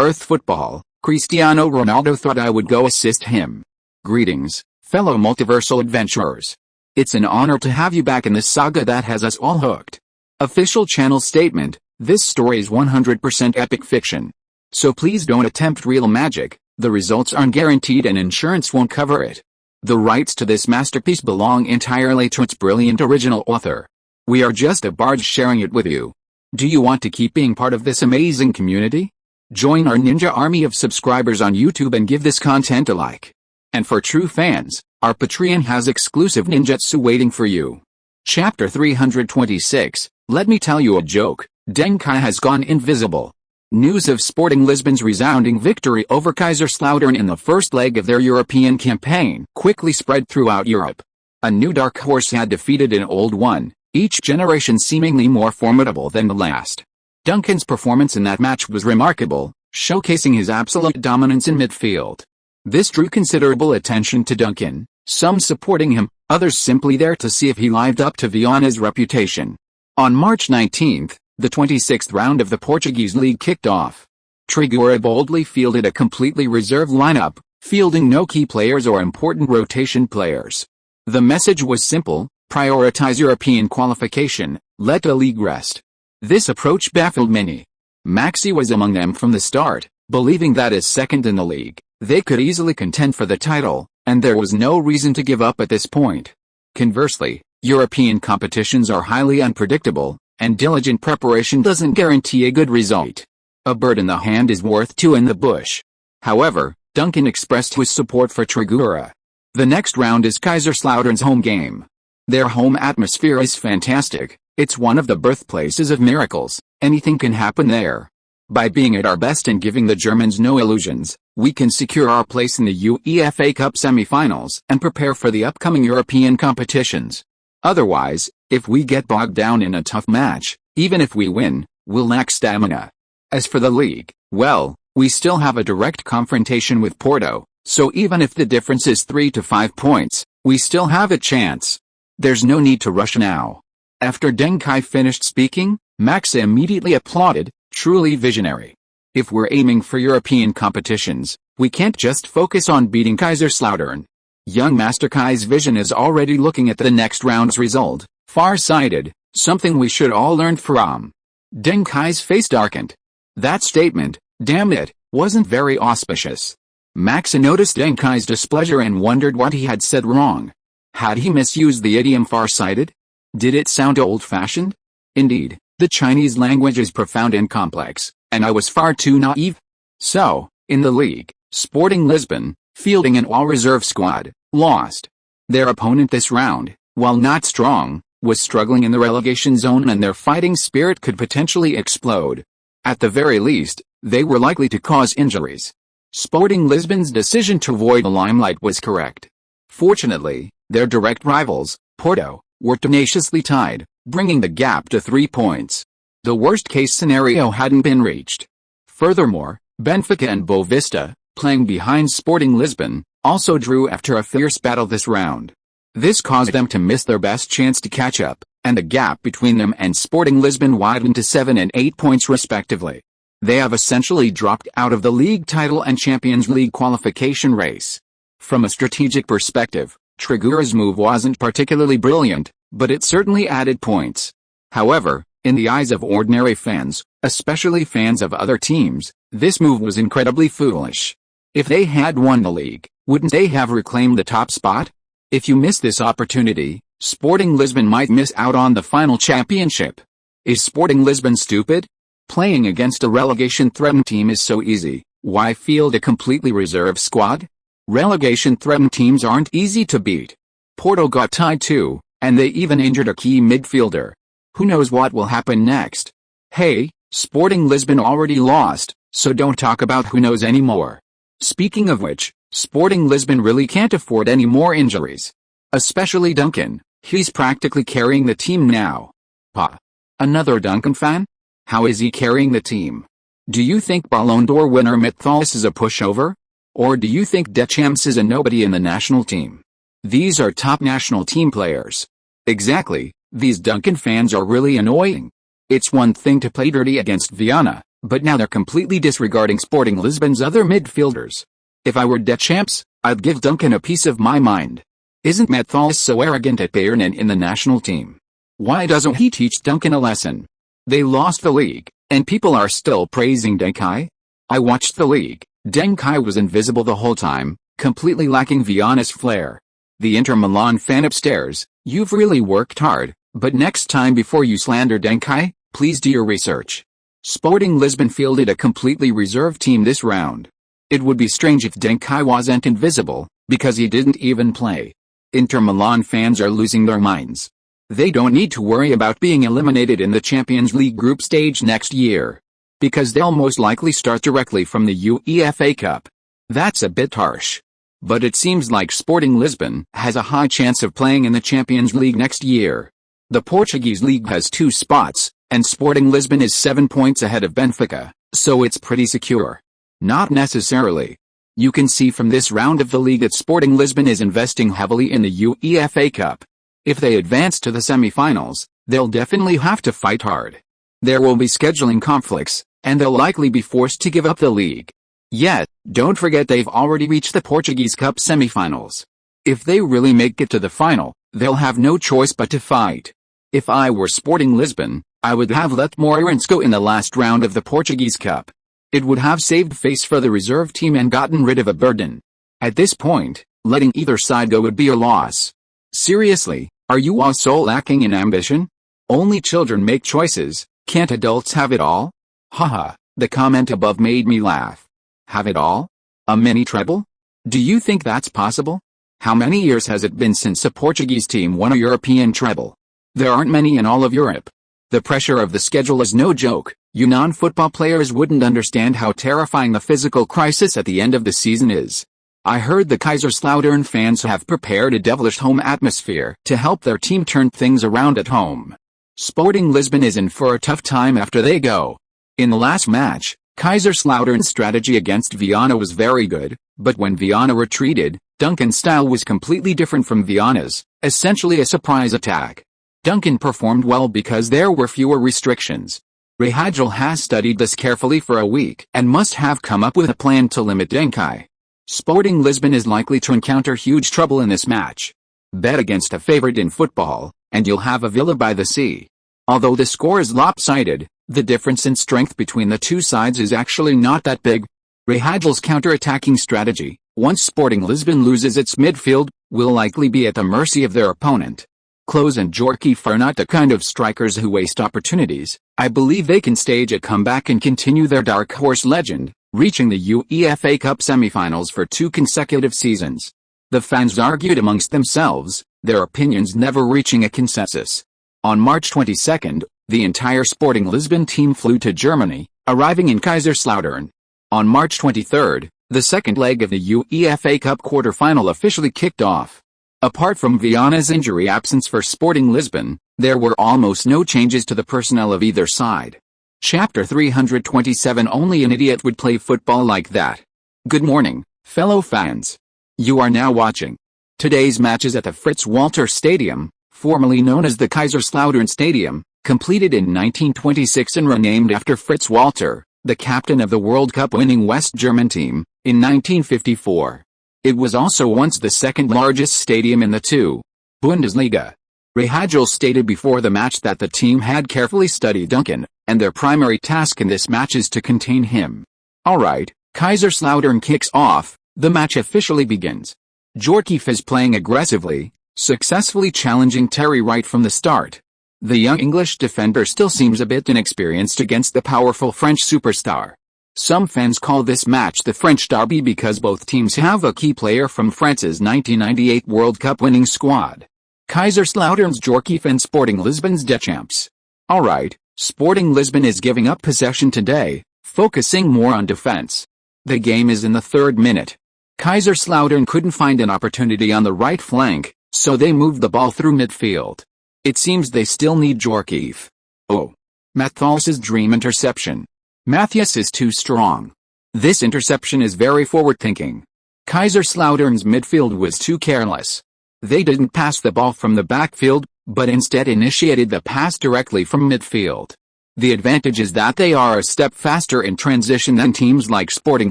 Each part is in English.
Earth Football, Cristiano Ronaldo thought I would go assist him. Greetings, fellow multiversal adventurers. It's an honor to have you back in this saga that has us all hooked. Official channel statement, this story is 100% epic fiction. So please don't attempt real magic, the results aren't guaranteed and insurance won't cover it. The rights to this masterpiece belong entirely to its brilliant original author. We are just a barge sharing it with you. Do you want to keep being part of this amazing community? Join our ninja army of subscribers on YouTube and give this content a like. And for true fans, our Patreon has exclusive ninjutsu waiting for you. Chapter 326, let me tell you a joke, Deng Kai has gone invisible. News of Sporting Lisbon's resounding victory over Kaiserslautern in the first leg of their European campaign quickly spread throughout Europe. A new dark horse had defeated an old one, each generation seemingly more formidable than the last. Duncan's performance in that match was remarkable, showcasing his absolute dominance in midfield. This drew considerable attention to Duncan, some supporting him, others simply there to see if he lived up to Viana's reputation. On March 19th, the 26th round of the Portuguese league kicked off. Trigueira boldly fielded a completely reserve lineup, fielding no key players or important rotation players. The message was simple: prioritize European qualification, let the league rest. This approach baffled many. Messi was among them from the start, believing that as second in the league, they could easily contend for the title, and there was no reason to give up at this point. Conversely, European competitions are highly unpredictable, and diligent preparation doesn't guarantee a good result. A bird in the hand is worth two in the bush. However, Duncan expressed his support for Trigueira. The next round is Kaiserslautern's home game. Their home atmosphere is fantastic, it's one of the birthplaces of miracles, anything can happen there. By being at our best and giving the Germans no illusions, we can secure our place in the UEFA Cup semi-finals and prepare for the upcoming European competitions. Otherwise, if we get bogged down in a tough match, even if we win, we'll lack stamina. As for the league, well, we still have a direct confrontation with Porto, so even if the difference is 3 to 5 points, we still have a chance. There's no need to rush now. After Deng Kai finished speaking, Messi immediately applauded, truly visionary. If we're aiming for European competitions, we can't just focus on beating Kaiserslautern. Young Master Kai's vision is already looking at the next round's result, far-sighted, something we should all learn from. Deng Kai's face darkened. That statement, damn it, wasn't very auspicious. Messi noticed Deng Kai's displeasure and wondered what he had said wrong. Had he misused the idiom far-sighted? Did it sound old-fashioned? Indeed, the Chinese language is profound and complex, and I was far too naive. So, in the league, Sporting Lisbon, fielding an all-reserve squad, lost. Their opponent this round, while not strong, was struggling in the relegation zone and their fighting spirit could potentially explode. At the very least, they were likely to cause injuries. Sporting Lisbon's decision to avoid the limelight was correct. Fortunately, their direct rivals, Porto, were tenaciously tied, bringing the gap to 3 points. The worst-case scenario hadn't been reached. Furthermore, Benfica and Boavista, playing behind Sporting Lisbon, also drew after a fierce battle this round. This caused them to miss their best chance to catch up, and the gap between them and Sporting Lisbon widened to 7 and 8 points respectively. They have essentially dropped out of the league title and Champions League qualification race. From a strategic perspective, Trigueira's move wasn't particularly brilliant, but it certainly added points. However, in the eyes of ordinary fans, especially fans of other teams, this move was incredibly foolish. If they had won the league, wouldn't they have reclaimed the top spot? If you miss this opportunity, Sporting Lisbon might miss out on the final championship. Is Sporting Lisbon stupid? Playing against a relegation-threatened team is so easy, why field a completely reserve squad? Relegation-threatened teams aren't easy to beat. Porto got tied too, and they even injured a key midfielder. Who knows what will happen next? Hey, Sporting Lisbon already lost, so don't talk about who knows anymore. Speaking of which, Sporting Lisbon really can't afford any more injuries. Especially Duncan, he's practically carrying the team now. Pa. Another Duncan fan? How is he carrying the team? Do you think Ballon d'Or winner Mythos is a pushover? Or do you think Deschamps is a nobody in the national team? These are top national team players. Exactly, these Duncan fans are really annoying. It's one thing to play dirty against Viana, but now they're completely disregarding Sporting Lisbon's other midfielders. If I were the champs, I'd give Duncan a piece of my mind. Isn't Matthias so arrogant at Bayern and in the national team? Why doesn't he teach Duncan a lesson? They lost the league, and people are still praising Deng Kai? I watched the league. Deng Kai was invisible the whole time, completely lacking Viana's flair. The Inter Milan fan upstairs, you've really worked hard, but next time before you slander Deng Kai, please do your research. Sporting Lisbon fielded a completely reserved team this round. It would be strange if Deng Kai wasn't invisible, because he didn't even play. Inter Milan fans are losing their minds. They don't need to worry about being eliminated in the Champions League group stage next year, because they'll most likely start directly from the UEFA Cup. That's a bit harsh. But it seems like Sporting Lisbon has a high chance of playing in the Champions League next year. The Portuguese league has 2 spots, and Sporting Lisbon is 7 points ahead of Benfica, so it's pretty secure. Not necessarily. You can see from this round of the league that Sporting Lisbon is investing heavily in the UEFA Cup. If they advance to the semi-finals, they'll definitely have to fight hard. There will be scheduling conflicts, and they'll likely be forced to give up the league. Yet, don't forget they've already reached the Portuguese Cup semi-finals. If they really make it to the final, they'll have no choice but to fight. If I were Sporting Lisbon, I would have let Moreirense go in the last round of the Portuguese Cup. It would have saved face for the reserve team and gotten rid of a burden. At this point, letting either side go would be a loss. Seriously, are you all so lacking in ambition? Only children make choices, can't adults have it all? Haha, the comment above made me laugh. Have it all? A mini treble? Do you think that's possible? How many years has it been since a Portuguese team won a European treble? There aren't many in all of Europe. The pressure of the schedule is no joke. You non-football players wouldn't understand how terrifying the physical crisis at the end of the season is. I heard the Kaiserslautern fans have prepared a devilish home atmosphere to help their team turn things around at home. Sporting Lisbon is in for a tough time after they go. In the last match, Kaiserslautern's strategy against Viana was very good, but when Viana retreated, Duncan's style was completely different from Viana's, essentially a surprise attack. Duncan performed well because there were fewer restrictions. Rahagel has studied this carefully for a week and must have come up with a plan to limit Deng Kai. Sporting Lisbon is likely to encounter huge trouble in this match. Bet against a favorite in football, and you'll have a villa by the sea. Although the score is lopsided, the difference in strength between the two sides is actually not that big. Rahagel's counter-attacking strategy, once Sporting Lisbon loses its midfield, will likely be at the mercy of their opponent. Klose and Djorkaeff are not the kind of strikers who waste opportunities. I believe they can stage a comeback and continue their dark horse legend, reaching the UEFA Cup semi-finals for 2 consecutive seasons. The fans argued amongst themselves, their opinions never reaching a consensus. On March 22, the entire Sporting Lisbon team flew to Germany, arriving in Kaiserslautern. On March 23, the second leg of the UEFA Cup quarter-final officially kicked off. Apart from Viana's injury absence for Sporting Lisbon, there were almost no changes to the personnel of either side. Chapter 327. Only an idiot would play football like that. Good morning, fellow fans. You are now watching today's matches at the Fritz-Walter Stadium, formerly known as the Kaiserslautern Stadium, completed in 1926 and renamed after Fritz Walter, the captain of the World Cup winning West German team, in 1954. It was also once the second largest stadium in the 2. Bundesliga. Rahagel stated before the match that the team had carefully studied Duncan, and their primary task in this match is to contain him. Alright, Kaiserslautern kicks off, the match officially begins. Djorkaeff is playing aggressively, successfully challenging Terry right from the start. The young English defender still seems a bit inexperienced against the powerful French superstar. Some fans call this match the French derby because both teams have a key player from France's 1998 World Cup winning squad. Kaiserslautern's Djorkaeff and Sporting Lisbon's Deschamps. Alright, Sporting Lisbon is giving up possession today, focusing more on defense. The game is in the 3rd minute. Kaiserslautern couldn't find an opportunity on the right flank, so they moved the ball through midfield. It seems they still need Djorkaeff. Oh. Matthias's dream interception. Matthias is too strong. This interception is very forward-thinking. Kaiserslautern's midfield was too careless. They didn't pass the ball from the backfield, but instead initiated the pass directly from midfield. The advantage is that they are a step faster in transition than teams like Sporting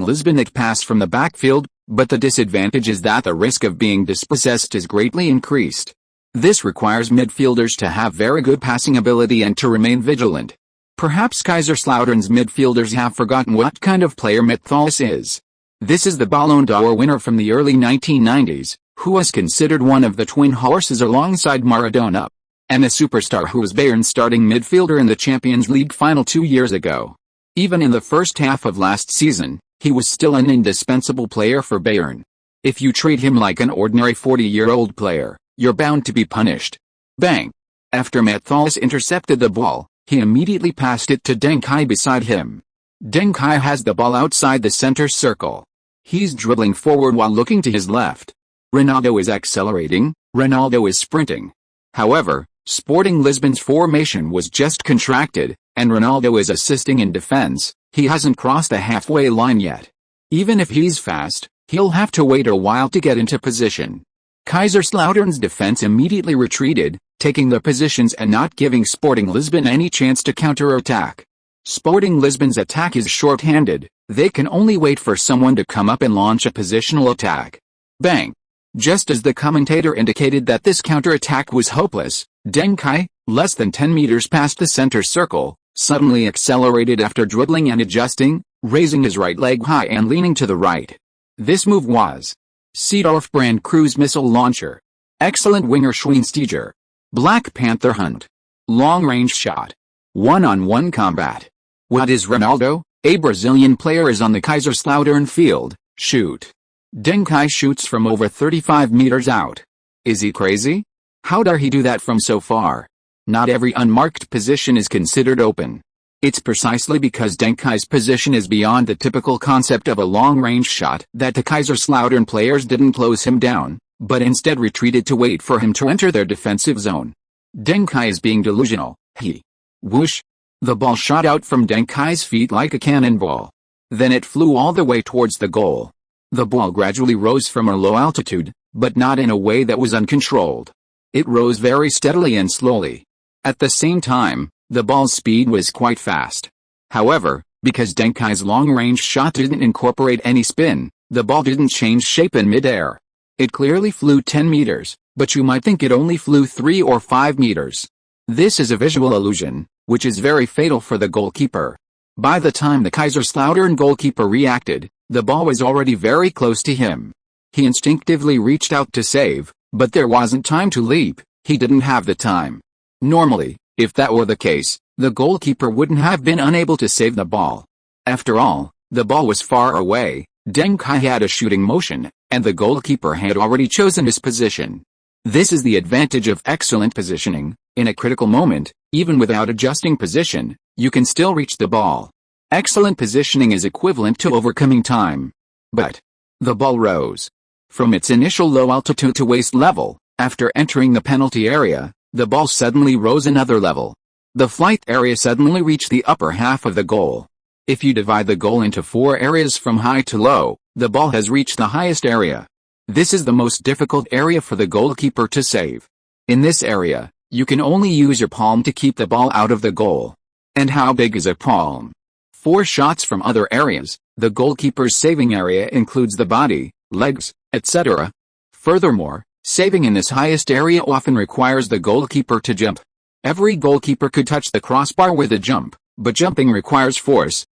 Lisbon that pass from the backfield, but the disadvantage is that the risk of being dispossessed is greatly increased. This requires midfielders to have very good passing ability and to remain vigilant. Perhaps Kaiserslautern's midfielders have forgotten what kind of player Matthäus is. This is the Ballon d'Or winner from the early 1990s, who was considered one of the twin horses alongside Maradona, and a superstar who was Bayern's starting midfielder in the Champions League final 2 years ago. Even in the first half of last season, he was still an indispensable player for Bayern. If you treat him like an ordinary 40-year-old player, you're bound to be punished. Bang! After Matthäus intercepted the ball, he immediately passed it to Deng Kai beside him. Deng Kai has the ball outside the center circle. He's dribbling forward while looking to his left. Ronaldo is accelerating, Ronaldo is sprinting. However, Sporting Lisbon's formation was just contracted, and Ronaldo is assisting in defense. He hasn't crossed the halfway line yet. Even if he's fast, he'll have to wait a while to get into position. Kaiserslautern's defense immediately retreated, taking the positions and not giving Sporting Lisbon any chance to counter-attack. Sporting Lisbon's attack is short-handed, they can only wait for someone to come up and launch a positional attack. Bang! Just as the commentator indicated that this counter-attack was hopeless, Deng Kai, less than 10 meters past the center circle, suddenly accelerated after dribbling and adjusting, raising his right leg high and leaning to the right. This move was Seedorf brand cruise missile launcher. Excellent winger Schweinsteiger. Black Panther hunt. Long-range shot. One-on-one combat. What is Ronaldo? A Brazilian player is on the Kaiserslautern field. Shoot. Deng Kai shoots from over 35 meters out. Is he crazy? How dare he do that from so far? Not every unmarked position is considered open. It's precisely because Deng Kai's position is beyond the typical concept of a long-range shot that the Kaiserslautern players didn't close him down, but instead retreated to wait for him to enter their defensive zone. Deng Kai is being delusional. Whoosh! The ball shot out from Deng Kai's feet like a cannonball. Then it flew all the way towards the goal. The ball gradually rose from a low altitude, but not in a way that was uncontrolled. It rose very steadily and slowly. At the same time, the ball's speed was quite fast. However, because Deng Kai's long-range shot didn't incorporate any spin, the ball didn't change shape in mid-air. It clearly flew 10 meters, but you might think it only flew 3 or 5 meters. This is a visual illusion, which is very fatal for the goalkeeper. By the time the Kaiserslautern goalkeeper reacted, the ball was already very close to him. He instinctively reached out to save, but there wasn't time to leap, he didn't have the time. Normally, if that were the case, the goalkeeper wouldn't have been unable to save the ball. After all, the ball was far away, Deng Kai had a shooting motion, and the goalkeeper had already chosen his position. This is the advantage of excellent positioning. In a critical moment, even without adjusting position, you can still reach the ball. Excellent positioning is equivalent to overcoming time. But the ball rose. From its initial low altitude to waist level, after entering the penalty area, the ball suddenly rose another level. The flight area suddenly reached the upper half of the goal. If you divide the goal into 4 areas from high to low, the ball has reached the highest area. This is the most difficult area for the goalkeeper to save. In this area, you can only use your palm to keep the ball out of the goal. And how big is a palm? 4 shots from other areas, the goalkeeper's saving area includes the body, legs, etc. Furthermore, saving in this highest area often requires the goalkeeper to jump. Every goalkeeper could touch the crossbar with a jump, but jumping requires force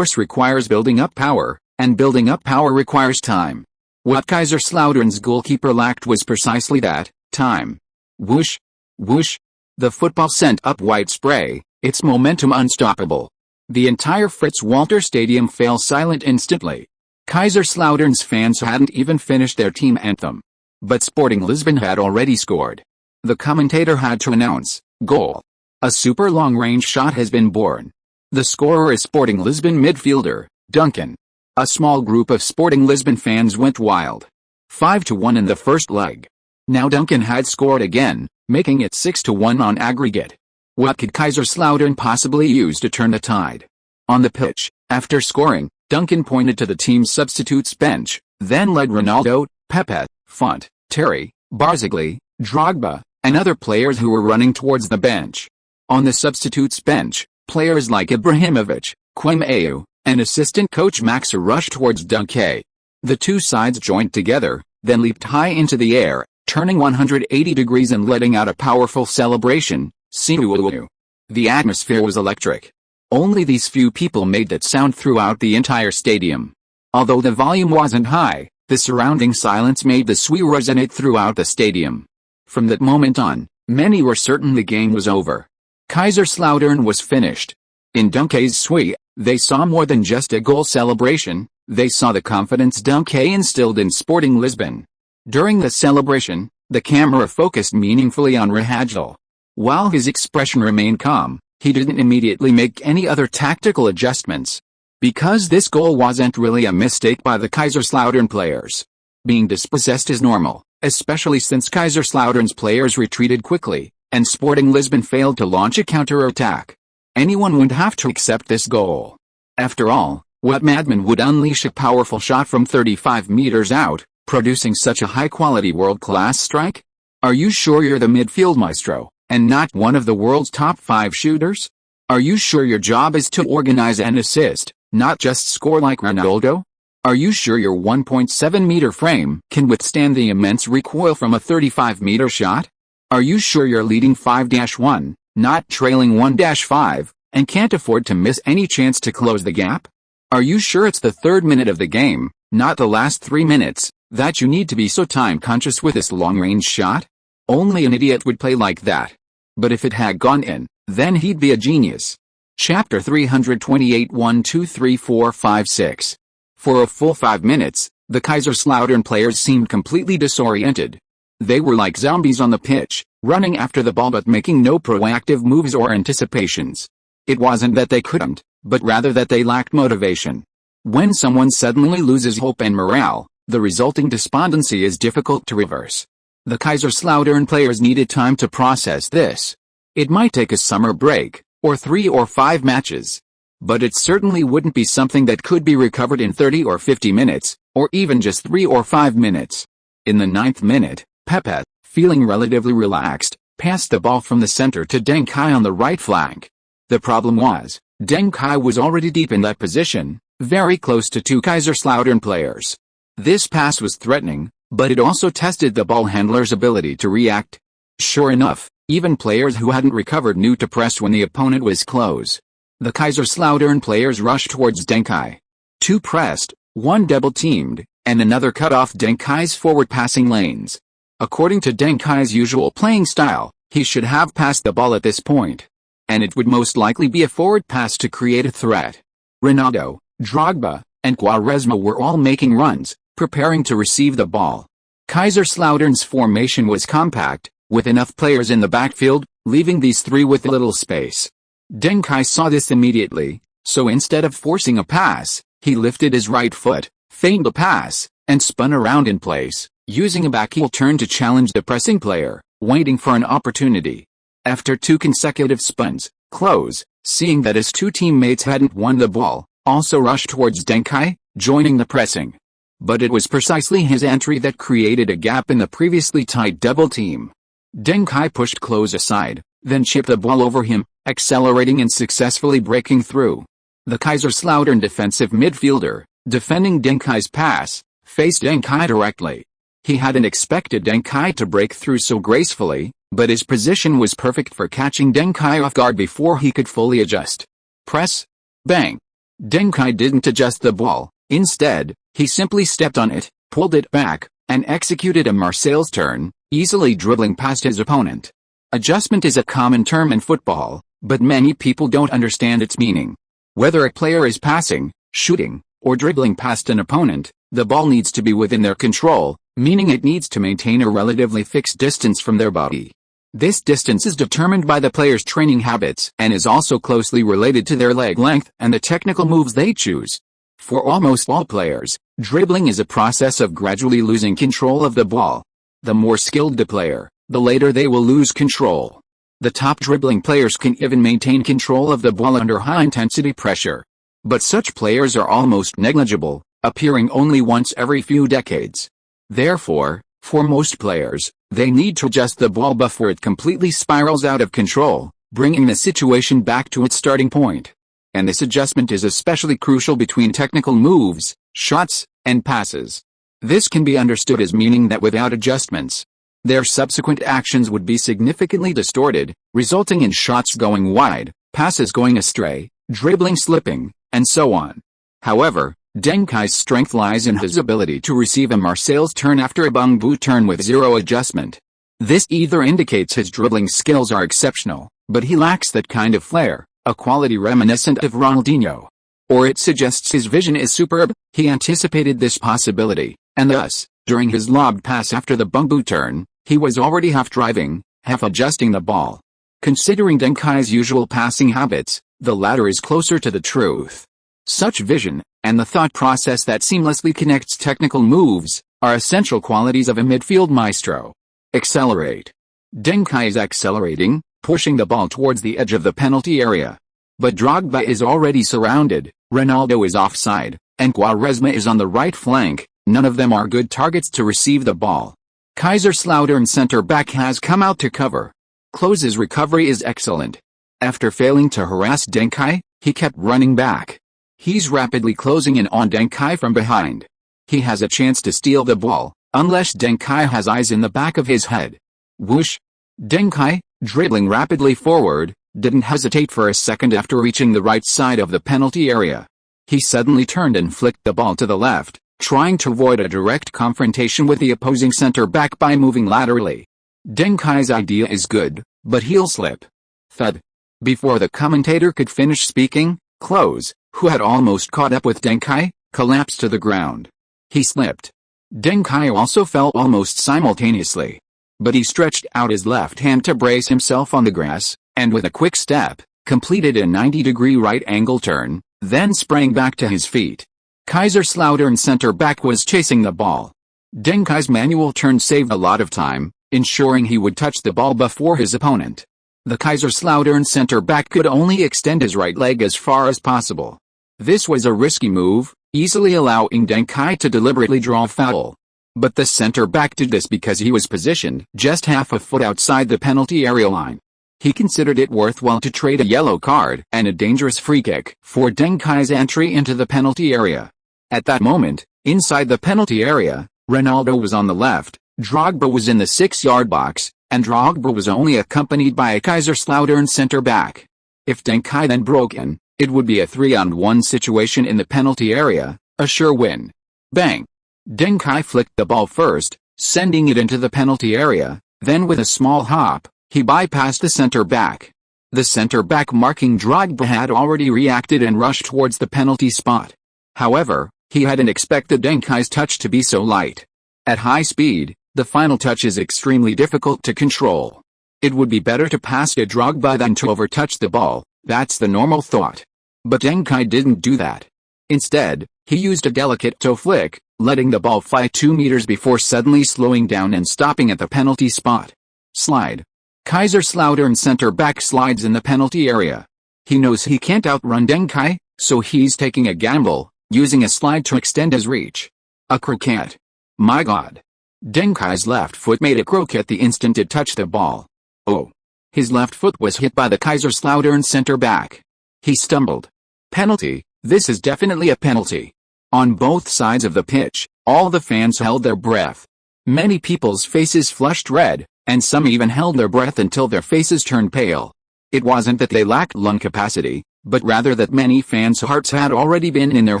requires building up power, and building up power requires time. What Kaiserslautern's goalkeeper lacked was precisely that, time. Whoosh! Whoosh! The football sent up white spray, its momentum unstoppable. The entire Fritz-Walter Stadium fell silent instantly. Kaiserslautern's fans hadn't even finished their team anthem. But Sporting Lisbon had already scored. The commentator had to announce, goal. A super long-range shot has been born. The scorer is Sporting Lisbon midfielder, Duncan. A small group of Sporting Lisbon fans went wild. 5-1 in the first leg. Now Duncan had scored again, making it 6-1 on aggregate. What could Kaiserslautern possibly use to turn the tide? On the pitch, after scoring, Duncan pointed to the team's substitutes bench, then led Ronaldo, Pepe, Font, Terry, Barzagli, Drogba, and other players who were running towards the bench. On the substitutes bench, Players like Ibrahimovic, Quemayu, and assistant coach Maxa rushed towards Deng Kai. The two sides joined together, then leaped high into the air, turning 180 degrees and letting out a powerful celebration. The atmosphere was electric. Only these few people made that sound throughout the entire stadium. Although the volume wasn't high, the surrounding silence made the sui resonate throughout the stadium. From that moment on, many were certain the game was over. Kaiserslautern was finished. In Deng Kai's sui, they saw more than just a goal celebration, they saw the confidence Deng Kai instilled in Sporting Lisbon. During the celebration, the camera focused meaningfully on Rahadjal. While his expression remained calm, he didn't immediately make any other tactical adjustments. Because this goal wasn't really a mistake by the Kaiserslautern players. Being dispossessed is normal, especially since Kaiserslautern's players retreated quickly, and Sporting Lisbon failed to launch a counter-attack. Anyone would have to accept this goal. After all, what madman would unleash a powerful shot from 35 meters out, producing such a high-quality world-class strike? Are you sure you're the midfield maestro, and not one of the world's top 5 shooters? Are you sure your job is to organize and assist, not just score like Ronaldo? Are you sure your 1.7-meter frame can withstand the immense recoil from a 35-meter shot? Are you sure you're leading 5-1, not trailing 1-5, and can't afford to miss any chance to close the gap? Are you sure it's the 3rd minute of the game, not the last 3 minutes, that you need to be so time-conscious with this long-range shot? Only an idiot would play like that. But if it had gone in, then he'd be a genius. Chapter 328 1 2 3 4 5 6. For a full 5 minutes, the Kaiserslautern players seemed completely disoriented. They were like zombies on the pitch, running after the ball but making no proactive moves or anticipations. It wasn't that they couldn't, but rather that they lacked motivation. When someone suddenly loses hope and morale, the resulting despondency is difficult to reverse. The Kaiserslautern players needed time to process this. It might take a summer break, or 3 or 5 matches. But it certainly wouldn't be something that could be recovered in 30 or 50 minutes, or even just 3 or 5 minutes. In the 9th minute, Pepe, feeling relatively relaxed, passed the ball from the center to Deng Kai on the right flank. The problem was, Deng Kai was already deep in that position, very close to 2 Kaiserslautern players. This pass was threatening, but it also tested the ball handler's ability to react. Sure enough, even players who hadn't recovered knew to press when the opponent was close. The Kaiserslautern players rushed towards Deng Kai. 2 pressed, 1 double-teamed, and another cut off Deng Kai's forward passing lanes. According to Deng Kai's usual playing style, he should have passed the ball at this point. And it would most likely be a forward pass to create a threat. Ronaldo, Drogba, and Quaresma were all making runs, preparing to receive the ball. Kaiserslautern's formation was compact, with enough players in the backfield, leaving these 3 with little space. Deng Kai saw this immediately, so instead of forcing a pass, he lifted his right foot, feigned a pass, and spun around in place, using a backheel turn to challenge the pressing player, waiting for an opportunity. After 2 consecutive spins, Klose, seeing that his 2 teammates hadn't won the ball, also rushed towards Deng Kai, joining the pressing. But it was precisely his entry that created a gap in the previously tight double team. Deng Kai pushed Klose aside, then chipped the ball over him, accelerating and successfully breaking through. The Kaiserslautern defensive midfielder, defending Deng Kai's pass, faced Deng Kai directly. He hadn't expected Deng Kai to break through so gracefully, but his position was perfect for catching Deng Kai off guard before he could fully adjust. Press. Bang. Deng Kai didn't adjust the ball, instead, he simply stepped on it, pulled it back, and executed a Marseille's turn, easily dribbling past his opponent. Adjustment is a common term in football, but many people don't understand its meaning. Whether a player is passing, shooting, or dribbling past an opponent, the ball needs to be within their control, meaning it needs to maintain a relatively fixed distance from their body. This distance is determined by the player's training habits and is also closely related to their leg length and the technical moves they choose. For almost all players, dribbling is a process of gradually losing control of the ball. The more skilled the player, the later they will lose control. The top dribbling players can even maintain control of the ball under high-intensity pressure. But such players are almost negligible, appearing only once every few decades. Therefore, for most players, they need to adjust the ball before it completely spirals out of control, bringing the situation back to its starting point. And this adjustment is especially crucial between technical moves, shots, and passes. This can be understood as meaning that without adjustments, their subsequent actions would be significantly distorted, resulting in shots going wide, passes going astray, dribbling slipping, and so on. However, Deng Kai's strength lies in his ability to receive a Marseille's turn after a bung bu turn with zero adjustment. This either indicates his dribbling skills are exceptional, but he lacks that kind of flair, a quality reminiscent of Ronaldinho. Or it suggests his vision is superb, he anticipated this possibility, and thus, during his lobbed pass after the bung bu turn, he was already half driving, half adjusting the ball. Considering Deng Kai's usual passing habits, the latter is closer to the truth. Such vision, and the thought process that seamlessly connects technical moves, are essential qualities of a midfield maestro. Accelerate. Deng Kai is accelerating, pushing the ball towards the edge of the penalty area. But Drogba is already surrounded, Ronaldo is offside, and Quaresma is on the right flank. None of them are good targets to receive the ball. Kaiserslautern center-back has come out to cover. Klose's recovery is excellent. After failing to harass Deng Kai, he kept running back. He's rapidly closing in on Deng Kai from behind. He has a chance to steal the ball, unless Deng Kai has eyes in the back of his head. Whoosh! Deng Kai, dribbling rapidly forward, didn't hesitate for a second after reaching the right side of the penalty area. He suddenly turned and flicked the ball to the left, trying to avoid a direct confrontation with the opposing center-back by moving laterally. Deng Kai's idea is good, but he'll slip. Thud. Before the commentator could finish speaking, Klose, who had almost caught up with Deng Kai, collapsed to the ground. He slipped. Deng Kai also fell almost simultaneously. But he stretched out his left hand to brace himself on the grass, and with a quick step, completed a 90-degree right-angle turn, then sprang back to his feet. Kaiserslautern center-back was chasing the ball. Deng Kai's manual turn saved a lot of time, ensuring he would touch the ball before his opponent. The Kaiserslautern center-back could only extend his right leg as far as possible. This was a risky move, easily allowing Deng Kai to deliberately draw foul. But the center-back did this because he was positioned just half a foot outside the penalty area line. He considered it worthwhile to trade a yellow card and a dangerous free kick for Deng Kai's entry into the penalty area. At that moment, inside the penalty area, Ronaldo was on the left, Drogba was in the 6-yard box, and Drogba was only accompanied by a Kaiserslautern center-back. If Deng Kai then broke in, it would be a 3-on-1 situation in the penalty area, a sure win. Bang! Deng Kai flicked the ball first, sending it into the penalty area, then with a small hop, he bypassed the center-back. The center-back marking Drogba had already reacted and rushed towards the penalty spot. However, he hadn't expected Deng Kai's touch to be so light. At high speed, the final touch is extremely difficult to control. It would be better to pass to Drogba than to overtouch the ball, that's the normal thought. But Deng Kai didn't do that. Instead, he used a delicate toe flick, letting the ball fly 2 meters before suddenly slowing down and stopping at the penalty spot. Slide. Kaiserslautern center-back slides in the penalty area. He knows he can't outrun Deng Kai, so he's taking a gamble, using a slide to extend his reach. A croquette. My God. Deng Kai's left foot made a croquette the instant it touched the ball. Oh. His left foot was hit by the Kaiserslautern center-back. He stumbled. Penalty. This is definitely a penalty. On both sides of the pitch, all the fans held their breath. Many people's faces flushed red, and some even held their breath until their faces turned pale. It wasn't that they lacked lung capacity, but rather that many fans' hearts had already been in their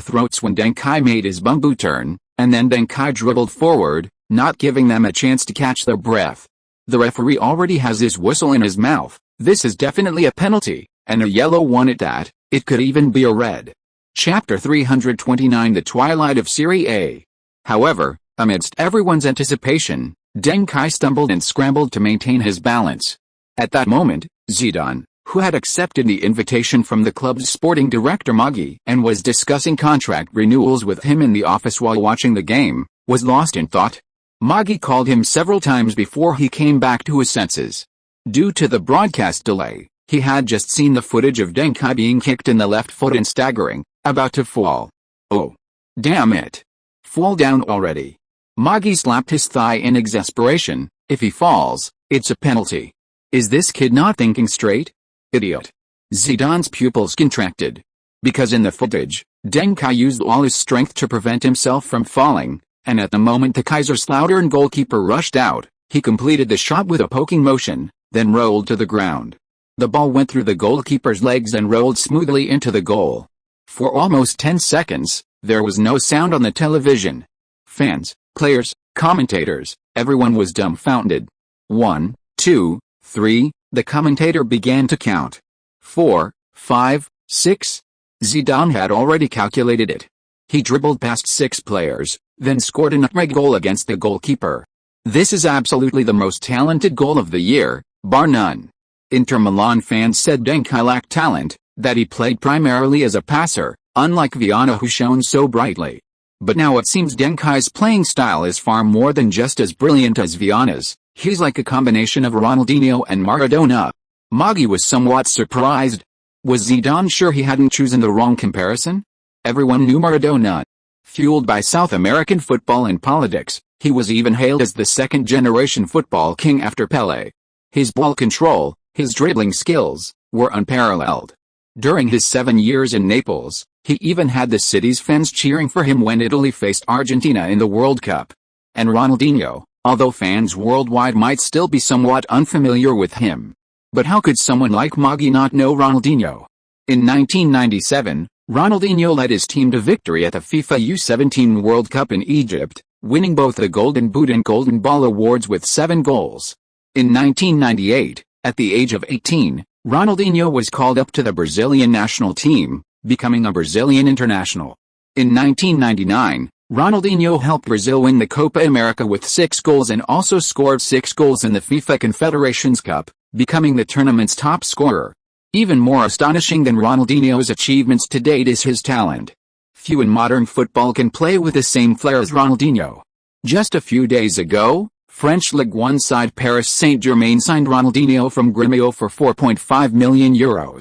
throats when Deng Kai made his bumbu turn, and then Deng Kai dribbled forward, not giving them a chance to catch their breath. The referee already has his whistle in his mouth. This is definitely a penalty, and a yellow one at that. It could even be a red. Chapter 329 The Twilight of Serie A. However, amidst everyone's anticipation, Deng Kai stumbled and scrambled to maintain his balance. At that moment, Zidane, who had accepted the invitation from the club's sporting director Maggi and was discussing contract renewals with him in the office while watching the game, was lost in thought. Maggi called him several times before he came back to his senses. Due to the broadcast delay, he had just seen the footage of Deng Kai being kicked in the left foot and staggering, about to fall. Oh. Damn it. Fall down already. Maggi slapped his thigh in exasperation. If he falls, it's a penalty. Is this kid not thinking straight? Idiot. Zidane's pupils contracted. Because in the footage, Deng Kai used all his strength to prevent himself from falling, and at the moment the Kaiserslautern goalkeeper rushed out, he completed the shot with a poking motion, then rolled to the ground. The ball went through the goalkeeper's legs and rolled smoothly into the goal. For almost 10 seconds, there was no sound on the television. Fans, players, commentators, everyone was dumbfounded. 1, 2, 3, the commentator began to count. 4, 5, 6. Zidane had already calculated it. He dribbled past 6 players, then scored a nutmeg goal against the goalkeeper. This is absolutely the most talented goal of the year, bar none. Inter Milan fans said Deng Kai lacked talent, that he played primarily as a passer, unlike Viana who shone so brightly. But now it seems Deng Kai's playing style is far more than just as brilliant as Viana's. He's like a combination of Ronaldinho and Maradona. Maggi was somewhat surprised. Was Zidane sure he hadn't chosen the wrong comparison? Everyone knew Maradona. Fueled by South American football and politics, he was even hailed as the second-generation football king after Pelé. His ball control, his dribbling skills, were unparalleled. During his 7 years in Naples, he even had the city's fans cheering for him when Italy faced Argentina in the World Cup. And Ronaldinho, although fans worldwide might still be somewhat unfamiliar with him. But how could someone like Maggi not know Ronaldinho? In 1997, Ronaldinho led his team to victory at the FIFA U17 World Cup in Egypt, winning both the Golden Boot and Golden Ball awards with 7 goals. In 1998, at the age of 18, Ronaldinho was called up to the Brazilian national team, becoming a Brazilian international. In 1999, Ronaldinho helped Brazil win the Copa America with 6 goals and also scored 6 goals in the FIFA Confederations Cup, becoming the tournament's top scorer. Even more astonishing than Ronaldinho's achievements to date is his talent. Few in modern football can play with the same flair as Ronaldinho. Just a few days ago, French Ligue 1 side Paris Saint-Germain signed Ronaldinho from Grêmio for €4.5 million.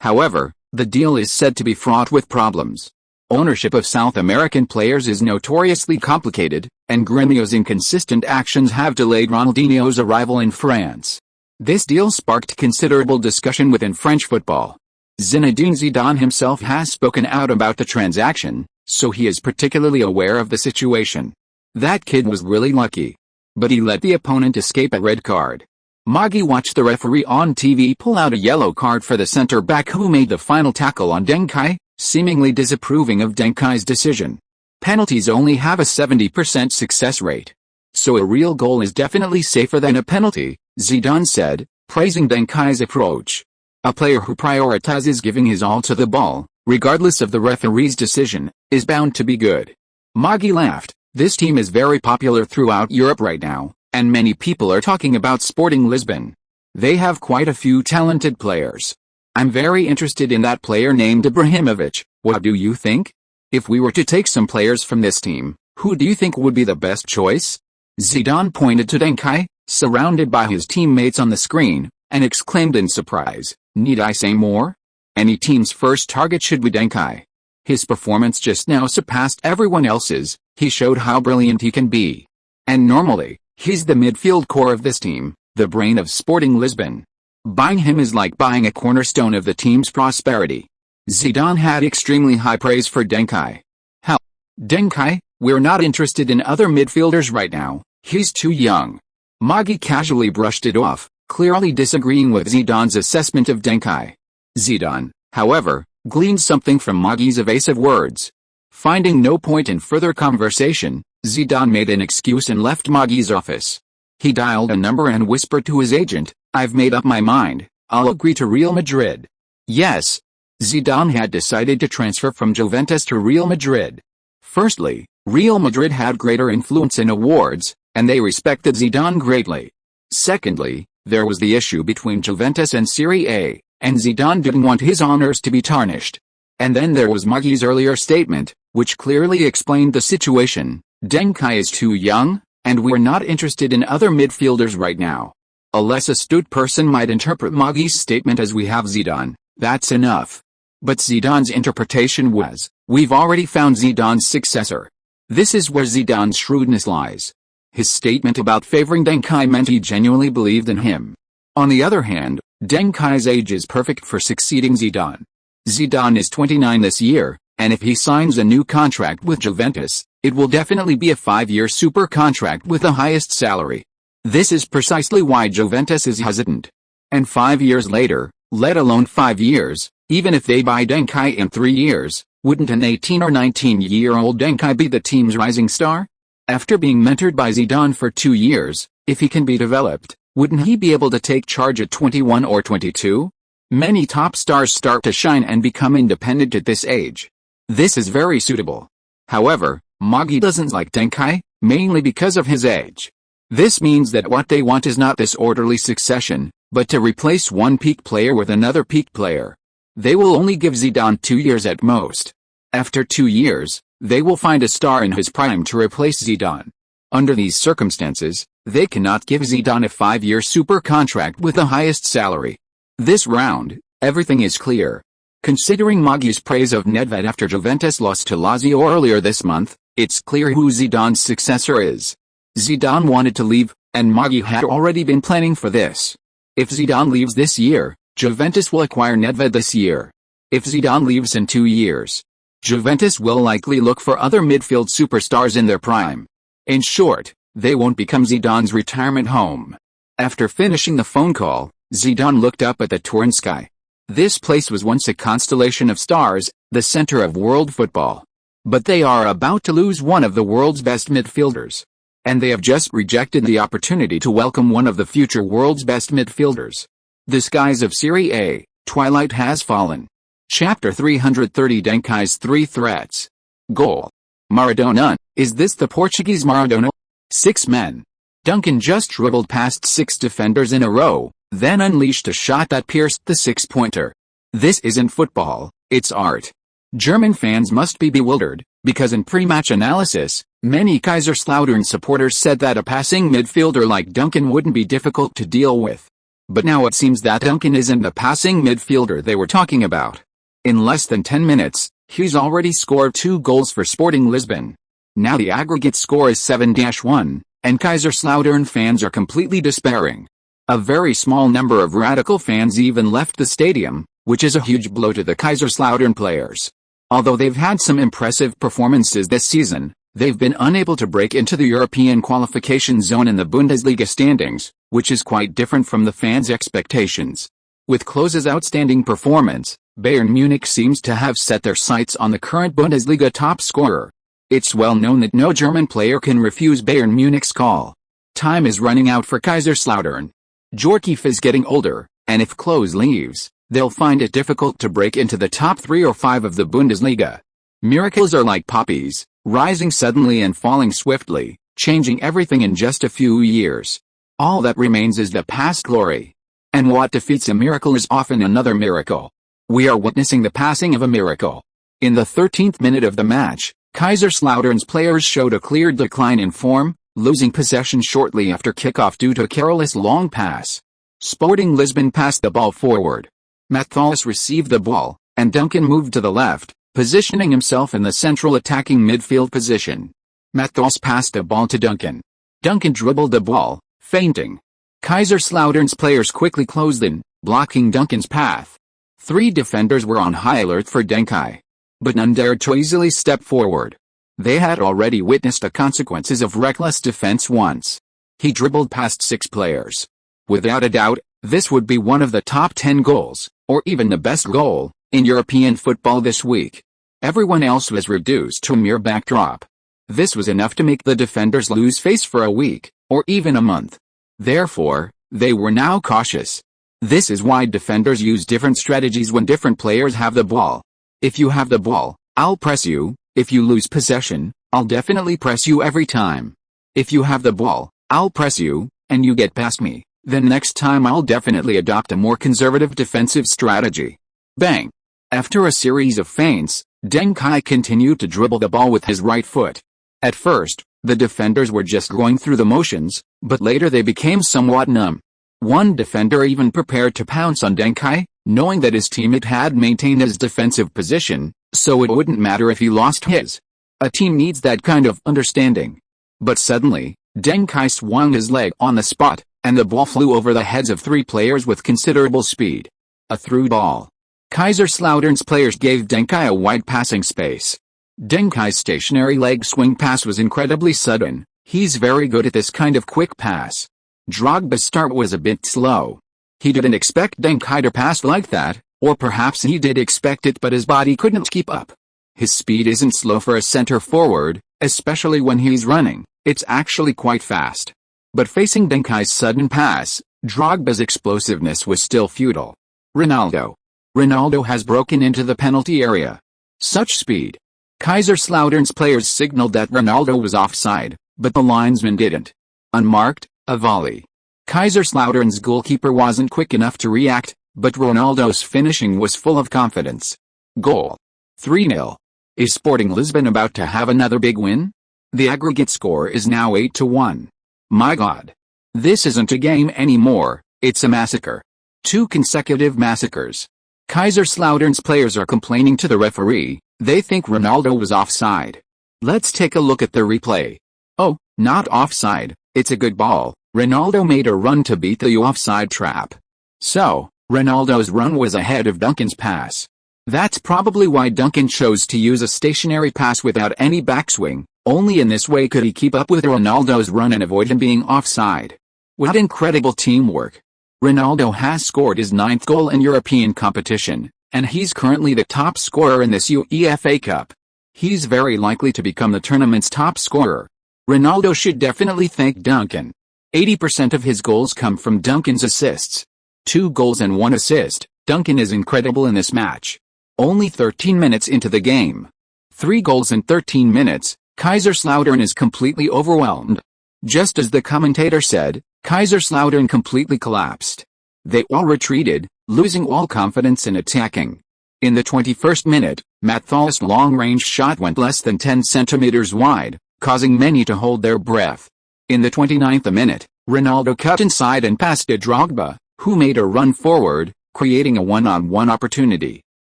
However, the deal is said to be fraught with problems. Ownership of South American players is notoriously complicated, and Grêmio's inconsistent actions have delayed Ronaldinho's arrival in France. This deal sparked considerable discussion within French football. Zinedine Zidane himself has spoken out about the transaction, so he is particularly aware of the situation. That kid was really lucky. But he let the opponent escape a red card. Maggi watched the referee on TV pull out a yellow card for the center-back who made the final tackle on Deng Kai, seemingly disapproving of Deng Kai's decision. Penalties only have a 70% success rate. So a real goal is definitely safer than a penalty, Zidane said, praising Deng Kai's approach. A player who prioritizes giving his all to the ball, regardless of the referee's decision, is bound to be good. Maggi laughed. This team is very popular throughout Europe right now, and many people are talking about Sporting Lisbon. They have quite a few talented players. I'm very interested in that player named Ibrahimovic. What do you think? If we were to take some players from this team, who do you think would be the best choice? Zidane pointed to Deng Kai, surrounded by his teammates on the screen, and exclaimed in surprise, "Need I say more? Any team's first target should be Deng Kai. His performance just now surpassed everyone else's. He showed how brilliant he can be. And normally, he's the midfield core of this team, the brain of Sporting Lisbon. Buying him is like buying a cornerstone of the team's prosperity." Zidane had extremely high praise for Deng Kai. "Hell, Deng Kai, we're not interested in other midfielders right now, he's too young." Maggi casually brushed it off, clearly disagreeing with Zidane's assessment of Deng Kai. Zidane, however, gleaned something from Maggi's evasive words. Finding no point in further conversation, Zidane made an excuse and left Maggi's office. He dialed a number and whispered to his agent, "I've made up my mind, I'll agree to Real Madrid." Yes. Zidane had decided to transfer from Juventus to Real Madrid. Firstly, Real Madrid had greater influence in awards, and they respected Zidane greatly. Secondly, there was the issue between Juventus and Serie A, and Zidane didn't want his honors to be tarnished. And then there was Maggi's earlier statement, which clearly explained the situation. Deng Kai is too young, and we're not interested in other midfielders right now. A less astute person might interpret Maggi's statement as "we have Zidane, that's enough." But Zidane's interpretation was, "We've already found Zidane's successor." This is where Zidane's shrewdness lies. His statement about favoring Deng Kai meant he genuinely believed in him. On the other hand, Deng Kai's age is perfect for succeeding Zidane. Zidane is 29 this year, and if he signs a new contract with Juventus, it will definitely be a 5-year super contract with the highest salary. This is precisely why Juventus is hesitant. And 5 years later, let alone 5 years, even if they buy Deng Kai in 3 years, wouldn't an 18 or 19-year-old Deng Kai be the team's rising star? After being mentored by Zidane for 2 years, if he can be developed, wouldn't he be able to take charge at 21 or 22? Many top stars start to shine and become independent at this age. This is very suitable. However, Magi doesn't like Deng Kai, mainly because of his age. This means that what they want is not this orderly succession, but to replace one peak player with another peak player. They will only give Zidane 2 years at most. After 2 years, they will find a star in his prime to replace Zidane. Under these circumstances, they cannot give Zidane a 5-year super contract with the highest salary. This round, everything is clear. Considering Magi's praise of Nedved after Juventus lost to Lazio earlier this month, it's clear who Zidane's successor is. Zidane wanted to leave, and Magi had already been planning for this. If Zidane leaves this year, Juventus will acquire Nedved this year. If Zidane leaves in 2 years, Juventus will likely look for other midfield superstars in their prime. In short, they won't become Zidane's retirement home. After finishing the phone call, Zidane looked up at the Turin sky. This place was once a constellation of stars, the center of world football. But they are about to lose one of the world's best midfielders. And they have just rejected the opportunity to welcome one of the future world's best midfielders. The skies of Serie A, twilight has fallen. Chapter 330 Deng Kai's 3 threats. Goal. Maradona, is this the Portuguese Maradona? 6 men. Duncan just dribbled past 6 defenders in a row, then unleashed a shot that pierced the 6-pointer. This isn't football, it's art. German fans must be bewildered, because in pre-match analysis, many Kaiserslautern supporters said that a passing midfielder like Duncan wouldn't be difficult to deal with. But now it seems that Duncan isn't the passing midfielder they were talking about. In less than 10 minutes, he's already scored 2 goals for Sporting Lisbon. Now the aggregate score is 7-1, and Kaiserslautern fans are completely despairing. A very small number of radical fans even left the stadium, which is a huge blow to the Kaiserslautern players. Although they've had some impressive performances this season, they've been unable to break into the European qualification zone in the Bundesliga standings, which is quite different from the fans' expectations. With Klose's outstanding performance, Bayern Munich seems to have set their sights on the current Bundesliga top scorer. It's well known that no German player can refuse Bayern Munich's call. Time is running out for Kaiserslautern. Djorkaeff is getting older, and if Klose leaves, they'll find it difficult to break into the top 3 or 5 of the Bundesliga. Miracles are like poppies, rising suddenly and falling swiftly, changing everything in just a few years. All that remains is the past glory. And what defeats a miracle is often another miracle. We are witnessing the passing of a miracle. In the 13th minute of the match, Kaiserslautern's players showed a clear decline in form, losing possession shortly after kickoff due to a careless long pass. Sporting Lisbon passed the ball forward. Matthäus received the ball, and Duncan moved to the left, positioning himself in the central attacking midfield position. Matthäus passed the ball to Duncan. Duncan dribbled the ball, feinting. Kaiserslautern's players quickly closed in, blocking Duncan's path. 3 defenders were on high alert for Deng Kai. But none dared to easily step forward. They had already witnessed the consequences of reckless defense once. He dribbled past 6 players. Without a doubt, this would be one of the top 10 goals, or even the best goal, in European football this week. Everyone else was reduced to a mere backdrop. This was enough to make the defenders lose face for a week, or even a month. Therefore, they were now cautious. This is why defenders use different strategies when different players have the ball. If you have the ball, I'll press you. If you lose possession, I'll definitely press you every time. If you have the ball, I'll press you, and you get past me, then next time I'll definitely adopt a more conservative defensive strategy. Bang! After a series of feints, Deng Kai continued to dribble the ball with his right foot. At first, the defenders were just going through the motions, but later they became somewhat numb. One defender even prepared to pounce on Deng Kai, knowing that his teammate had maintained his defensive position, so it wouldn't matter if he lost his. A team needs that kind of understanding. But suddenly, Deng Kai swung his leg on the spot, and the ball flew over the heads of three players with considerable speed. A through ball. Kaiserslautern's players gave Deng Kai a wide passing space. Deng Kai's stationary leg swing pass was incredibly sudden. He's very good at this kind of quick pass. Drogba's start was a bit slow. He didn't expect Deng Kai to pass like that, or perhaps he did expect it but his body couldn't keep up. His speed isn't slow for a center forward, especially when he's running. It's actually quite fast. But facing Deng Kai's sudden pass, Drogba's explosiveness was still futile. Ronaldo has broken into the penalty area. Such speed. Kaiserslautern's players signaled that Ronaldo was offside, but the linesman didn't. Unmarked, a volley. Kaiserslautern's goalkeeper wasn't quick enough to react, but Ronaldo's finishing was full of confidence. Goal. 3-0. Is Sporting Lisbon about to have another big win? The aggregate score is now 8-1. My God. This isn't a game anymore, it's a massacre. 2 consecutive massacres. Kaiserslautern's players are complaining to the referee. They think Ronaldo was offside. Let's take a look at the replay. Oh, not offside, it's a good ball. Ronaldo made a run to beat the offside trap. So, Ronaldo's run was ahead of Duncan's pass. That's probably why Duncan chose to use a stationary pass without any backswing. Only in this way could he keep up with Ronaldo's run and avoid him being offside. What incredible teamwork. Ronaldo has scored his 9th goal in European competition, and he's currently the top scorer in this UEFA Cup. He's very likely to become the tournament's top scorer. Ronaldo should definitely thank Duncan. 80% of his goals come from Duncan's assists. 2 goals and 1 assist. Duncan is incredible in this match. Only 13 minutes into the game. 3 goals in 13 minutes, Kaiserslautern is completely overwhelmed. Just as the commentator said, Kaiserslautern completely collapsed. They all retreated, losing all confidence in attacking. In the 21st minute, Matthäus' long-range shot went less than 10 centimeters wide, causing many to hold their breath. In the 29th minute, Ronaldo cut inside and passed to Drogba, who made a run forward, creating a one-on-one opportunity.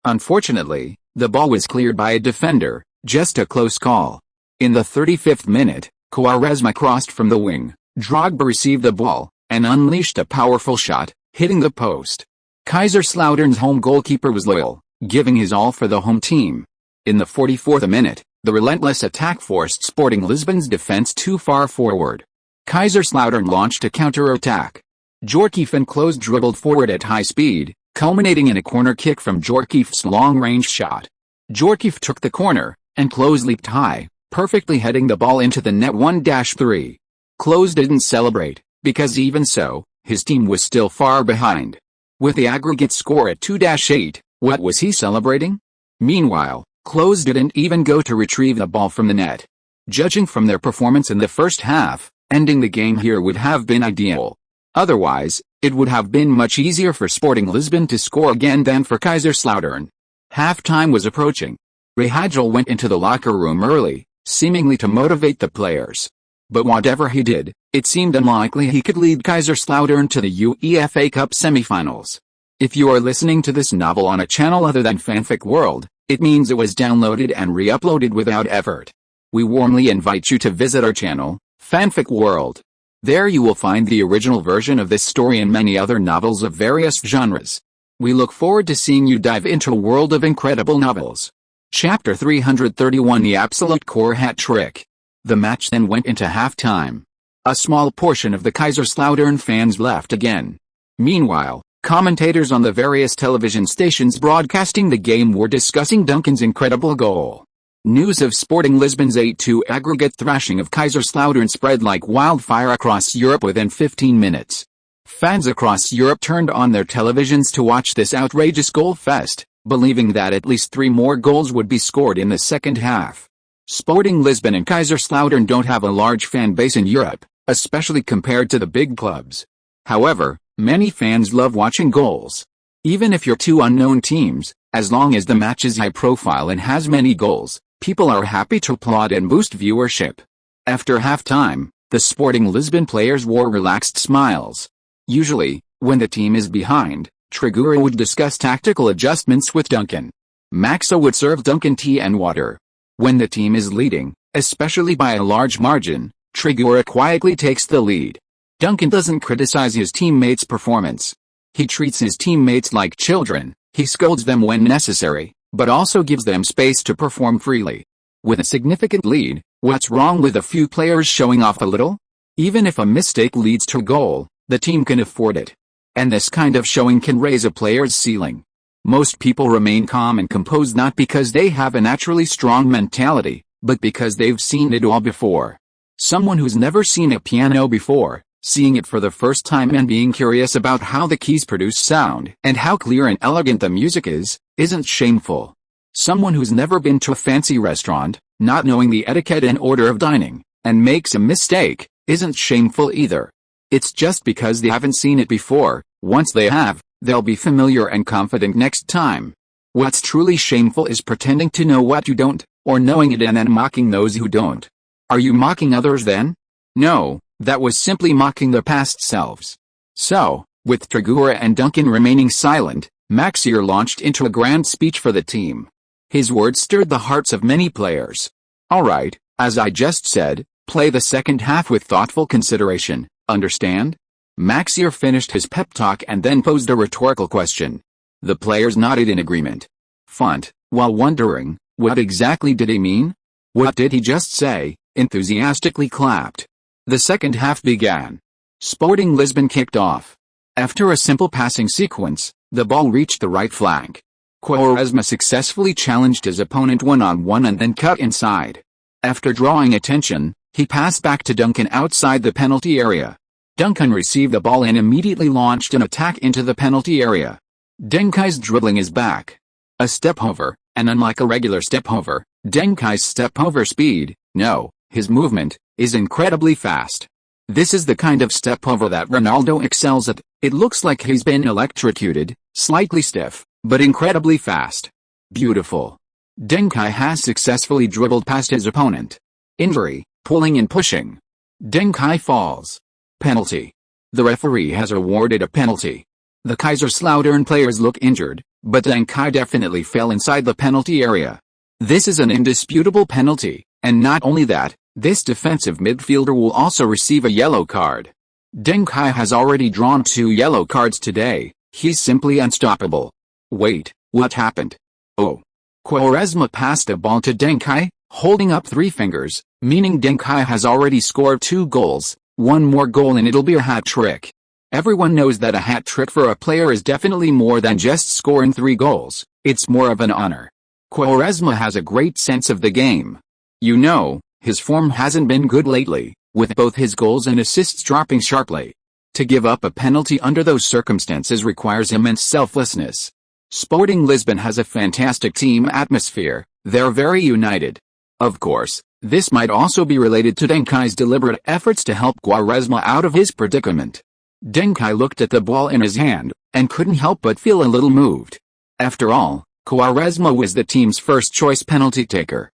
Unfortunately, the ball was cleared by a defender, just a close call. In the 35th minute, Quaresma crossed from the wing. Drogba received the ball, and unleashed a powerful shot, hitting the post. Kaiserslautern's home goalkeeper was loyal, giving his all for the home team. In the 44th minute, the relentless attack forced Sporting Lisbon's defense too far forward. Kaiserslautern launched a counter-attack. Djorkaeff and Klose dribbled forward at high speed, culminating in a corner kick from Djorkaeff's long-range shot. Djorkaeff took the corner, and Klose leaped high, perfectly heading the ball into the net 1-3. Klose didn't celebrate, because even so, his team was still far behind. With the aggregate score at 2-8, what was he celebrating? Meanwhile, Klose didn't even go to retrieve the ball from the net. Judging from their performance in the first half, ending the game here would have been ideal. Otherwise, it would have been much easier for Sporting Lisbon to score again than for Kaiserslautern. Halftime was approaching. Rahadjel went into the locker room early, seemingly to motivate the players. But whatever he did, it seemed unlikely he could lead Kaiserslautern to the UEFA Cup semifinals. If you are listening to this novel on a channel other than Fanfic World, it means it was downloaded and re-uploaded without effort. We warmly invite you to visit our channel, Fanfic World. There you will find the original version of this story and many other novels of various genres. We look forward to seeing you dive into a world of incredible novels. Chapter 331 The Absolute Core Hat Trick. The match then went into halftime. A small portion of the Kaiserslautern fans left again. Meanwhile, commentators on the various television stations broadcasting the game were discussing Duncan's incredible goal. News of Sporting Lisbon's 8-2 aggregate thrashing of Kaiserslautern spread like wildfire across Europe within 15 minutes. Fans across Europe turned on their televisions to watch this outrageous goal fest, believing that at least 3 more goals would be scored in the second half. Sporting Lisbon and Kaiserslautern don't have a large fan base in Europe, especially compared to the big clubs. However, many fans love watching goals. Even if you're 2 unknown teams, as long as the match is high profile and has many goals, people are happy to applaud and boost viewership. After halftime, the Sporting Lisbon players wore relaxed smiles. Usually, when the team is behind, Trigura would discuss tactical adjustments with Duncan. Maxa would serve Duncan tea and water. When the team is leading, especially by a large margin, Trigura quietly takes the lead. Duncan doesn't criticize his teammates' performance. He treats his teammates like children. He scolds them when necessary, but also gives them space to perform freely. With a significant lead, what's wrong with a few players showing off a little? Even if a mistake leads to a goal, the team can afford it. And this kind of showing can raise a player's ceiling. Most people remain calm and composed not because they have a naturally strong mentality, but because they've seen it all before. Someone who's never seen a piano before, seeing it for the first time and being curious about how the keys produce sound and how clear and elegant the music is, isn't shameful. Someone who's never been to a fancy restaurant, not knowing the etiquette and order of dining, and makes a mistake, isn't shameful either. It's just because they haven't seen it before. Once they have, they'll be familiar and confident next time. What's truly shameful is pretending to know what you don't, or knowing it and then mocking those who don't. Are you mocking others then? No, that was simply mocking their past selves. So, with Trigura and Duncan remaining silent, Maxier launched into a grand speech for the team. His words stirred the hearts of many players. Alright, as I just said, play the second half with thoughtful consideration, understand? Maxier finished his pep talk and then posed a rhetorical question. The players nodded in agreement. Font, while wondering, what exactly did he mean? What did he just say? Enthusiastically clapped. The second half began. Sporting Lisbon kicked off. After a simple passing sequence, the ball reached the right flank. Quaresma successfully challenged his opponent one-on-one and then cut inside. After drawing attention, he passed back to Duncan outside the penalty area. Duncan received the ball and immediately launched an attack into the penalty area. Deng Kai's dribbling is back. A step-over, and unlike a regular step-over, Deng Kai's step-over speed, his movement, is incredibly fast. This is the kind of step-over that Ronaldo excels at. It looks like he's been electrocuted, slightly stiff, but incredibly fast. Beautiful. Deng Kai has successfully dribbled past his opponent. Injury, pulling and pushing. Deng Kai falls. Penalty. The referee has awarded a penalty. The Kaiserslautern players look injured, but Deng Kai definitely fell inside the penalty area. This is an indisputable penalty, and not only that, this defensive midfielder will also receive a yellow card. Deng Kai has already drawn 2 yellow cards today. He's simply unstoppable. Wait, what happened? Oh. Quaresma passed a ball to Deng Kai, holding up 3 fingers, meaning Deng Kai has already scored 2 goals, 1 more goal and it'll be a hat-trick. Everyone knows that a hat-trick for a player is definitely more than just scoring 3 goals, it's more of an honor. Quaresma has a great sense of the game. His form hasn't been good lately, with both his goals and assists dropping sharply. To give up a penalty under those circumstances requires immense selflessness. Sporting Lisbon has a fantastic team atmosphere, they're very united. Of course, this might also be related to Deng Kai's deliberate efforts to help Quaresma out of his predicament. Deng Kai looked at the ball in his hand, and couldn't help but feel a little moved. After all, Quaresma was the team's first-choice penalty taker.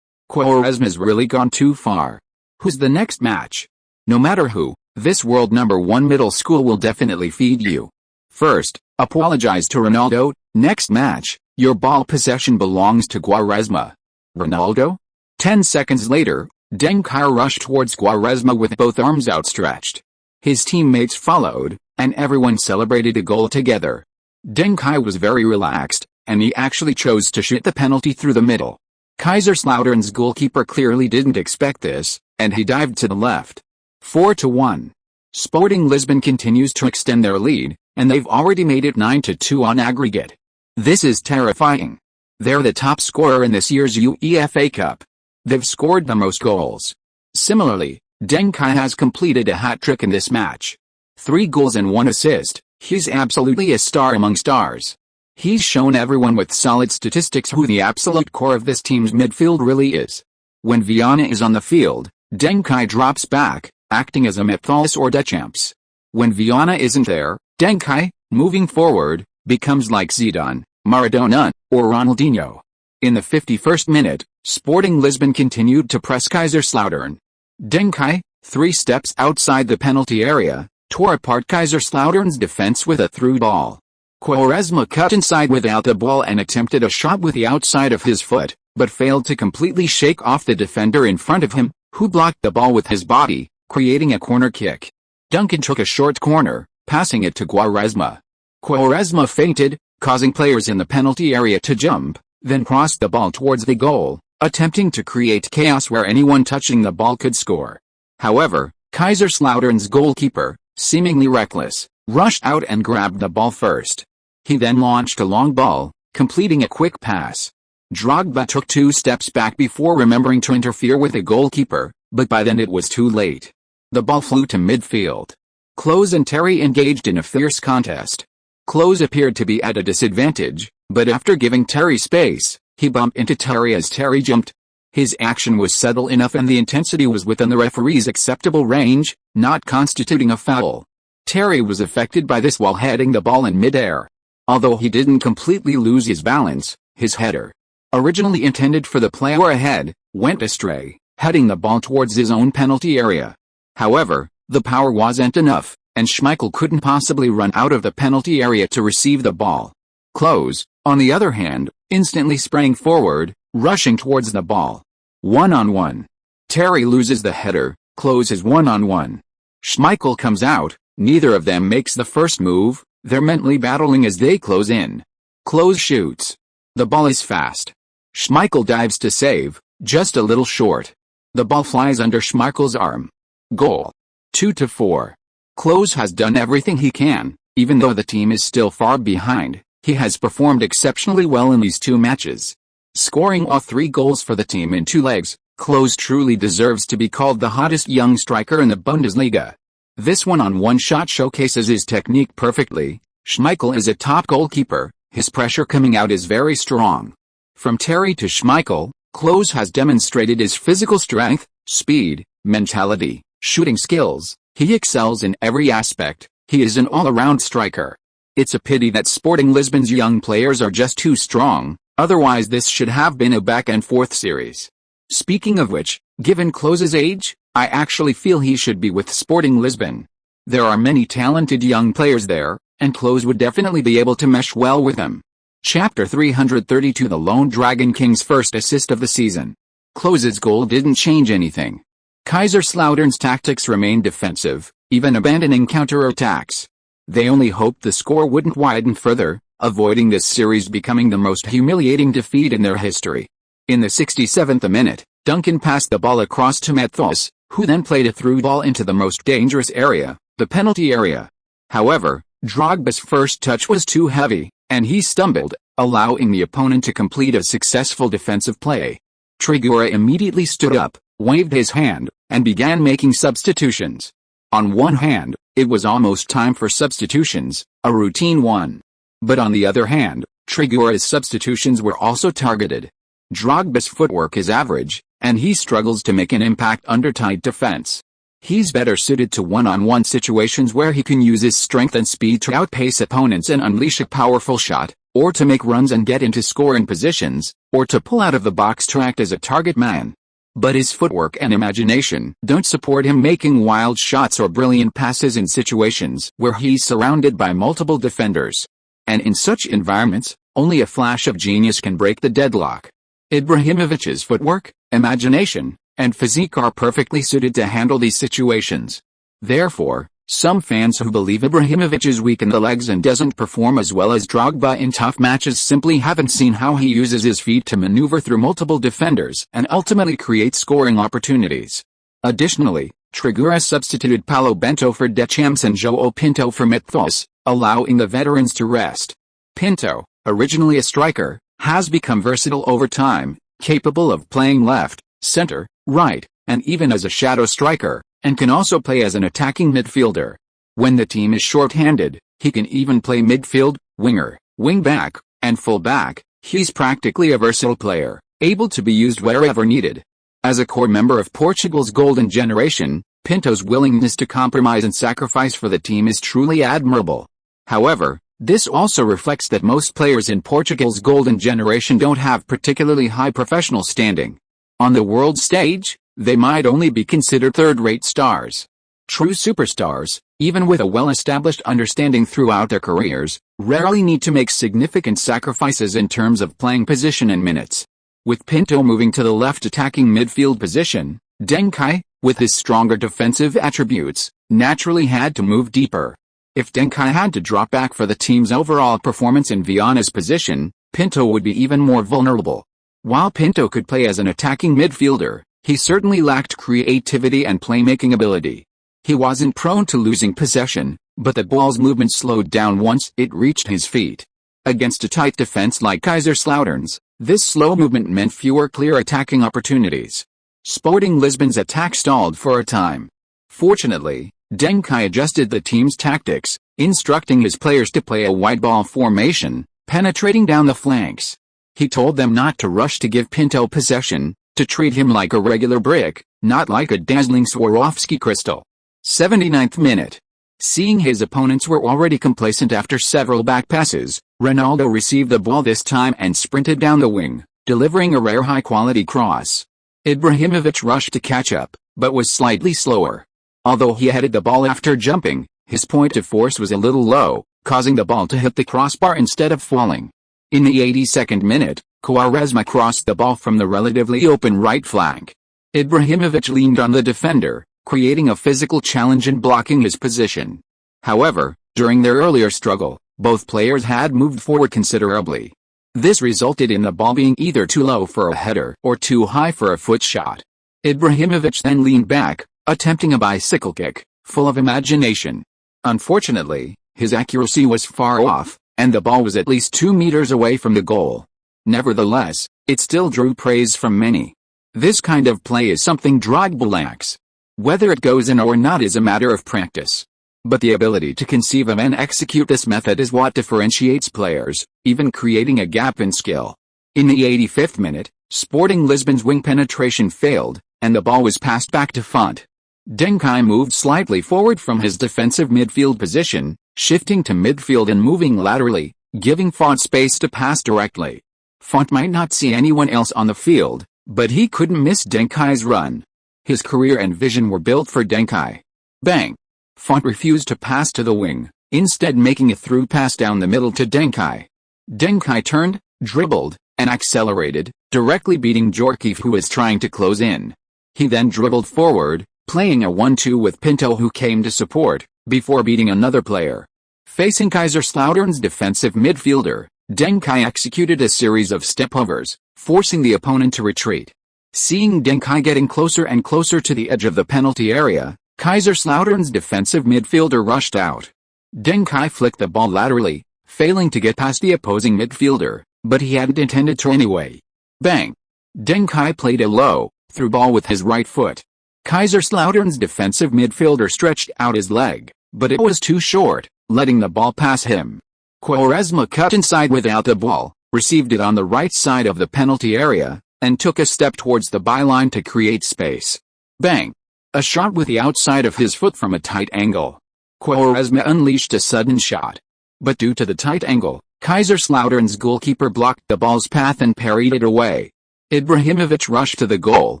Quaresma's really gone too far. Who's the next match? No matter who, this world #1 middle school will definitely feed you. First, apologize to Ronaldo. Next match, your ball possession belongs to Quaresma. Ronaldo? 10 seconds later, Deng Kai rushed towards Quaresma with both arms outstretched. His teammates followed, and everyone celebrated a goal together. Deng Kai was very relaxed, and he actually chose to shoot the penalty through the middle. Kaiserslautern's goalkeeper clearly didn't expect this, and he dived to the left. 4-1. Sporting Lisbon continues to extend their lead, and they've already made it 9-2 on aggregate. This is terrifying. They're the top scorer in this year's UEFA Cup. They've scored the most goals. Similarly, Deng Kai has completed a hat-trick in this match. 3 goals and 1 assist, he's absolutely a star among stars. He's shown everyone with solid statistics who the absolute core of this team's midfield really is. When Viana is on the field, Deng Kai drops back, acting as a Methalis or Deschamps. When Viana isn't there, Deng Kai, moving forward, becomes like Zidane, Maradona, or Ronaldinho. In the 51st minute, Sporting Lisbon continued to press Kaiserslautern. Deng Kai, 3 steps outside the penalty area, tore apart Kaiserslautern's defense with a through ball. Quaresma cut inside without the ball and attempted a shot with the outside of his foot, but failed to completely shake off the defender in front of him, who blocked the ball with his body, creating a corner kick. Duncan took a short corner, passing it to Quaresma. Quaresma feinted, causing players in the penalty area to jump, then crossed the ball towards the goal, attempting to create chaos where anyone touching the ball could score. However, Kaiserslautern's goalkeeper, seemingly reckless, rushed out and grabbed the ball first. He then launched a long ball, completing a quick pass. Drogba took 2 steps back before remembering to interfere with the goalkeeper, but by then it was too late. The ball flew to midfield. Klose and Terry engaged in a fierce contest. Klose appeared to be at a disadvantage, but after giving Terry space, he bumped into Terry as Terry jumped. His action was subtle enough and the intensity was within the referee's acceptable range, not constituting a foul. Terry was affected by this while heading the ball in midair. Although he didn't completely lose his balance, his header, originally intended for the player ahead, went astray, heading the ball towards his own penalty area. However, the power wasn't enough, and Schmeichel couldn't possibly run out of the penalty area to receive the ball. Klose, on the other hand, instantly sprang forward, rushing towards the ball. 1-on-1. Terry loses the header, Klose is 1-on-1. Schmeichel comes out, neither of them makes the first move, they're mentally battling as they close in. Klose shoots. The ball is fast. Schmeichel dives to save, just a little short. The ball flies under Schmeichel's arm. Goal. 2-4. Klose has done everything he can, even though the team is still far behind. He has performed exceptionally well in these 2 matches. Scoring all 3 goals for the team in 2 legs, Klose truly deserves to be called the hottest young striker in the Bundesliga. This one-on-one shot showcases his technique perfectly. Schmeichel is a top goalkeeper, his pressure coming out is very strong. From Terry to Schmeichel, Klose has demonstrated his physical strength, speed, mentality, shooting skills. He excels in every aspect. He is an all-around striker. It's a pity that Sporting Lisbon's young players are just too strong, otherwise this should have been a back-and-forth series. Speaking of which, given Klose's age, I actually feel he should be with Sporting Lisbon. There are many talented young players there, and Klose would definitely be able to mesh well with them. Chapter 332 The Lone Dragon King's first assist of the season. Klose's goal didn't change anything. Kaiserslautern's tactics remained defensive, even abandoning counter-attacks. They only hoped the score wouldn't widen further, avoiding this series becoming the most humiliating defeat in their history. In the 67th minute, Duncan passed the ball across to Mathos, who then played a through ball into the most dangerous area, the penalty area. However, Drogba's first touch was too heavy, and he stumbled, allowing the opponent to complete a successful defensive play. Trigueros immediately stood up, waved his hand, and began making substitutions. On one hand, it was almost time for substitutions, a routine one. But on the other hand, Trigueros' substitutions were also targeted. Drogba's footwork is average, and he struggles to make an impact under tight defense. He's better suited to one-on-one situations where he can use his strength and speed to outpace opponents and unleash a powerful shot, or to make runs and get into scoring positions, or to pull out of the box to act as a target man. But his footwork and imagination don't support him making wild shots or brilliant passes in situations where he's surrounded by multiple defenders. And in such environments, only a flash of genius can break the deadlock. Ibrahimovic's footwork, imagination, and physique are perfectly suited to handle these situations. Therefore, some fans who believe Ibrahimovic is weak in the legs and doesn't perform as well as Drogba in tough matches simply haven't seen how he uses his feet to maneuver through multiple defenders and ultimately create scoring opportunities. Additionally, Trigueros substituted Paulo Bento for Deschamps and João Pinto for Mathos, allowing the veterans to rest. Pinto, originally a striker, has become versatile over time, capable of playing left, center, right, and even as a shadow striker, and can also play as an attacking midfielder. When the team is short-handed, he can even play midfield, winger, wing-back, and full-back. He's practically a versatile player, able to be used wherever needed. As a core member of Portugal's golden generation, Pinto's willingness to compromise and sacrifice for the team is truly admirable. However, this also reflects that most players in Portugal's golden generation don't have particularly high professional standing. On the world stage, they might only be considered third-rate stars. True superstars, even with a well-established understanding throughout their careers, rarely need to make significant sacrifices in terms of playing position and minutes. With Pinto moving to the left attacking midfield position, Deng Kai, with his stronger defensive attributes, naturally had to move deeper. If Deng Kai had to drop back for the team's overall performance in Viana's position, Pinto would be even more vulnerable. While Pinto could play as an attacking midfielder, he certainly lacked creativity and playmaking ability. He wasn't prone to losing possession, but the ball's movement slowed down once it reached his feet. Against a tight defense like Kaiserslautern's, this slow movement meant fewer clear attacking opportunities. Sporting Lisbon's attack stalled for a time. Fortunately, Deng Kai adjusted the team's tactics, instructing his players to play a wide ball formation, penetrating down the flanks. He told them not to rush to give Pinto possession, to treat him like a regular brick, not like a dazzling Swarovski crystal. 79th minute. Seeing his opponents were already complacent after several back passes, Ronaldo received the ball this time and sprinted down the wing, delivering a rare high-quality cross. Ibrahimovic rushed to catch up, but was slightly slower. Although he headed the ball after jumping, his point of force was a little low, causing the ball to hit the crossbar instead of falling. In the 82nd minute, Quaresma crossed the ball from the relatively open right flank. Ibrahimovic leaned on the defender, creating a physical challenge and blocking his position. However, during their earlier struggle, both players had moved forward considerably. This resulted in the ball being either too low for a header or too high for a foot shot. Ibrahimovic then leaned back, attempting a bicycle kick, full of imagination. Unfortunately, his accuracy was far off, and the ball was at least 2 meters away from the goal. Nevertheless, it still drew praise from many. This kind of play is something Drogba lacks. Whether it goes in or not is a matter of practice. But the ability to conceive of and execute this method is what differentiates players, even creating a gap in skill. In the 85th minute, Sporting Lisbon's wing penetration failed, and the ball was passed back to Font. Deng Kai moved slightly forward from his defensive midfield position, shifting to midfield and moving laterally, giving Font space to pass directly. Font might not see anyone else on the field, but he couldn't miss Deng Kai's run. His career and vision were built for Deng Kai. Bang! Font refused to pass to the wing, instead making a through pass down the middle to Deng Kai. Deng Kai turned, dribbled, and accelerated, directly beating Djorkaeff, who was trying to close in. He then dribbled forward, playing a 1-2 with Pinto, who came to support, before beating another player. Facing Kaiserslautern's defensive midfielder, Deng Kai executed a series of stepovers, forcing the opponent to retreat. Seeing Deng Kai getting closer and closer to the edge of the penalty area, Kaiserslautern's defensive midfielder rushed out. Deng Kai flicked the ball laterally, failing to get past the opposing midfielder, but he hadn't intended to anyway. Bang! Deng Kai played a low, through ball with his right foot. Kaiserslautern's defensive midfielder stretched out his leg, but it was too short, letting the ball pass him. Quaresma cut inside without the ball, received it on the right side of the penalty area, and took a step towards the byline to create space. Bang! A shot with the outside of his foot from a tight angle. Quaresma unleashed a sudden shot. But due to the tight angle, Kaiserslautern's goalkeeper blocked the ball's path and parried it away. Ibrahimovic rushed to the goal,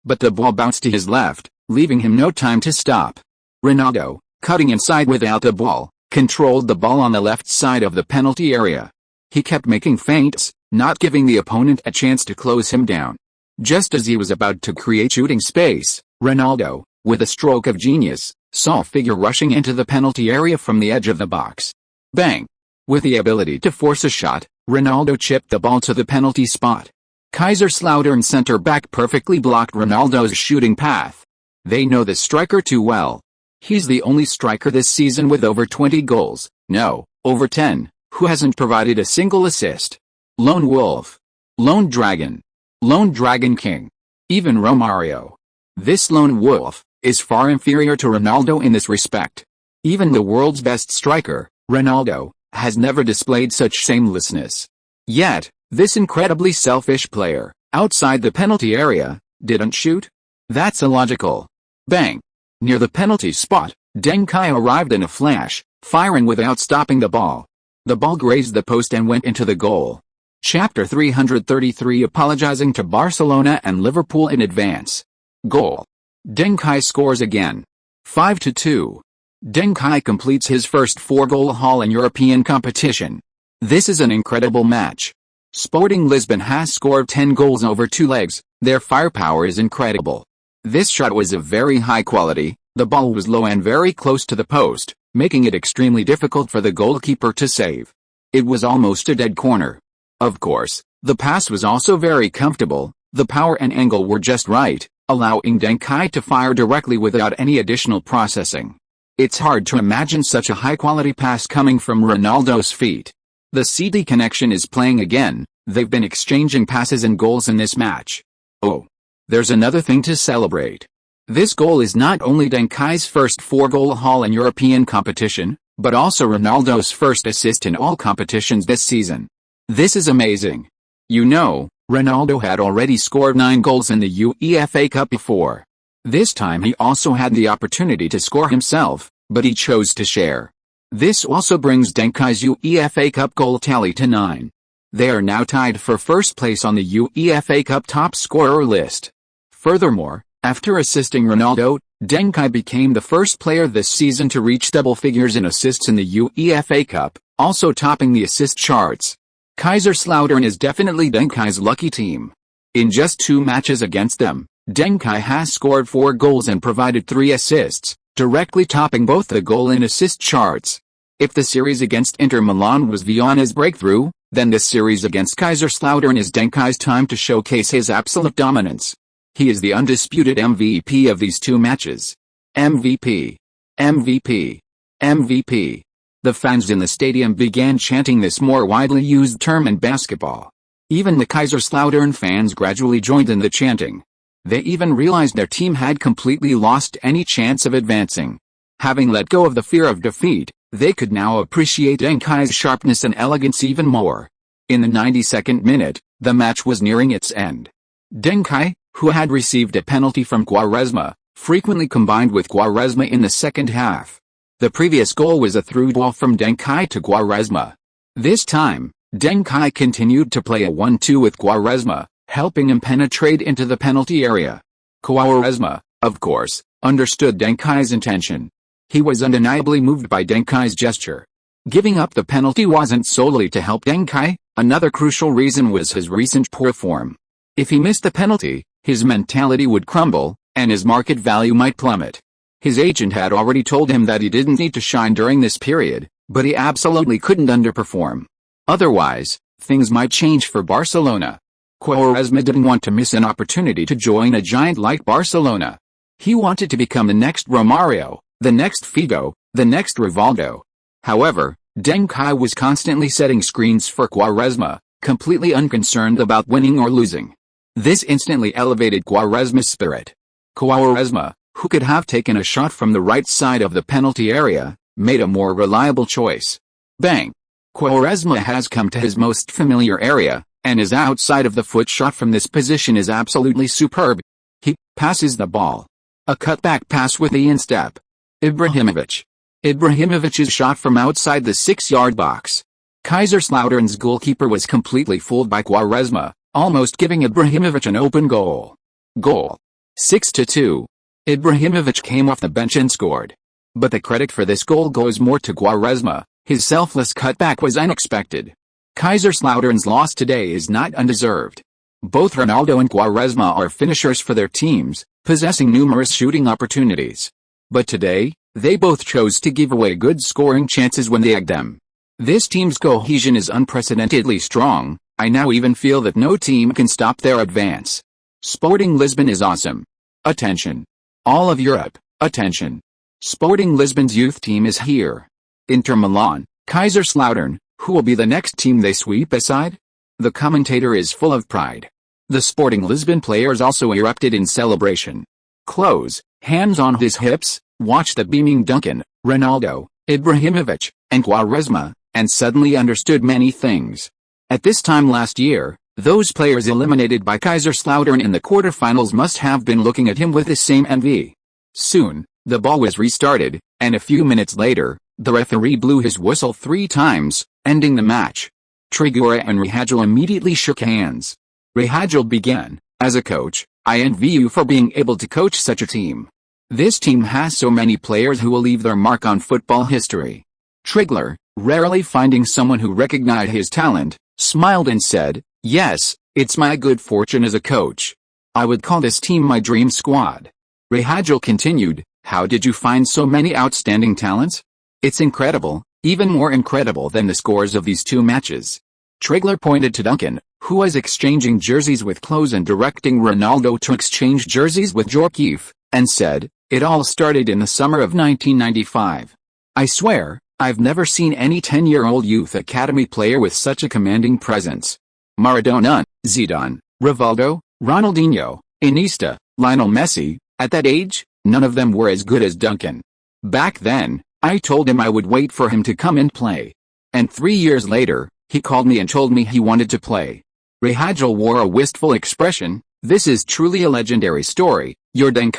but the ball bounced to his left, leaving him no time to stop. Ronaldo, cutting inside without the ball, controlled the ball on the left side of the penalty area. He kept making feints, not giving the opponent a chance to close him down. Just as he was about to create shooting space, Ronaldo, with a stroke of genius, saw a figure rushing into the penalty area from the edge of the box. Bang! With the ability to force a shot, Ronaldo chipped the ball to the penalty spot. Kaiserslautern center-back perfectly blocked Ronaldo's shooting path. They know the striker too well. He's the only striker this season with over 20 goals, no, over 10, who hasn't provided a single assist. Lone Wolf. Lone Dragon. Lone Dragon King. Even Romario. This Lone Wolf is far inferior to Ronaldo in this respect. Even the world's best striker, Ronaldo, has never displayed such shamelessness. Yet, this incredibly selfish player, outside the penalty area, didn't shoot? That's illogical. Bang! Near the penalty spot, Deng Kai arrived in a flash, firing without stopping the ball. The ball grazed the post and went into the goal. Chapter 333 Apologizing to Barcelona and Liverpool in advance. Goal. Deng Kai scores again. 5-2. Deng Kai completes his first 4-goal haul in European competition. This is an incredible match. Sporting Lisbon has scored 10 goals over 2 legs, their firepower is incredible. This shot was of very high quality, The ball was low and very close to the post, making it extremely difficult for the goalkeeper to save. It was almost a dead corner. Of course, the pass was also very comfortable, the power and angle were just right, allowing Deng Kai to fire directly without any additional processing. It's hard to imagine such a high-quality pass coming from Ronaldo's feet. The CD connection is playing again, they've been exchanging passes and goals in this match. Oh, there's another thing to celebrate. This goal is not only Deng Kai's first 4-goal haul in European competition, but also Ronaldo's first assist in all competitions this season. This is amazing. You know, Ronaldo had already scored 9 goals in the UEFA Cup before. This time he also had the opportunity to score himself, but he chose to share. This also brings Deng Kai's UEFA Cup goal tally to 9. They are now tied for first place on the UEFA Cup top scorer list. Furthermore, after assisting Ronaldo, Deng Kai became the first player this season to reach double figures in assists in the UEFA Cup, also topping the assist charts. Kaiserslautern is definitely Deng Kai's lucky team. In just 2 matches against them, Deng Kai has scored 4 goals and provided 3 assists, directly topping both the goal and assist charts. If the series against Inter Milan was Viana's breakthrough, then this series against Kaiserslautern is Deng Kai's time to showcase his absolute dominance. He is the undisputed MVP of these 2 matches. MVP. MVP. MVP. The fans in the stadium began chanting this more widely used term in basketball. Even the Kaiserslautern fans gradually joined in the chanting. They even realized their team had completely lost any chance of advancing. Having let go of the fear of defeat, they could now appreciate Deng Kai's sharpness and elegance even more. In the 92nd minute, the match was nearing its end. Deng Kai, who had received a penalty from Quaresma, frequently combined with Quaresma in the second half. The previous goal was a through ball from Deng Kai to Quaresma. This time, Deng Kai continued to play a 1-2 with Quaresma, helping him penetrate into the penalty area. Quaresma, of course, understood Deng Kai's intention. He was undeniably moved by Deng Kai's gesture. Giving up the penalty wasn't solely to help Deng Kai, another crucial reason was his recent poor form. If he missed the penalty, his mentality would crumble, and his market value might plummet. His agent had already told him that he didn't need to shine during this period, but he absolutely couldn't underperform. Otherwise, things might change for Barcelona. Quaresma didn't want to miss an opportunity to join a giant like Barcelona. He wanted to become the next Romario, the next Figo, the next Rivaldo. However, Deng Kai was constantly setting screens for Quaresma, completely unconcerned about winning or losing. This instantly elevated Quaresma's spirit. Quaresma, who could have taken a shot from the right side of the penalty area, made a more reliable choice. Bang! Quaresma has come to his most familiar area, and his outside of the foot shot from this position is absolutely superb. He passes the ball. A cutback pass with the instep. Ibrahimovic. Ibrahimovic's shot from outside the 6-yard box. Kaiserslautern's goalkeeper was completely fooled by Quaresma, almost giving Ibrahimovic an open goal. Goal. 6-2. Ibrahimovic came off the bench and scored. But the credit for this goal goes more to Quaresma. His selfless cutback was unexpected. Kaiserslautern's loss today is not undeserved. Both Ronaldo and Quaresma are finishers for their teams, possessing numerous shooting opportunities. But today, they both chose to give away good scoring chances when they egged them. This team's cohesion is unprecedentedly strong. I now even feel that no team can stop their advance. Sporting Lisbon is awesome. Attention. All of Europe, attention. Sporting Lisbon's youth team is here. Inter Milan, Kaiserslautern, who will be the next team they sweep aside? The commentator is full of pride. The Sporting Lisbon players also erupted in celebration. Close, hands on his hips, watch the beaming Duncan, Ronaldo, Ibrahimovic, and Quaresma, and suddenly understood many things. At this time last year, those players eliminated by Kaiserslautern in the quarterfinals must have been looking at him with the same envy. Soon, the ball was restarted, and a few minutes later, the referee blew his whistle 3 times, ending the match. Trigura and Rehagel immediately shook hands. Rehagel began, "As a coach, I envy you for being able to coach such a team. This team has so many players who will leave their mark on football history." Trigler, rarely finding someone who recognized his talent, smiled and said, "Yes, it's my good fortune as a coach. I would call this team my dream squad." Rehagel continued, How did you find so many outstanding talents? It's incredible, even more incredible than the scores of these two matches. Trigler pointed to Duncan, who was exchanging jerseys with Klose and directing Ronaldo to exchange jerseys with Djorkaeff, and said, "It all started in the summer of 1995. I swear, I've never seen any 10-year-old youth academy player with such a commanding presence. Maradona, Zidane, Rivaldo, Ronaldinho, Iniesta, Lionel Messi, at that age, none of them were as good as Duncan. Back then, I told him I would wait for him to come and play. And 3 years later, he called me and told me he wanted to play." Rahajal wore a wistful expression. "This is truly a legendary story, your Deng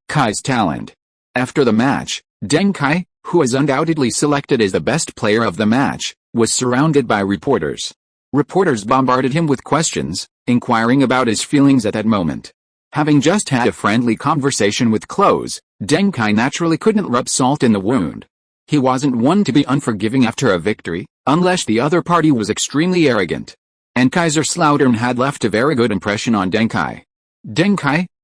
Kai's talent." After the match, Deng Kai, who was undoubtedly selected as the best player of the match, was surrounded by reporters. Reporters bombarded him with questions, inquiring about his feelings at that moment. Having just had a friendly conversation with Klose, Deng Kai naturally couldn't rub salt in the wound. He wasn't one to be unforgiving after a victory, unless the other party was extremely arrogant. And Kaiserslautern had left a very good impression on Deng Kai.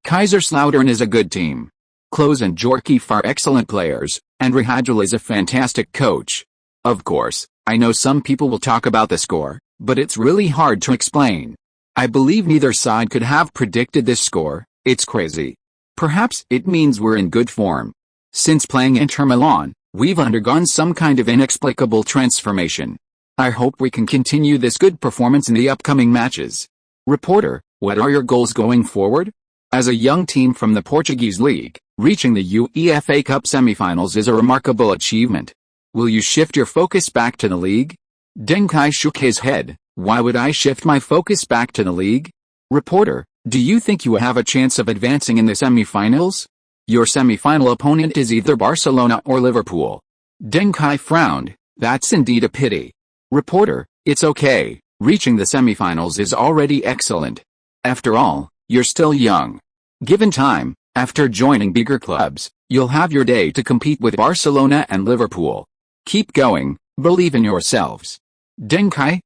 Kaiserslautern is a good team. Klose and Djorkaeff are excellent players, and Rahajal is a fantastic coach. Of course, I know some people will talk about the score, but it's really hard to explain. I believe neither side could have predicted this score. It's crazy. Perhaps it means we're in good form. Since playing Inter Milan, we've undergone some kind of inexplicable transformation. I hope we can continue this good performance in the upcoming matches. Reporter, what are your goals going forward? As a young team from the Portuguese league, reaching the UEFA Cup semi-finals is a remarkable achievement. Will you shift your focus back to the league? Deng Kai shook his head. Why would I shift my focus back to the league? Reporter, do you think you have a chance of advancing in the semi-finals? Your semi-final opponent is either Barcelona or Liverpool. Deng Kai frowned. That's indeed a pity. Reporter, it's okay. Reaching the semi-finals is already excellent. After all, you're still young. Given time, after joining bigger clubs, you'll have your day to compete with Barcelona and Liverpool. Keep going, believe in yourselves. Deng Kai,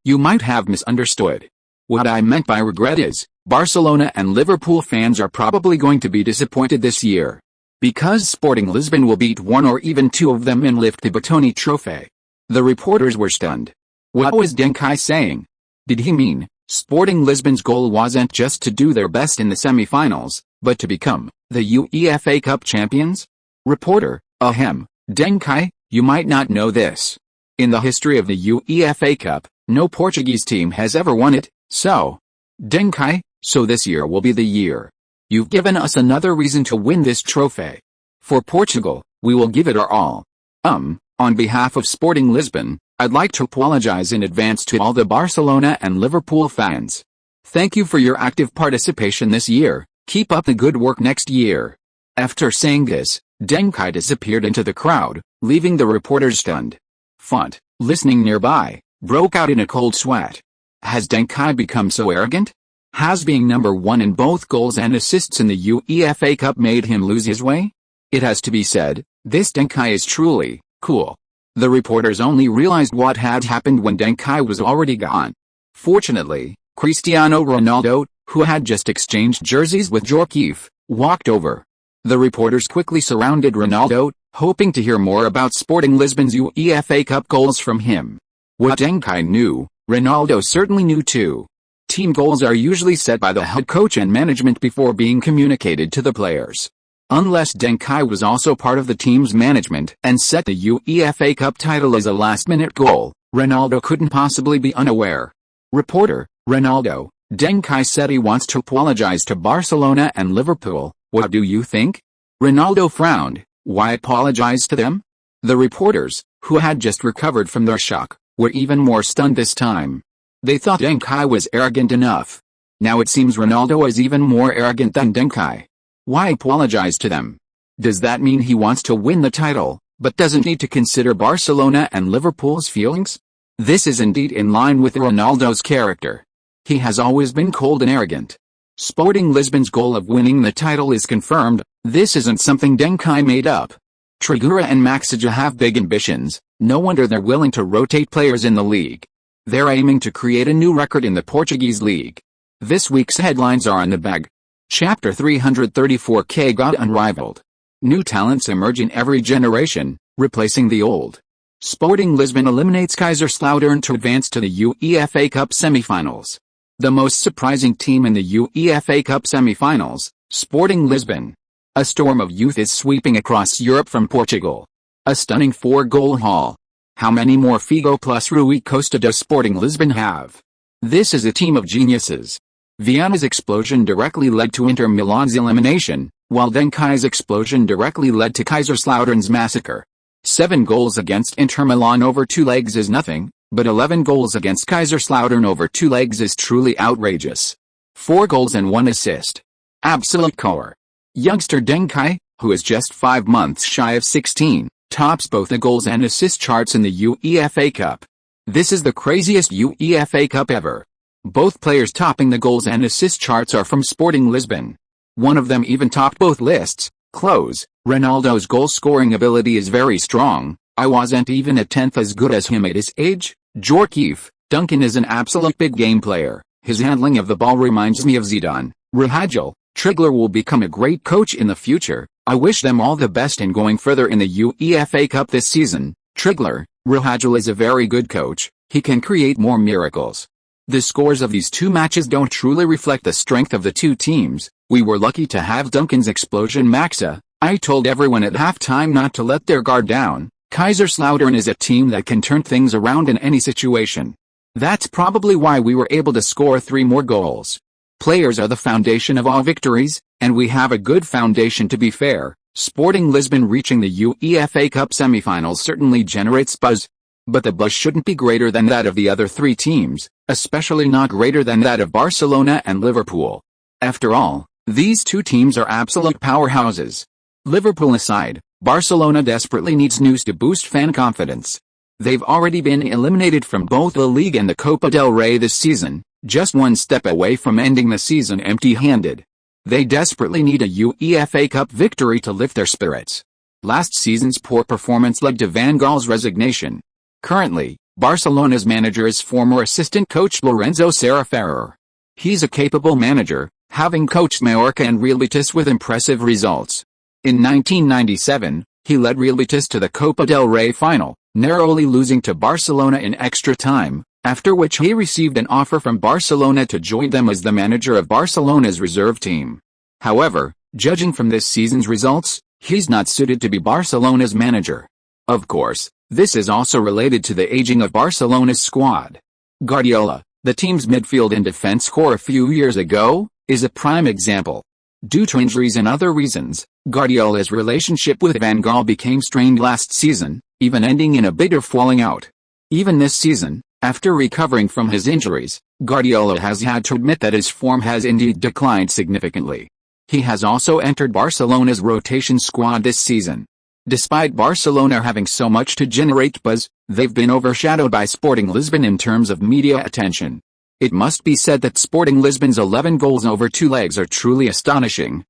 you might have misunderstood. What I meant by regret is, Barcelona and Liverpool fans are probably going to be disappointed this year. Because Sporting Lisbon will beat one or even two of them and lift the Batoni Trophy. The reporters were stunned. What was Deng Kai saying? Did he mean, Sporting Lisbon's goal wasn't just to do their best in the semi-finals, but to become the UEFA Cup champions? Reporter, Deng Kai, you might not know this. In the history of the UEFA Cup, no Portuguese team has ever won it, so. Deng Kai, so this year will be the year. You've given us another reason to win this trophy. For Portugal, we will give it our all. On behalf of Sporting Lisbon, I'd like to apologize in advance to all the Barcelona and Liverpool fans. Thank you for your active participation this year. Keep up the good work next year. After saying this, Deng Kai disappeared into the crowd, leaving the reporters stunned. Font, listening nearby, broke out in a cold sweat. Has Deng Kai become so arrogant? Has being number one in both goals and assists in the UEFA Cup made him lose his way? It has to be said, this Deng Kai is truly cool. The reporters only realized what had happened when Deng Kai was already gone. Fortunately, Cristiano Ronaldo, who had just exchanged jerseys with Djorkaeff, walked over. The reporters quickly surrounded Ronaldo, hoping to hear more about Sporting Lisbon's UEFA Cup goals from him. What Deng Kai knew, Ronaldo certainly knew too. Team goals are usually set by the head coach and management before being communicated to the players. Unless Deng Kai was also part of the team's management and set the UEFA Cup title as a last-minute goal, Ronaldo couldn't possibly be unaware. Reporter, Ronaldo, Deng Kai said he wants to apologize to Barcelona and Liverpool. What do you think? Ronaldo frowned. Why apologize to them? The reporters, who had just recovered from their shock, were even more stunned this time. They thought Deng Kai was arrogant enough. Now it seems Ronaldo is even more arrogant than Deng Kai. Why apologize to them? Does that mean he wants to win the title, but doesn't need to consider Barcelona and Liverpool's feelings? This is indeed in line with Ronaldo's character. He has always been cold and arrogant. Sporting Lisbon's goal of winning the title is confirmed. This isn't something Deng Kai made up. Trigura and Maxija have big ambitions. No wonder they're willing to rotate players in the league. They're aiming to create a new record in the Portuguese league. This week's headlines are in the bag. Chapter 334 Kaká unrivaled. New talents emerge in every generation, replacing the old. Sporting Lisbon eliminates Kaiserslautern to advance to the UEFA Cup semi-finals. The most surprising team in the UEFA Cup semi-finals, Sporting Lisbon. A storm of youth is sweeping across Europe from Portugal. A stunning 4-goal haul. How many more Figo plus Rui Costa does Sporting Lisbon have? This is a team of geniuses. Viana's explosion directly led to Inter Milan's elimination, while Deng Kai's explosion directly led to Kaiserslautern's massacre. 7 goals against Inter Milan over 2 legs is nothing, but 11 goals against Kaiserslautern over 2 legs is truly outrageous. 4 goals and 1 assist. Absolute core. Youngster Deng Kai, who is just 5 months shy of 16, tops both the goals and assist charts in the UEFA Cup. This is the craziest UEFA Cup ever. Both players topping the goals and assist charts are from Sporting Lisbon. One of them even topped both lists. Close. Ronaldo's goal-scoring ability is very strong. I wasn't even a tenth as good as him at his age. Djorkaeff. Duncan is an absolute big game player. His handling of the ball reminds me of Zidane. Rahajal. Trigler will become a great coach in the future. I wish them all the best in going further in the UEFA Cup this season. Trigler. Rahajal is a very good coach. He can create more miracles. The scores of these 2 matches don't truly reflect the strength of the 2 teams. We were lucky to have Duncan's explosion Maxa. I told everyone at halftime not to let their guard down. Kaiserslautern is a team that can turn things around in any situation. That's probably why we were able to score 3 more goals. Players are the foundation of all victories, and we have a good foundation to be fair. Sporting Lisbon reaching the UEFA Cup semifinals certainly generates buzz. But the buzz shouldn't be greater than that of the other 3 teams, especially not greater than that of Barcelona and Liverpool. After all, these 2 teams are absolute powerhouses. Liverpool aside, Barcelona desperately needs news to boost fan confidence. They've already been eliminated from both the League and the Copa del Rey this season, just 1 step away from ending the season empty-handed. They desperately need a UEFA Cup victory to lift their spirits. Last season's poor performance led to Van Gaal's resignation. Currently, Barcelona's manager is former assistant coach Lorenzo Serraferrer. He's a capable manager, having coached Mallorca and Real Betis with impressive results. In 1997, he led Real Betis to the Copa del Rey final, narrowly losing to Barcelona in extra time, after which he received an offer from Barcelona to join them as the manager of Barcelona's reserve team. However, judging from this season's results, he's not suited to be Barcelona's manager. Of course, this is also related to the aging of Barcelona's squad. Guardiola, the team's midfield and defense core a few years ago, is a prime example. Due to injuries and other reasons, Guardiola's relationship with Van Gaal became strained last season, even ending in a bitter falling out. Even this season, after recovering from his injuries, Guardiola has had to admit that his form has indeed declined significantly. He has also entered Barcelona's rotation squad this season. Despite Barcelona having so much to generate buzz, they've been overshadowed by Sporting Lisbon in terms of media attention. It must be said that Sporting Lisbon's 11 goals over 2 legs are truly astonishing.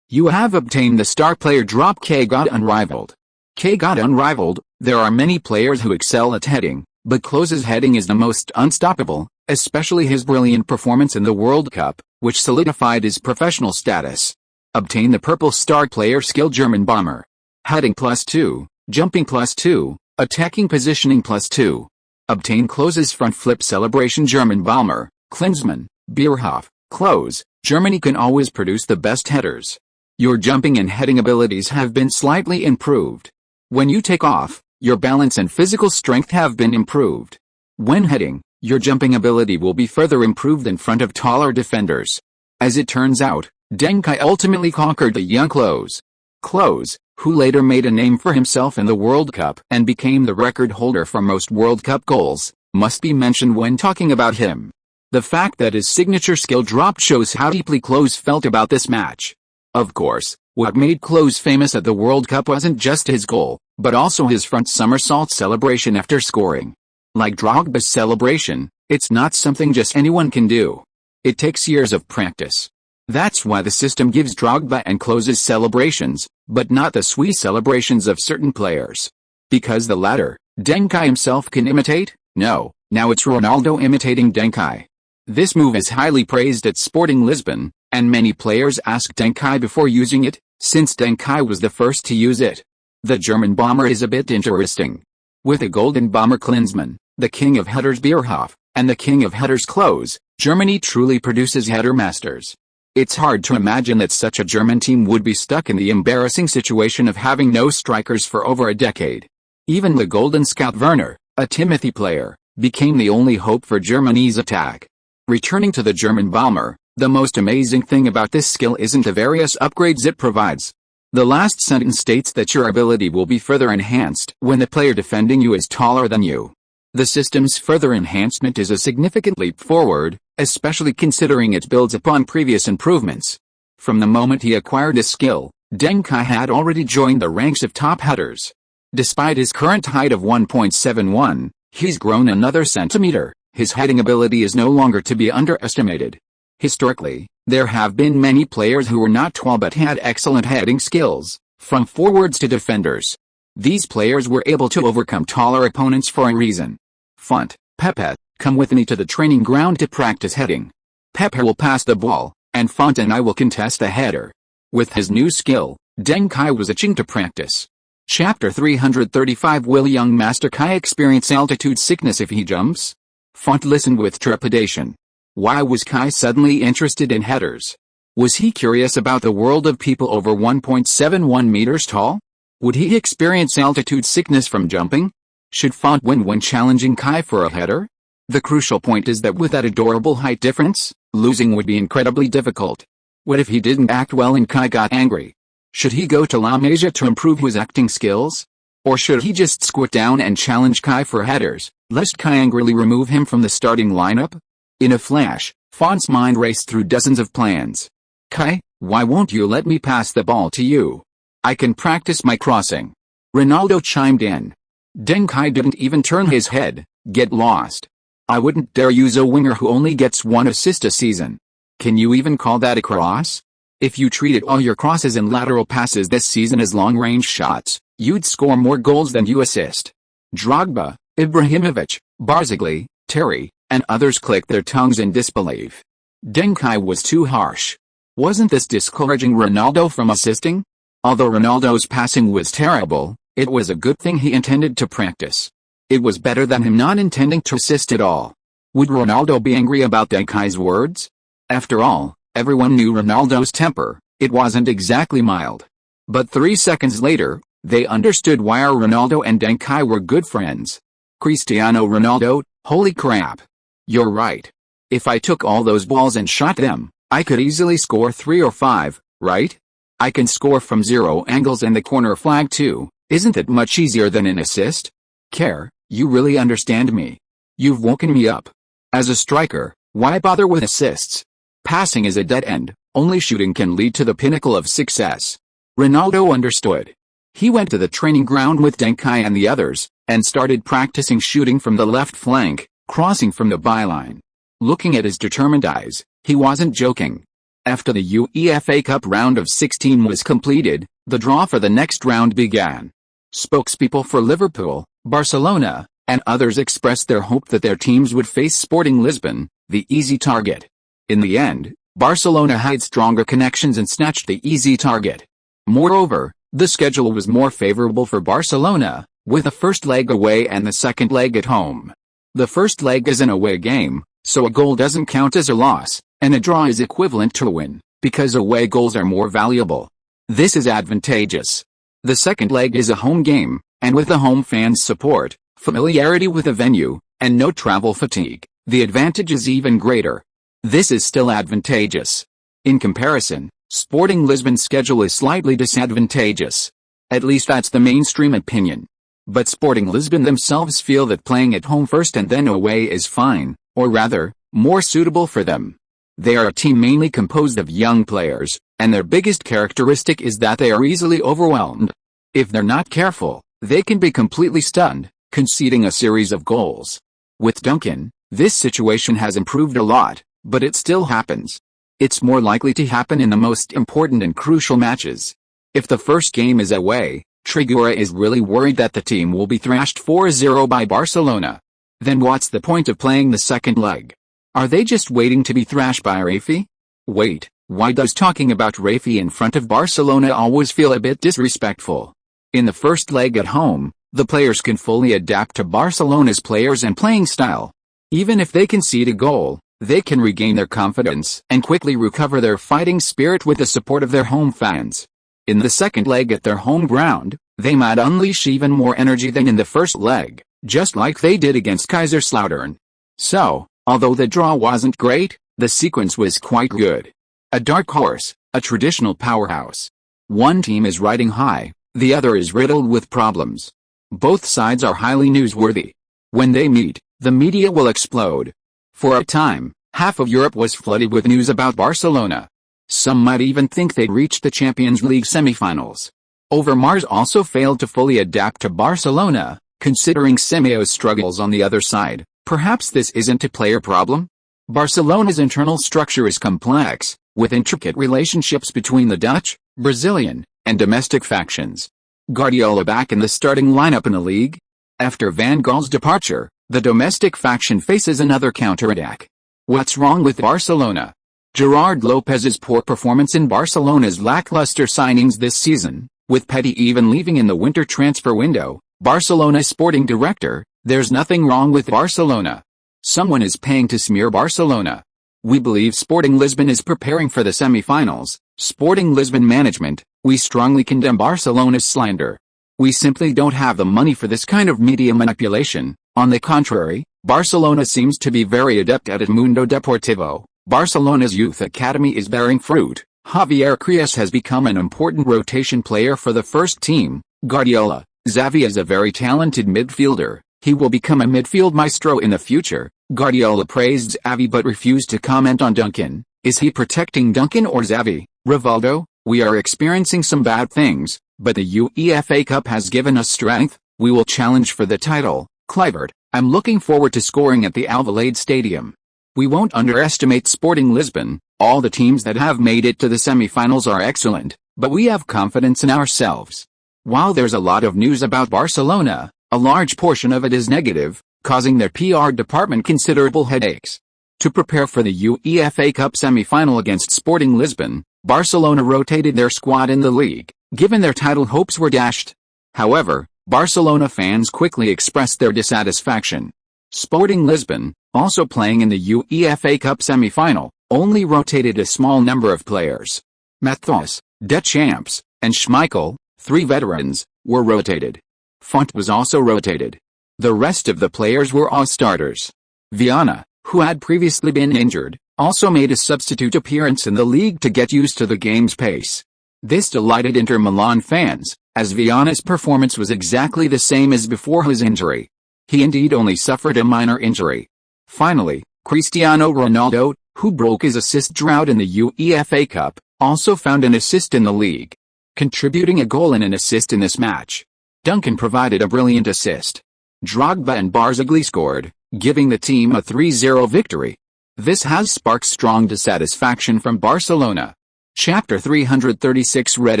You have obtained the star player drop Kaká unrivaled. Kaká unrivaled. There are many players who excel at heading, but Klose's heading is the most unstoppable, especially his brilliant performance in the World Cup, which solidified his professional status. Obtain the purple star player skill German bomber. Heading +2, jumping +2, attacking positioning +2. Obtain Klose's front flip celebration German bomber, Klinsmann, Bierhoff, Klose. Germany can always produce the best headers. Your jumping and heading abilities have been slightly improved. When you take off, your balance and physical strength have been improved. When heading, your jumping ability will be further improved in front of taller defenders. As it turns out, Deng Kai ultimately conquered the young Klose. Klose, who later made a name for himself in the World Cup and became the record holder for most World Cup goals, must be mentioned when talking about him. The fact that his signature skill dropped shows how deeply Klose felt about this match. Of course, what made Klose famous at the World Cup wasn't just his goal, but also his front somersault celebration after scoring. Like Drogba's celebration, it's not something just anyone can do. It takes years of practice. That's why the system gives Drogba and Klose's celebrations, but not the sweet celebrations of certain players. Because the latter, Deng Kai himself can imitate? No, now it's Ronaldo imitating Deng Kai. This move is highly praised at Sporting Lisbon, and many players ask Deng Kai before using it, since Deng Kai was the first to use it. The German bomber is a bit interesting. With a golden bomber Klinsmann, the king of headers Bierhoff, and the king of headers Klose, Germany truly produces header masters. It's hard to imagine that such a German team would be stuck in the embarrassing situation of having no strikers for over a decade. Even the golden scout Werner, a Timothy player, became the only hope for Germany's attack. Returning to the German bomber, the most amazing thing about this skill isn't the various upgrades it provides. The last sentence states that your ability will be further enhanced when the player defending you is taller than you. The system's further enhancement is a significant leap forward, especially considering it builds upon previous improvements. From the moment he acquired this skill, Deng Kai had already joined the ranks of top headers. Despite his current height of 1.71, he's grown another centimeter. His heading ability is no longer to be underestimated. Historically, there have been many players who were not tall but had excellent heading skills, from forwards to defenders. These players were able to overcome taller opponents for a reason. Font, Pepe, come with me to the training ground to practice heading. Pepe will pass the ball, and Font and I will contest the header. With his new skill, Deng Kai was itching to practice. Chapter 335 Will young Master Kai experience altitude sickness if he jumps? Font listened with trepidation. Why was Kai suddenly interested in headers? Was he curious about the world of people over 1.71 meters tall? Would he experience altitude sickness from jumping? Should Font win when challenging Kai for a header? The crucial point is that with that adorable height difference, losing would be incredibly difficult. What if he didn't act well and Kai got angry? Should he go to La Masia to improve his acting skills? Or should he just squat down and challenge Kai for headers, lest Kai angrily remove him from the starting lineup? In a flash, Font's mind raced through dozens of plans. Kai, why won't you let me pass the ball to you? I can practice my crossing. Ronaldo chimed in. Deng Kai didn't even turn his head. Get lost. I wouldn't dare use a winger who only gets one assist a season. Can you even call that a cross? If you treated all your crosses and lateral passes this season as long-range shots, you'd score more goals than you assist. Drogba, Ibrahimovic, Barzagli, Terry, and others clicked their tongues in disbelief. Deng Kai was too harsh. Wasn't this discouraging Ronaldo from assisting? Although Ronaldo's passing was terrible, it was a good thing he intended to practice. It was better than him not intending to assist at all. Would Ronaldo be angry about Deng Kai's words? After all, everyone knew Ronaldo's temper. It wasn't exactly mild. But 3 seconds later, they understood why our Ronaldo and Deng Kai were good friends. Cristiano Ronaldo, holy crap. You're right. If I took all those balls and shot them, I could easily score 3 or 5, right? I can score from 0 angles and the corner flag too. Isn't that much easier than an assist? Care, you really understand me. You've woken me up. As a striker, why bother with assists? Passing is a dead end, only shooting can lead to the pinnacle of success. Ronaldo understood. He went to the training ground with Deng Kai and the others, and started practicing shooting from the left flank, crossing from the byline. Looking at his determined eyes, he wasn't joking. After the UEFA Cup round of 16 was completed, the draw for the next round began. Spokespeople for Liverpool, Barcelona, and others expressed their hope that their teams would face Sporting Lisbon, the easy target. In the end, Barcelona had stronger connections and snatched the easy target. Moreover, the schedule was more favorable for Barcelona, with the first leg away and the second leg at home. The first leg is an away game, so a goal doesn't count as a loss, and a draw is equivalent to a win, because away goals are more valuable. This is advantageous. The second leg is a home game, and with the home fans' support, familiarity with the venue, and no travel fatigue, the advantage is even greater. This is still advantageous. In comparison, Sporting Lisbon's schedule is slightly disadvantageous. At least that's the mainstream opinion. But Sporting Lisbon themselves feel that playing at home first and then away is fine, or rather, more suitable for them. They are a team mainly composed of young players, and their biggest characteristic is that they are easily overwhelmed. If they're not careful, they can be completely stunned, conceding a series of goals. With Duncan, this situation has improved a lot, but it still happens. It's more likely to happen in the most important and crucial matches. If the first game is away, Trigura is really worried that the team will be thrashed 4-0 by Barcelona. Then what's the point of playing the second leg? Are they just waiting to be thrashed by Rafi? Wait, Why does talking about Rafi in front of Barcelona always feel a bit disrespectful? In the first leg at home, the players can fully adapt to Barcelona's players and playing style. Even if they concede a goal, they can regain their confidence and quickly recover their fighting spirit with the support of their home fans. In the second leg at their home ground, they might unleash even more energy than in the first leg, just like they did against Kaiserslautern. So, although the draw wasn't great, the sequence was quite good. A dark horse, a traditional powerhouse. One team is riding high, the other is riddled with problems. Both sides are highly newsworthy. When they meet, the media will explode. For a time, half of Europe was flooded with news about Barcelona. Some might even think they'd reached the Champions League semifinals. Overmars also failed to fully adapt to Barcelona, considering Simeo's struggles on the other side. Perhaps this isn't a player problem? Barcelona's internal structure is complex, with intricate relationships between the Dutch, Brazilian, and domestic factions. Guardiola back in the starting lineup in the league? After Van Gaal's departure, the domestic faction faces another counterattack. What's wrong with Barcelona? Gerard Lopez's poor performance in Barcelona's lackluster signings this season, with Petty even leaving in the winter transfer window. Barcelona's sporting director, there's nothing wrong with Barcelona. Someone is paying to smear Barcelona. We believe Sporting Lisbon is preparing for the semi-finals. Sporting Lisbon management, we strongly condemn Barcelona's slander. We simply don't have the money for this kind of media manipulation. On the contrary, Barcelona seems to be very adept at it. Mundo Deportivo, Barcelona's youth academy is bearing fruit. Javier Crías has become an important rotation player for the first team. Guardiola, Xavi is a very talented midfielder. He will become a midfield maestro in the future. Guardiola praised Xavi but refused to comment on Duncan. Is he protecting Duncan or Xavi? Rivaldo, we are experiencing some bad things, but the UEFA Cup has given us strength. We will challenge for the title. Kluivert, I'm looking forward to scoring at the Alvalade Stadium. We won't underestimate Sporting Lisbon. All the teams that have made it to the semi-finals are excellent, but we have confidence in ourselves. While there's a lot of news about Barcelona, a large portion of it is negative, causing their PR department considerable headaches. To prepare for the UEFA Cup semi-final against Sporting Lisbon, Barcelona rotated their squad in the league, given their title hopes were dashed. However, Barcelona fans quickly expressed their dissatisfaction. Sporting Lisbon, also playing in the UEFA Cup semi-final, only rotated a small number of players. Mathos, Deschamps, and Schmeichel, 3 veterans, were rotated. Font was also rotated. The rest of the players were all starters. Viana, who had previously been injured, also made a substitute appearance in the league to get used to the game's pace. This delighted Inter Milan fans, as Viana's performance was exactly the same as before his injury. He indeed only suffered a minor injury. Finally, Cristiano Ronaldo, who broke his assist drought in the UEFA Cup, also found an assist in the league, contributing a goal and an assist in this match. Duncan provided a brilliant assist. Drogba and Barzagli scored, giving the team a 3-0 victory. This has sparked strong dissatisfaction from Barcelona. Chapter 336 Red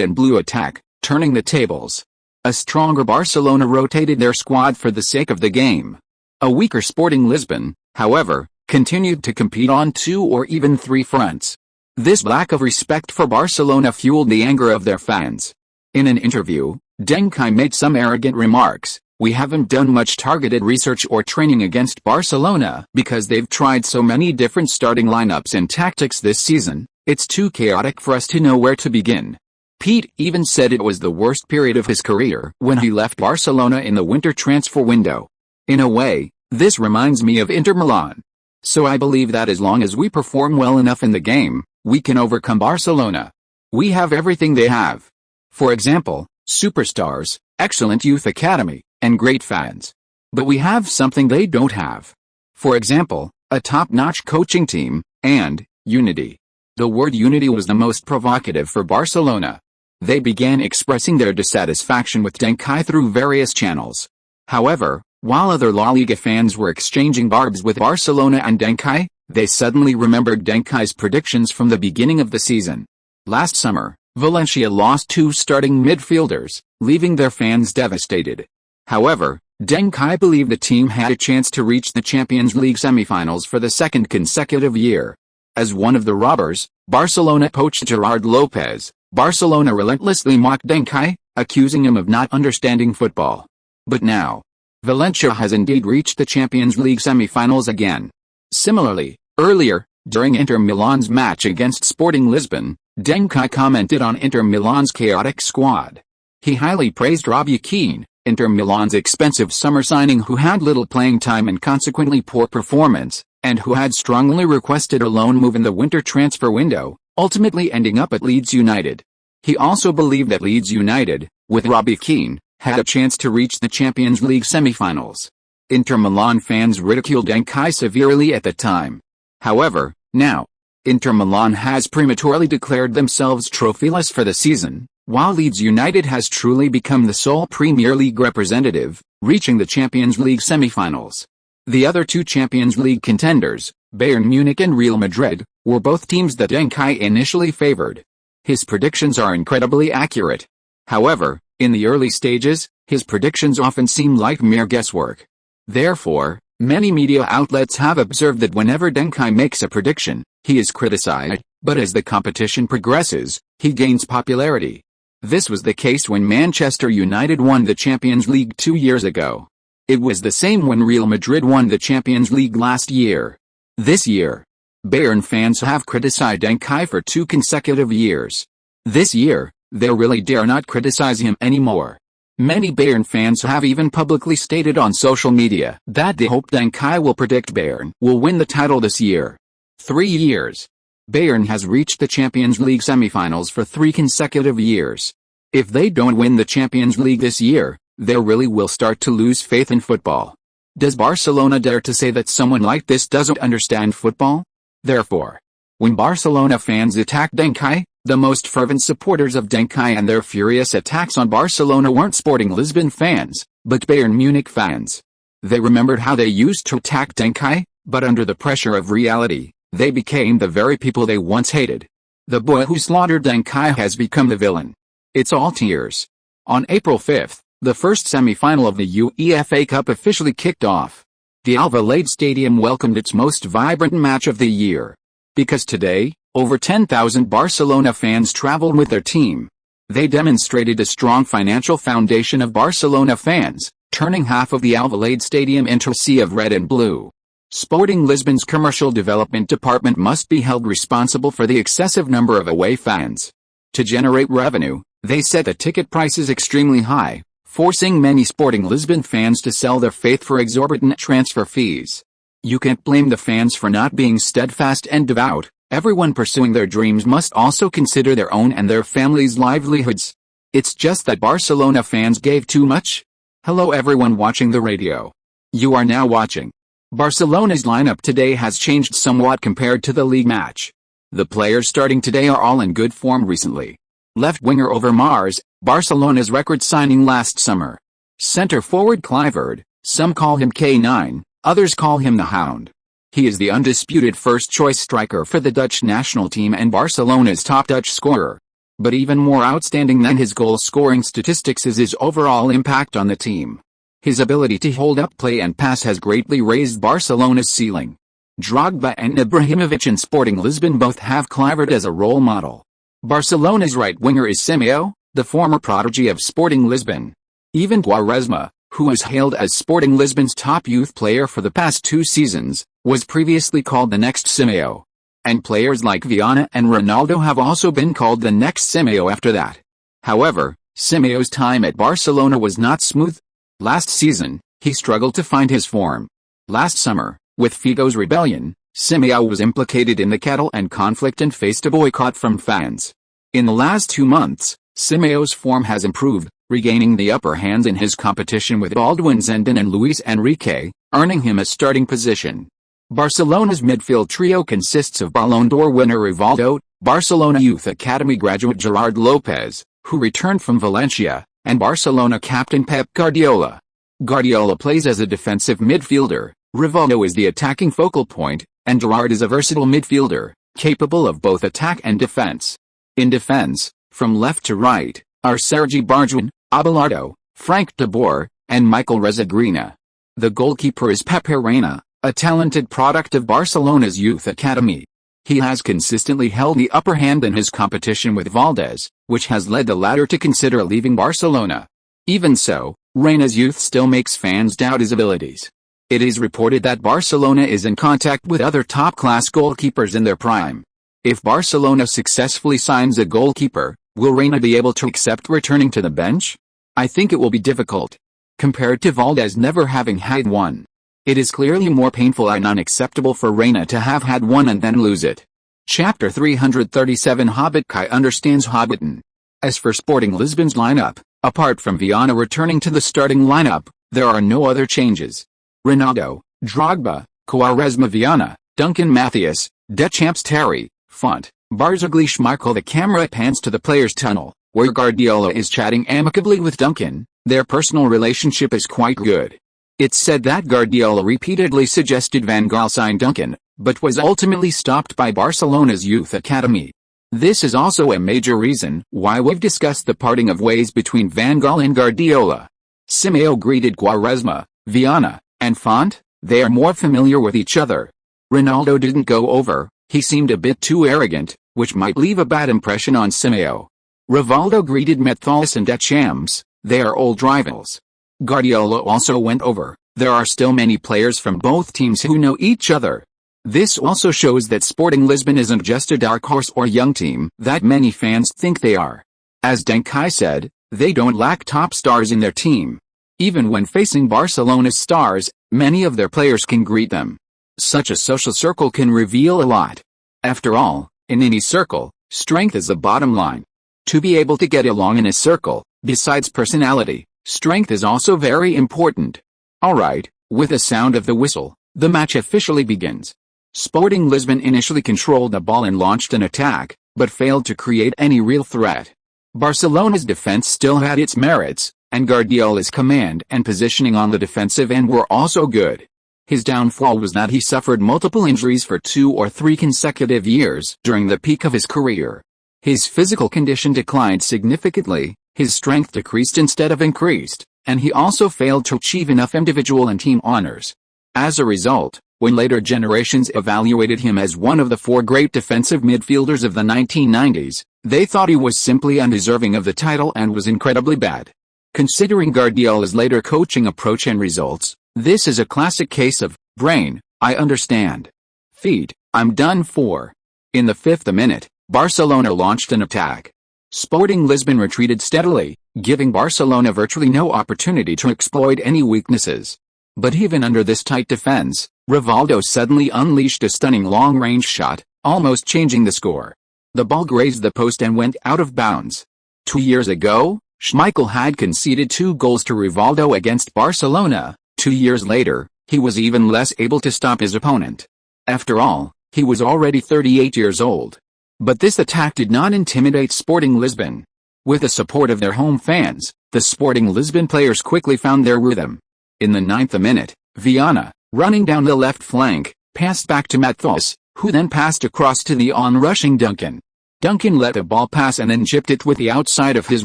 and Blue Attack, Turning the Tables. A stronger Barcelona rotated their squad for the sake of the game. A weaker Sporting Lisbon, however, continued to compete on 2 or even 3 fronts. This lack of respect for Barcelona fueled the anger of their fans. In an interview, Deng Kai made some arrogant remarks. We haven't done much targeted research or training against Barcelona because they've tried so many different starting lineups and tactics this season. It's too chaotic for us to know where to begin. Pete even said it was the worst period of his career when he left Barcelona in the winter transfer window. In a way, this reminds me of Inter Milan. So I believe that as long as we perform well enough in the game, we can overcome Barcelona. We have everything they have. For example, superstars, excellent youth academy, and great fans. But we have something they don't have. For example, a top-notch coaching team, and unity. The word unity was the most provocative for Barcelona. They began expressing their dissatisfaction with Deng Kai through various channels. However, while other La Liga fans were exchanging barbs with Barcelona and Deng Kai, they suddenly remembered Deng Kai's predictions from the beginning of the season. Last summer, Valencia lost 2 starting midfielders, leaving their fans devastated. However, Deng Kai believed the team had a chance to reach the Champions League semi-finals for the 2nd consecutive year. As one of the robbers, Barcelona poached Gerard Lopez. Barcelona relentlessly mocked Deng Kai, accusing him of not understanding football. But now, Valencia has indeed reached the Champions League semi-finals again. Similarly, earlier, during Inter Milan's match against Sporting Lisbon, Deng Kai commented on Inter Milan's chaotic squad. He highly praised Robbie Keane, Inter Milan's expensive summer signing who had little playing time and consequently poor performance, and who had strongly requested a loan move in the winter transfer window, ultimately ending up at Leeds United. He also believed that Leeds United, with Robbie Keane, had a chance to reach the Champions League semi-finals. Inter Milan fans ridiculed Deng Kai severely at the time. However, now, Inter Milan has prematurely declared themselves trophyless for the season, while Leeds United has truly become the sole Premier League representative, reaching the Champions League semi-finals. The other two Champions League contenders, Bayern Munich and Real Madrid, were both teams that Deng Kai initially favored. His predictions are incredibly accurate. However, in the early stages, his predictions often seem like mere guesswork. Therefore, many media outlets have observed that whenever Deng Kai makes a prediction, he is criticized, but as the competition progresses, he gains popularity. This was the case when Manchester United won the Champions League 2 years ago. It was the same when Real Madrid won the Champions League last year. This year, Bayern fans have criticized Deng Kai for 2 consecutive years. This year, they really dare not criticize him anymore. Many Bayern fans have even publicly stated on social media that they hope Deng Kai will predict Bayern will win the title this year. 3 years. Bayern has reached the Champions League semifinals for 3 consecutive years. If they don't win the Champions League this year, they really will start to lose faith in football. Does Barcelona dare to say that someone like this doesn't understand football? Therefore, when Barcelona fans attacked Deng Kai, the most fervent supporters of Deng Kai and their furious attacks on Barcelona weren't Sporting Lisbon fans, but Bayern Munich fans. They remembered how they used to attack Deng Kai, but under the pressure of reality, they became the very people they once hated. The boy who slaughtered Deng Kai has become the villain. It's all tears. On April 5th, the first semi-final of the UEFA Cup officially kicked off. The Alvalade Stadium welcomed its most vibrant match of the year. Because today, over 10,000 Barcelona fans traveled with their team. They demonstrated a strong financial foundation of Barcelona fans, turning half of the Alvalade Stadium into a sea of red and blue. Sporting Lisbon's commercial development department must be held responsible for the excessive number of away fans. To generate revenue, they set the ticket prices extremely high, forcing many Sporting Lisbon fans to sell their faith for exorbitant transfer fees. You can't blame the fans for not being steadfast and devout. Everyone pursuing their dreams must also consider their own and their families' livelihoods. It's just that Barcelona fans gave too much. Hello everyone watching the radio. You are now watching. Barcelona's lineup today has changed somewhat compared to the league match. The players starting today are all in good form recently. Left winger Over Mars, Barcelona's record signing last summer. Centre forward Kluivert, some call him K9, others call him the Hound. He is the undisputed first-choice striker for the Dutch national team and Barcelona's top Dutch scorer. But even more outstanding than his goal-scoring statistics is his overall impact on the team. His ability to hold up play and pass has greatly raised Barcelona's ceiling. Drogba and Ibrahimovic in Sporting Lisbon both have Kluivert as a role model. Barcelona's right winger is Simeo, the former prodigy of Sporting Lisbon. Even Quaresma, who is hailed as Sporting Lisbon's top youth player for the past 2 seasons, was previously called the next Simeo. And players like Viana and Ronaldo have also been called the next Simeo after that. However, Simeo's time at Barcelona was not smooth. Last season, he struggled to find his form. Last summer, with Figo's rebellion, Simeo was implicated in the Catalan conflict and faced a boycott from fans. In the last 2 months, Simeo's form has improved, regaining the upper hand in his competition with Baldwin Zidane and Luis Enrique, earning him a starting position. Barcelona's midfield trio consists of Ballon d'Or winner Rivaldo, Barcelona Youth Academy graduate Gerard Lopez, who returned from Valencia, and Barcelona captain Pep Guardiola. Guardiola plays as a defensive midfielder, Rivaldo is the attacking focal point, and Gerard is a versatile midfielder, capable of both attack and defense. In defense, from left to right, are Sergi Barjuan, Abelardo, Frank de Boer, and Michael Rezagrina. The goalkeeper is Pepe Reina, a talented product of Barcelona's youth academy. He has consistently held the upper hand in his competition with Valdez, which has led the latter to consider leaving Barcelona. Even so, Reina's youth still makes fans doubt his abilities. It is reported that Barcelona is in contact with other top-class goalkeepers in their prime. If Barcelona successfully signs a goalkeeper, will Reina be able to accept returning to the bench? I think it will be difficult. Compared to Valdez never having had one, it is clearly more painful and unacceptable for Reina to have had one and then lose it. Chapter 337 Hobbit Kai understands Hobbiton. As for Sporting Lisbon's lineup, apart from Viana returning to the starting lineup, there are no other changes. Ronaldo, Drogba, Quaresma Viana, Duncan Mathias, Deschamps Terry, Font, Barzagli Schmeichel. The camera pans to the players' tunnel, where Guardiola is chatting amicably with Duncan. Their personal relationship is quite good. It's said that Guardiola repeatedly suggested Van Gaal sign Duncan, but was ultimately stopped by Barcelona's youth academy. This is also a major reason why we've discussed the parting of ways between Van Gaal and Guardiola. Simeone greeted Quaresma, Viana, and Font. They are more familiar with each other. Ronaldo didn't go over, he seemed a bit too arrogant, which might leave a bad impression on Simeone. Rivaldo greeted Mathias and Deschamps, they are old rivals. Guardiola also went over, there are still many players from both teams who know each other. This also shows that Sporting Lisbon isn't just a dark horse or young team that many fans think they are. As Deng Kai said, they don't lack top stars in their team. Even when facing Barcelona's stars, many of their players can greet them. Such a social circle can reveal a lot. After all, in any circle, strength is the bottom line. To be able to get along in a circle, besides personality, strength is also very important. Alright, with the sound of the whistle, the match officially begins. Sporting Lisbon initially controlled the ball and launched an attack, but failed to create any real threat. Barcelona's defense still had its merits, and Guardiola's command and positioning on the defensive end were also good. His downfall was that he suffered multiple injuries for 2 or 3 consecutive years during the peak of his career. His physical condition declined significantly, his strength decreased instead of increased, and he also failed to achieve enough individual and team honors. As a result, when later generations evaluated him as one of the 4 great defensive midfielders of the 1990s, they thought he was simply undeserving of the title and was incredibly bad. Considering Guardiola's later coaching approach and results, this is a classic case of, brain, I understand. Feet, I'm done for. In the 5th minute, Barcelona launched an attack. Sporting Lisbon retreated steadily, giving Barcelona virtually no opportunity to exploit any weaknesses. But even under this tight defense, Rivaldo suddenly unleashed a stunning long-range shot, almost changing the score. The ball grazed the post and went out of bounds. 2 years ago, Schmeichel had conceded 2 goals to Rivaldo against Barcelona. 2 years later, he was even less able to stop his opponent. After all, he was already 38 years old. But this attack did not intimidate Sporting Lisbon. With the support of their home fans, the Sporting Lisbon players quickly found their rhythm. In the 9th minute, Viana, running down the left flank, passed back to Mathias, who then passed across to the on-rushing Duncan. Duncan let the ball pass and then chipped it with the outside of his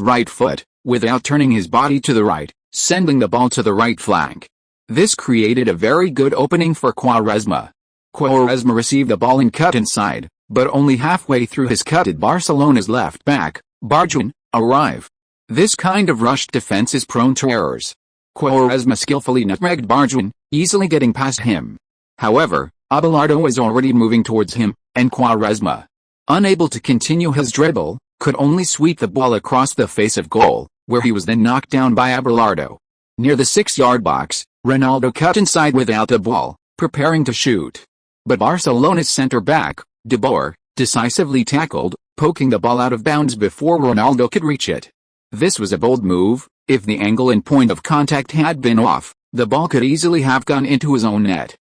right foot, without turning his body to the right, sending the ball to the right flank. This created a very good opening for Quaresma. Quaresma received the ball and cut inside, but only halfway through his cut did Barcelona's left back, Barjuan, arrive. This kind of rushed defense is prone to errors. Quaresma skillfully nutmegged Barjuan, easily getting past him. However, Abelardo was already moving towards him, and Quaresma, unable to continue his dribble, could only sweep the ball across the face of goal, where he was then knocked down by Abelardo. Near the 6-yard box, Ronaldo cut inside without the ball, preparing to shoot. But Barcelona's centre-back, De Boer, decisively tackled, poking the ball out of bounds before Ronaldo could reach it. This was a bold move. If the angle and point of contact had been off, the ball could easily have gone into his own net.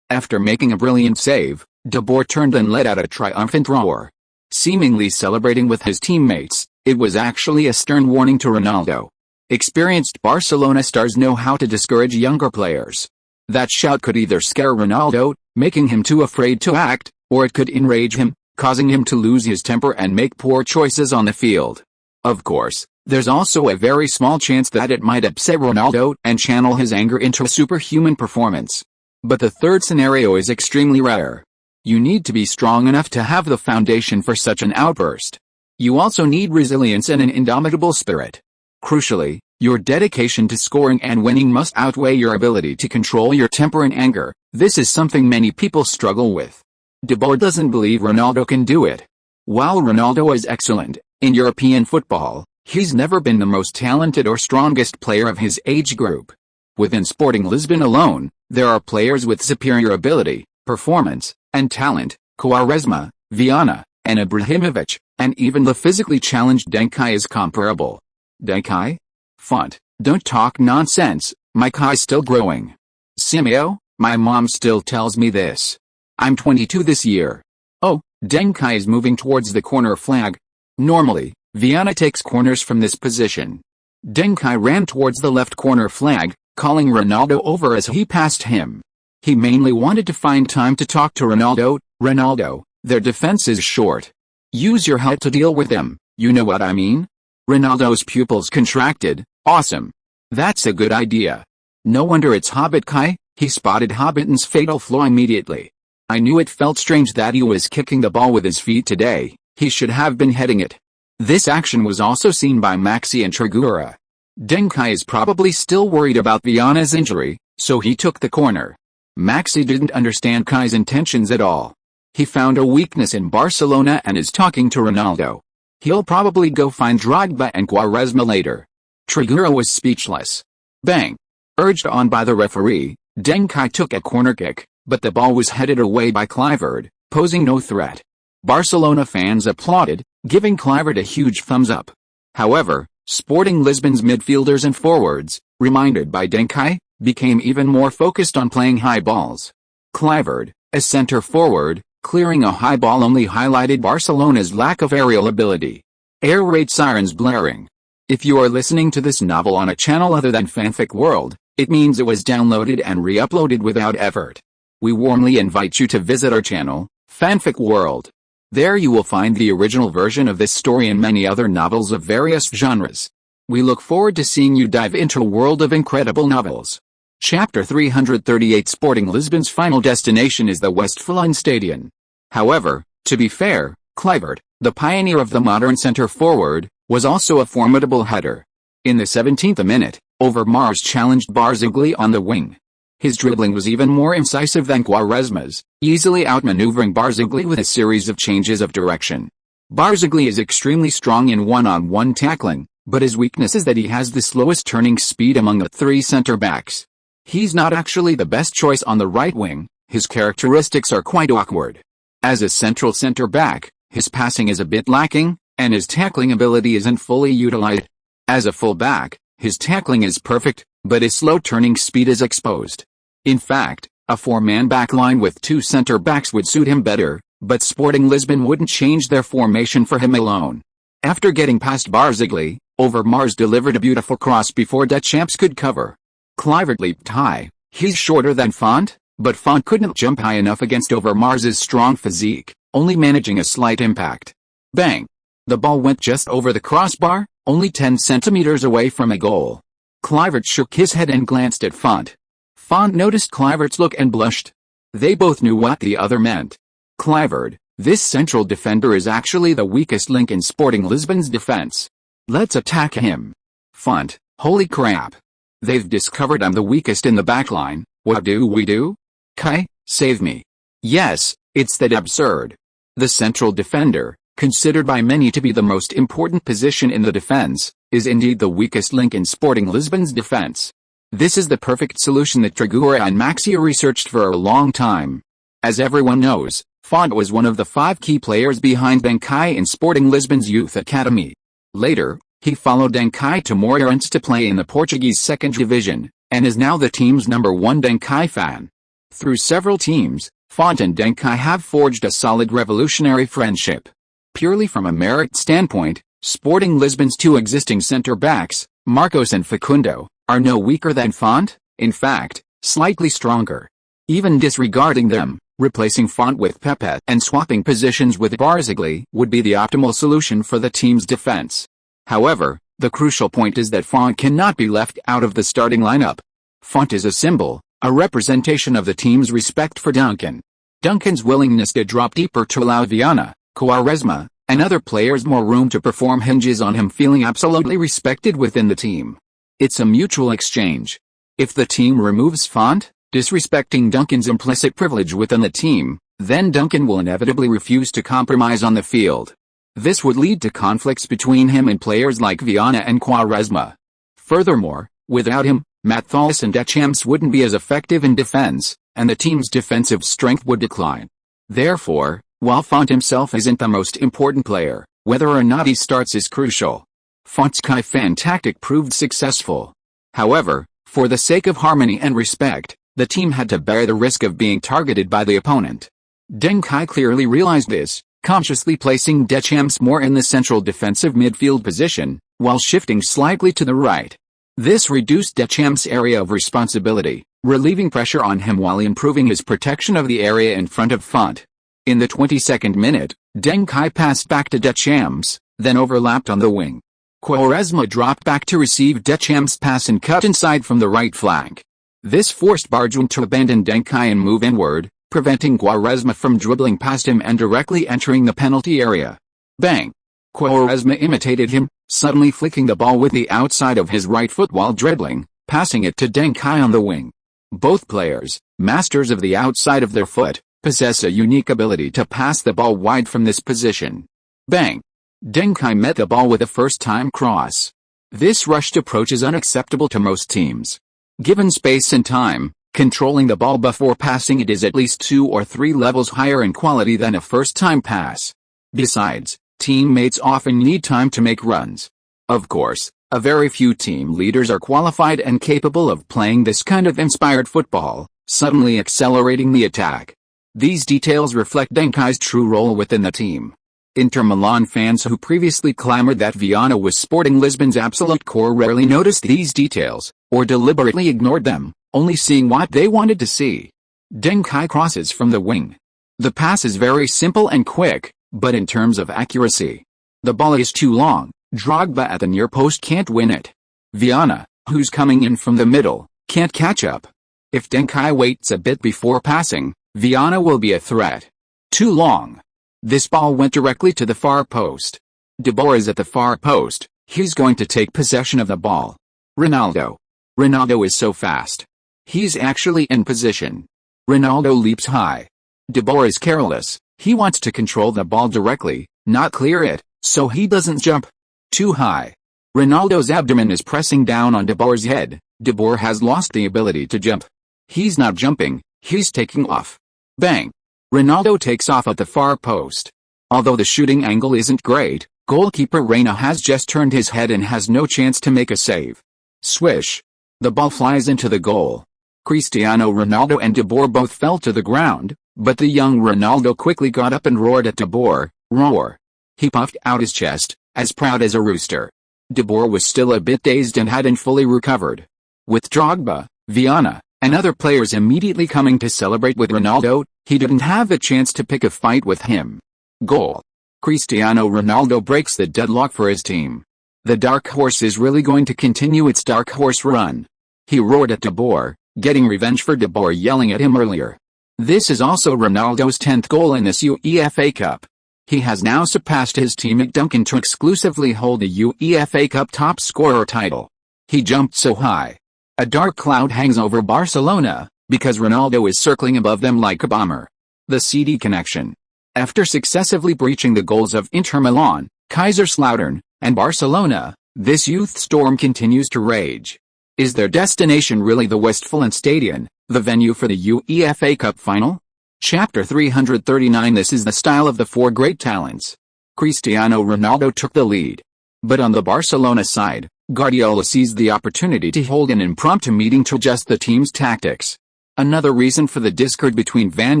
After making a brilliant save, De Boer turned and let out a triumphant roar. Seemingly celebrating with his teammates, it was actually a stern warning to Ronaldo. Experienced Barcelona stars know how to discourage younger players. That shout could either scare Ronaldo, making him too afraid to act, or it could enrage him, causing him to lose his temper and make poor choices on the field. Of course, there's also a very small chance that it might upset Ronaldo and channel his anger into a superhuman performance. But the third scenario is extremely rare. You need to be strong enough to have the foundation for such an outburst. You also need resilience and an indomitable spirit. Crucially, your dedication to scoring and winning must outweigh your ability to control your temper and anger. This is something many people struggle with. De Boer doesn't believe Ronaldo can do it. While Ronaldo is excellent in European football, he's never been the most talented or strongest player of his age group. Within Sporting Lisbon alone, there are players with superior ability, performance, and talent: Quaresma, Viana, and Ibrahimovic, and even the physically challenged Deng Kai is comparable. Deng Kai? Font, don't talk nonsense, my Kai's still growing. Simeo, my mom still tells me this. I'm 22 this year. Oh, Deng Kai is moving towards the corner flag. Normally, Viana takes corners from this position. Deng Kai ran towards the left corner flag, calling Ronaldo over as he passed him. He mainly wanted to find time to talk to Ronaldo. Ronaldo, their defense is short. Use your head to deal with them, you know what I mean? Ronaldo's pupils contracted. Awesome. That's a good idea. No wonder it's Hobbit Kai. He spotted Hobbiton's fatal flaw immediately. I knew it felt strange that he was kicking the ball with his feet today. He should have been heading it. This action was also seen by Maxi and Trigura. Deng Kai is probably still worried about Viana's injury, so he took the corner. Maxi didn't understand Kai's intentions at all. He found a weakness in Barcelona and is talking to Ronaldo. He'll probably go find Drogba and Quaresma later. Trigura was speechless. Bang! Urged on by the referee, Deng Kai took a corner kick, but the ball was headed away by Kluivert, posing no threat. Barcelona fans applauded, giving Kluivert a huge thumbs up. However, Sporting Lisbon's midfielders and forwards, reminded by Deng Kai, became even more focused on playing high balls. Kluivert, a center forward, clearing a high ball only highlighted Barcelona's lack of aerial ability. Air raid sirens blaring. If you are listening to this novel on a channel other than Fanfic World, it means it was downloaded and re-uploaded without effort. We warmly invite you to visit our channel, Fanfic World. There you will find the original version of this story and many other novels of various genres. We look forward to seeing you dive into a world of incredible novels. Chapter 338. Sporting Lisbon's final destination is the Westfalen Stadion. However, to be fair, Kluivert, the pioneer of the modern center forward, was also a formidable header. In the 17th minute, Overmars challenged Barzagli on the wing. His dribbling was even more incisive than Quaresma's, easily outmaneuvering Barzagli with a series of changes of direction. Barzagli is extremely strong in one-on-one tackling, but his weakness is that he has the slowest turning speed among the three center-backs. He's not actually the best choice on the right wing. His characteristics are quite awkward. As a central center-back, his passing is a bit lacking, and his tackling ability isn't fully utilized. As a full-back, his tackling is perfect, but his slow turning speed is exposed. In fact, a four-man backline with two center-backs would suit him better, but Sporting Lisbon wouldn't change their formation for him alone. After getting past Barzagli, Overmars delivered a beautiful cross before Deschamps could cover. Kluivert leaped high. He's shorter than Font, but Font couldn't jump high enough against Overmars' strong physique, only managing a slight impact. Bang! The ball went just over the crossbar, only 10 centimeters away from a goal. Kluivert shook his head and glanced at Font. Font noticed Kluivert's look and blushed. They both knew what the other meant. Kluivert, this central defender is actually the weakest link in Sporting Lisbon's defense. Let's attack him. Font, holy crap. They've discovered I'm the weakest in the backline. What do we do? Kai, save me. Yes, it's that absurd. The central defender, considered by many to be the most important position in the defense, is indeed the weakest link in Sporting Lisbon's defense. This is the perfect solution that Trigura and Maxi researched for a long time. As everyone knows, Font was one of the 5 key players behind Deng Kai in Sporting Lisbon's youth academy. Later, he followed Deng Kai to Moreirense to play in the Portuguese second division, and is now the team's #1 Deng Kai fan. Through several teams, Font and Deng Kai have forged a solid revolutionary friendship. Purely from a merit standpoint, Sporting Lisbon's 2 existing centre-backs, Marcos and Facundo, are no weaker than Font, in fact, slightly stronger. Even disregarding them, replacing Font with Pepe and swapping positions with Barzagli would be the optimal solution for the team's defense. However, the crucial point is that Font cannot be left out of the starting lineup. Font is a symbol, a representation of the team's respect for Duncan. Duncan's willingness to drop deeper to allow Viana, Quaresma, and other players more room to perform hinges on him feeling absolutely respected within the team. It's a mutual exchange. If the team removes Font, disrespecting Duncan's implicit privilege within the team, then Duncan will inevitably refuse to compromise on the field. This would lead to conflicts between him and players like Viana and Quaresma. Furthermore, without him, Matthäus and Deschamps wouldn't be as effective in defense, and the team's defensive strength would decline. Therefore, while Font himself isn't the most important player, whether or not he starts is crucial. Font's Kai-fan tactic proved successful. However, for the sake of harmony and respect, the team had to bear the risk of being targeted by the opponent. Deng Kai clearly realized this, consciously placing Deschamps more in the central defensive midfield position, while shifting slightly to the right. This reduced Deschamps' area of responsibility, relieving pressure on him while improving his protection of the area in front of Font. In the 22nd minute, Deng Kai passed back to Deschamps, then overlapped on the wing. Quaresma dropped back to receive Deschamps' pass and cut inside from the right flank. This forced Barjun to abandon Deng Kai and move inward, preventing Quaresma from dribbling past him and directly entering the penalty area. Bang! Quaresma imitated him, suddenly flicking the ball with the outside of his right foot while dribbling, passing it to Deng Kai on the wing. Both players, masters of the outside of their foot, possess a unique ability to pass the ball wide from this position. Bang! Deng Kai met the ball with a first-time cross. This rushed approach is unacceptable to most teams. Given space and time, controlling the ball before passing it is at least 2 or 3 levels higher in quality than a first-time pass. Besides, teammates often need time to make runs. Of course, a very few team leaders are qualified and capable of playing this kind of inspired football, suddenly accelerating the attack. These details reflect Deng Kai's true role within the team. Inter Milan fans who previously clamored that Viana was Sporting Lisbon's absolute core rarely noticed these details, or deliberately ignored them, only seeing what they wanted to see. Deng Kai crosses from the wing. The pass is very simple and quick, but in terms of accuracy, the ball is too long. Drogba at the near post can't win it. Viana, who's coming in from the middle, can't catch up. If Deng Kai waits a bit before passing, Viana will be a threat. Too long. This ball went directly to the far post. De Boer is at the far post, he's going to take possession of the ball. Ronaldo. Ronaldo is so fast. He's actually in position. Ronaldo leaps high. De Boer is careless, he wants to control the ball directly, not clear it, so he doesn't jump. Too high. Ronaldo's abdomen is pressing down on De Boer's head. De Boer has lost the ability to jump. He's not jumping, he's taking off. Bang! Ronaldo takes off at the far post. Although the shooting angle isn't great, goalkeeper Reina has just turned his head and has no chance to make a save. Swish! The ball flies into the goal. Cristiano Ronaldo and De Boer both fell to the ground, but the young Ronaldo quickly got up and roared at De Boer, roar. He puffed out his chest, as proud as a rooster. De Boer was still a bit dazed and hadn't fully recovered. With Drogba, Viana, and other players immediately coming to celebrate with Ronaldo, he didn't have a chance to pick a fight with him. Goal. Cristiano Ronaldo breaks the deadlock for his team. The dark horse is really going to continue its dark horse run. He roared at De Boer, getting revenge for De Boer yelling at him earlier. This is also Ronaldo's 10th goal in this UEFA Cup. He has now surpassed his teammate Duncan to exclusively hold the UEFA Cup top scorer title. He jumped so high. A dark cloud hangs over Barcelona, because Ronaldo is circling above them like a bomber. The CD connection. After successively breaching the goals of Inter Milan, Kaiserslautern, and Barcelona, this youth storm continues to rage. Is their destination really the Westfalenstadion, the venue for the UEFA Cup final? Chapter 339. This is the style of the 4 great talents. Cristiano Ronaldo took the lead. But on the Barcelona side, Guardiola seized the opportunity to hold an impromptu meeting to adjust the team's tactics. Another reason for the discord between Van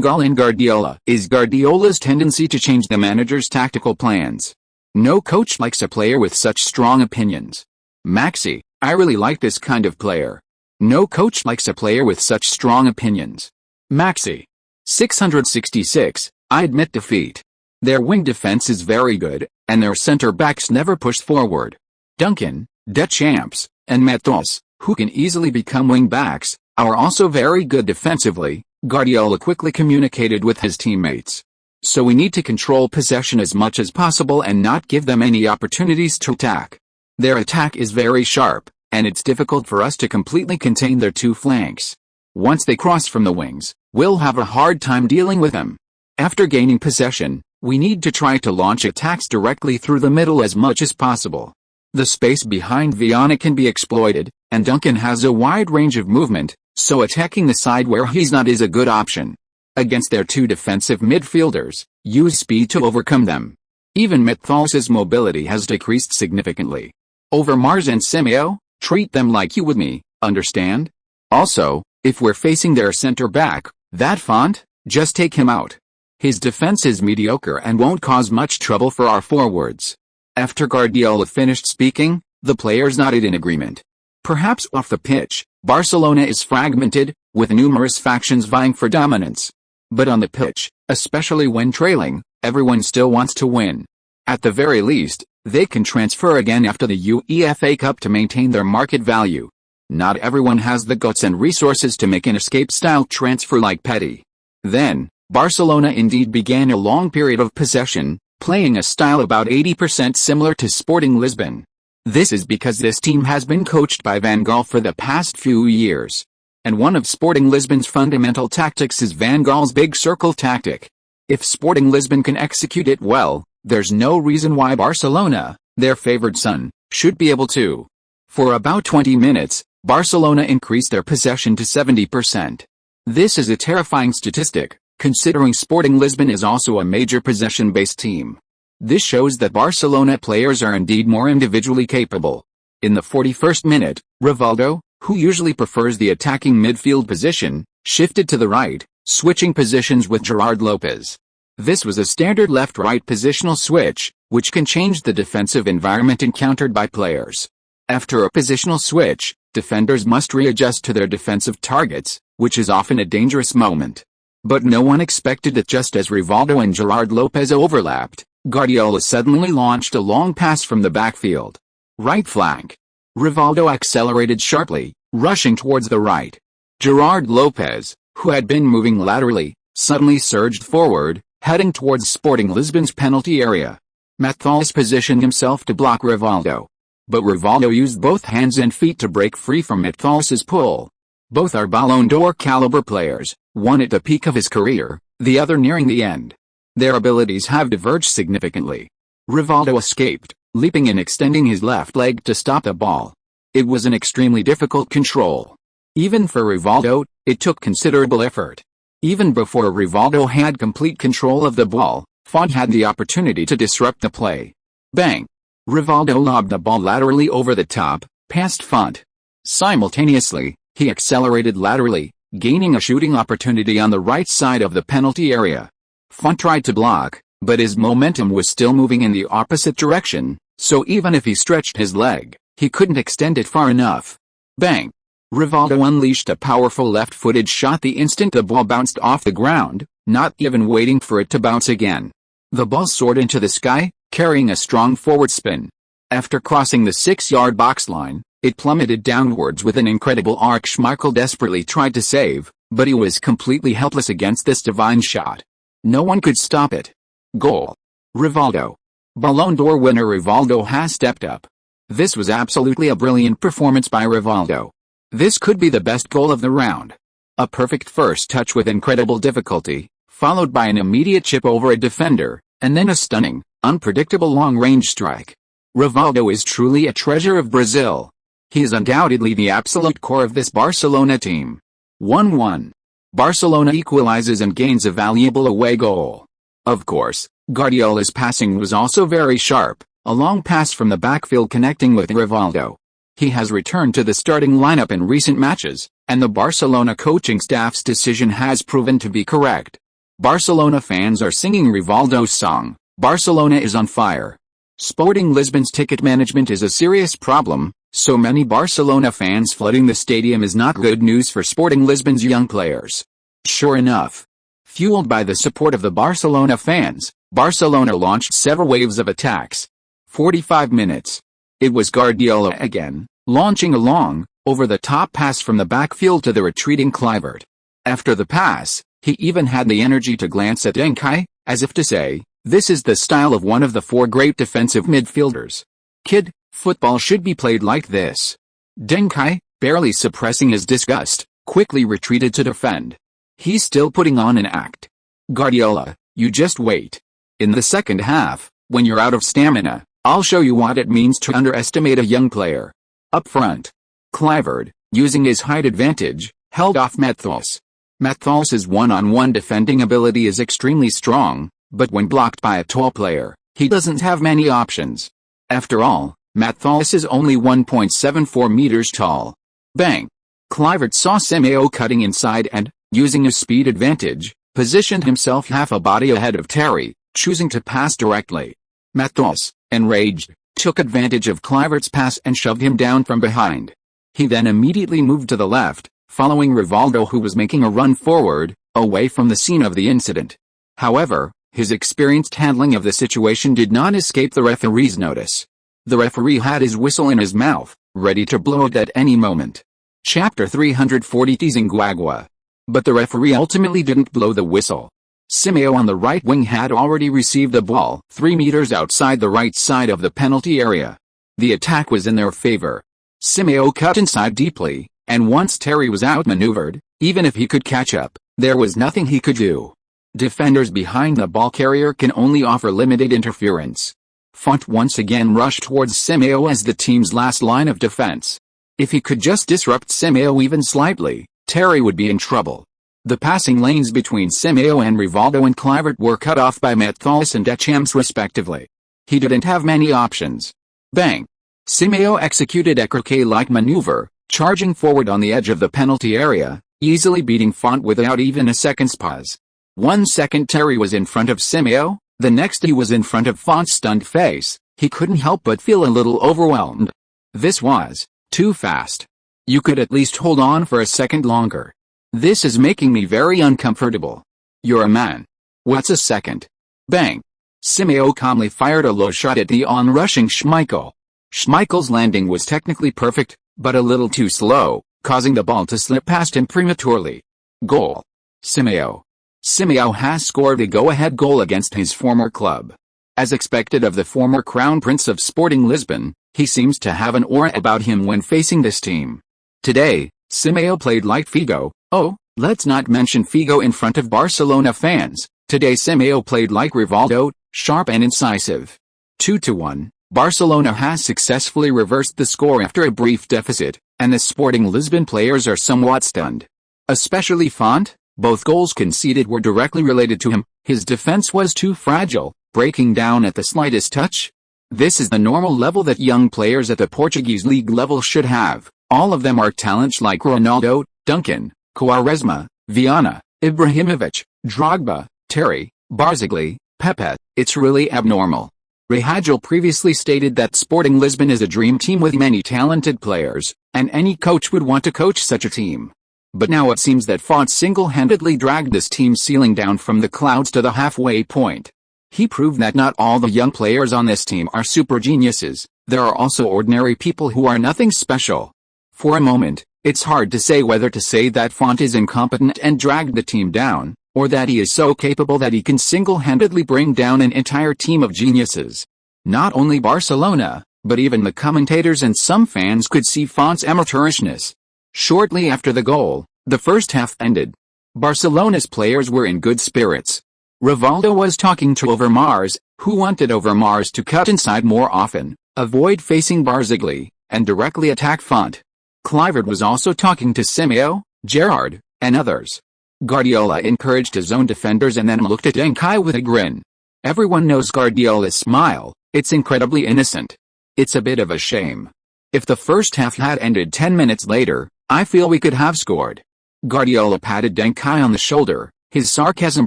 Gaal and Guardiola is Guardiola's tendency to change the manager's tactical plans. No coach likes a player with such strong opinions. Maxi, I really like this kind of player. No coach likes a player with such strong opinions. Maxi. 666, I admit defeat. Their wing defense is very good, and their center-backs never push forward. Duncan, Deschamps, and Matthäus, who can easily become wing-backs, are also very good defensively, Guardiola quickly communicated with his teammates. So we need to control possession as much as possible and not give them any opportunities to attack. Their attack is very sharp, and it's difficult for us to completely contain their two flanks. Once they cross from the wings, we'll have a hard time dealing with them. After gaining possession, we need to try to launch attacks directly through the middle as much as possible. The space behind Viana can be exploited, and Duncan has a wide range of movement, so attacking the side where he's not is a good option. Against their two defensive midfielders, use speed to overcome them. Even Methal's mobility has decreased significantly. Over Mars and Simeo, treat them like you would me, understand? Also, if we're facing their center back, that font, just take him out. His defense is mediocre and won't cause much trouble for our forwards. After Guardiola finished speaking, the players nodded in agreement. Perhaps off the pitch, Barcelona is fragmented, with numerous factions vying for dominance. But on the pitch, especially when trailing, everyone still wants to win. At the very least, they can transfer again after the UEFA Cup to maintain their market value. Not everyone has the guts and resources to make an escape-style transfer like Petty. Then, Barcelona indeed began a long period of possession, playing a style about 80% similar to Sporting Lisbon. This is because this team has been coached by Van Gaal for the past few years. And one of Sporting Lisbon's fundamental tactics is Van Gaal's big circle tactic. If Sporting Lisbon can execute it well, there's no reason why Barcelona, their favored son, should be able to. For about 20 minutes, Barcelona increased their possession to 70%. This is a terrifying statistic, considering Sporting Lisbon is also a major possession-based team. This shows that Barcelona players are indeed more individually capable. In the 41st minute, Rivaldo, who usually prefers the attacking midfield position, shifted to the right, switching positions with Gerard Lopez. This was a standard left-right positional switch, which can change the defensive environment encountered by players. After a positional switch, defenders must readjust to their defensive targets, which is often a dangerous moment. But no one expected that just as Rivaldo and Gerard Lopez overlapped, Guardiola suddenly launched a long pass from the backfield. Right flank. Rivaldo accelerated sharply, rushing towards the right. Gerard Lopez, who had been moving laterally, suddenly surged forward, heading towards Sporting Lisbon's penalty area. Methal's positioned himself to block Rivaldo. But Rivaldo used both hands and feet to break free from Methal's pull. Both are Ballon d'Or caliber players, one at the peak of his career, the other nearing the end. Their abilities have diverged significantly. Rivaldo escaped, leaping and extending his left leg to stop the ball. It was an extremely difficult control. Even for Rivaldo, it took considerable effort. Even before Rivaldo had complete control of the ball, Font had the opportunity to disrupt the play. Bang! Rivaldo lobbed the ball laterally over the top, past Font. Simultaneously, he accelerated laterally, gaining a shooting opportunity on the right side of the penalty area. Font tried to block, but his momentum was still moving in the opposite direction, so even if he stretched his leg, he couldn't extend it far enough. Bang! Rivaldo unleashed a powerful left-footed shot the instant the ball bounced off the ground, not even waiting for it to bounce again. The ball soared into the sky, carrying a strong forward spin. After crossing the 6-yard box line, it plummeted downwards with an incredible arc Schmeichel desperately tried to save, but he was completely helpless against this divine shot. No one could stop it. Goal. Rivaldo. Ballon d'Or winner Rivaldo has stepped up. This was absolutely a brilliant performance by Rivaldo. This could be the best goal of the round. A perfect first touch with incredible difficulty, followed by an immediate chip over a defender, and then a stunning, unpredictable long-range strike. Rivaldo is truly a treasure of Brazil. He is undoubtedly the absolute core of this Barcelona team. 1-1. Barcelona equalizes and gains a valuable away goal. Of course, Guardiola's passing was also very sharp, a long pass from the backfield connecting with Rivaldo. He has returned to the starting lineup in recent matches, and the Barcelona coaching staff's decision has proven to be correct. Barcelona fans are singing Rivaldo's song, "Barcelona is on fire." Sporting Lisbon's ticket management is a serious problem, so many Barcelona fans flooding the stadium is not good news for Sporting Lisbon's young players. Sure enough, fueled by the support of the Barcelona fans, Barcelona launched several waves of attacks. 45 minutes. It was Guardiola again, launching a long, over-the-top pass from the backfield to the retreating Kluivert. After the pass, he even had the energy to glance at Deng Kai, as if to say, "This is the style of one of the four great defensive midfielders. Kid, football should be played like this." Deng Kai, barely suppressing his disgust, quickly retreated to defend. "He's still putting on an act. Guardiola, you just wait. In the second half, when you're out of stamina, I'll show you what it means to underestimate a young player." Up front, Kluivert, using his height advantage, held off Matthias. Matthias's one-on-one defending ability is extremely strong, but when blocked by a tall player, he doesn't have many options. After all, Matthias is only 1.74 meters tall. Bang! Kluivert saw Simeo cutting inside and, using his speed advantage, positioned himself half a body ahead of Terry, choosing to pass directly. Matthias, enraged, took advantage of Kluivert's pass and shoved him down from behind. He then immediately moved to the left, following Rivaldo, who was making a run forward, away from the scene of the incident. However, his experienced handling of the situation did not escape the referee's notice. The referee had his whistle in his mouth, ready to blow it at any moment. Chapter 340 Teasing Guagua. But the referee ultimately didn't blow the whistle. Simeo on the right wing had already received the ball 3 meters outside the right side of the penalty area. The attack was in their favor. Simeo cut inside deeply, and once Terry was outmaneuvered, even if he could catch up, there was nothing he could do. Defenders behind the ball carrier can only offer limited interference. Font once again rushed towards Simeo as the team's last line of defense. If he could just disrupt Simeo even slightly, Terry would be in trouble. The passing lanes between Simeo and Rivaldo and Kluivert were cut off by Matthias and Deschamps respectively. He didn't have many options. Bang! Simeo executed a croquet-like maneuver, charging forward on the edge of the penalty area, easily beating Font without even a second's pause. 1 second Terry was in front of Simeo, the next he was in front of Font's stunned face. He couldn't help but feel a little overwhelmed. This was too fast. You could at least hold on for a second longer. This is making me very uncomfortable. You're a man. What's a second? Bang! Simeo calmly fired a low shot at the on-rushing Schmeichel. Schmeichel's landing was technically perfect, but a little too slow, causing the ball to slip past him prematurely. Goal. Simeo. Simeo has scored the go-ahead goal against his former club. As expected of the former Crown Prince of Sporting Lisbon, he seems to have an aura about him when facing this team. Today, Simeo played like Figo. Oh, let's not mention Figo in front of Barcelona fans. Today Simeo played like Rivaldo, sharp and incisive. 2-1, Barcelona has successfully reversed the score after a brief deficit, and the Sporting Lisbon players are somewhat stunned. Especially Font. Both goals conceded were directly related to him. His defense was too fragile, breaking down at the slightest touch. This is the normal level that young players at the Portuguese league level should have. All of them are talents like Ronaldo, Duncan, Quaresma, Viana, Ibrahimovic, Drogba, Terry, Barzagli, Pepe. It's really abnormal. Rahajal previously stated that Sporting Lisbon is a dream team with many talented players, and any coach would want to coach such a team. But now it seems that Font single-handedly dragged this team's ceiling down from the clouds to the halfway point. He proved that not all the young players on this team are super geniuses. There are also ordinary people who are nothing special. For a moment, it's hard to say whether to say that Font is incompetent and dragged the team down, or that he is so capable that he can single-handedly bring down an entire team of geniuses. Not only Barcelona, but even the commentators and some fans could see Font's amateurishness. Shortly after the goal, the first half ended. Barcelona's players were in good spirits. Rivaldo was talking to Overmars, who wanted Overmars to cut inside more often, avoid facing Barzagli, and directly attack Font. Kluivert was also talking to Simeo, Gerrard, and others. Guardiola encouraged his own defenders and then looked at Deng Kai with a grin. Everyone knows Guardiola's smile. It's incredibly innocent. It's a bit of a shame. If the first half had ended 10 minutes later, I feel we could have scored. Guardiola patted Deng Kai on the shoulder, his sarcasm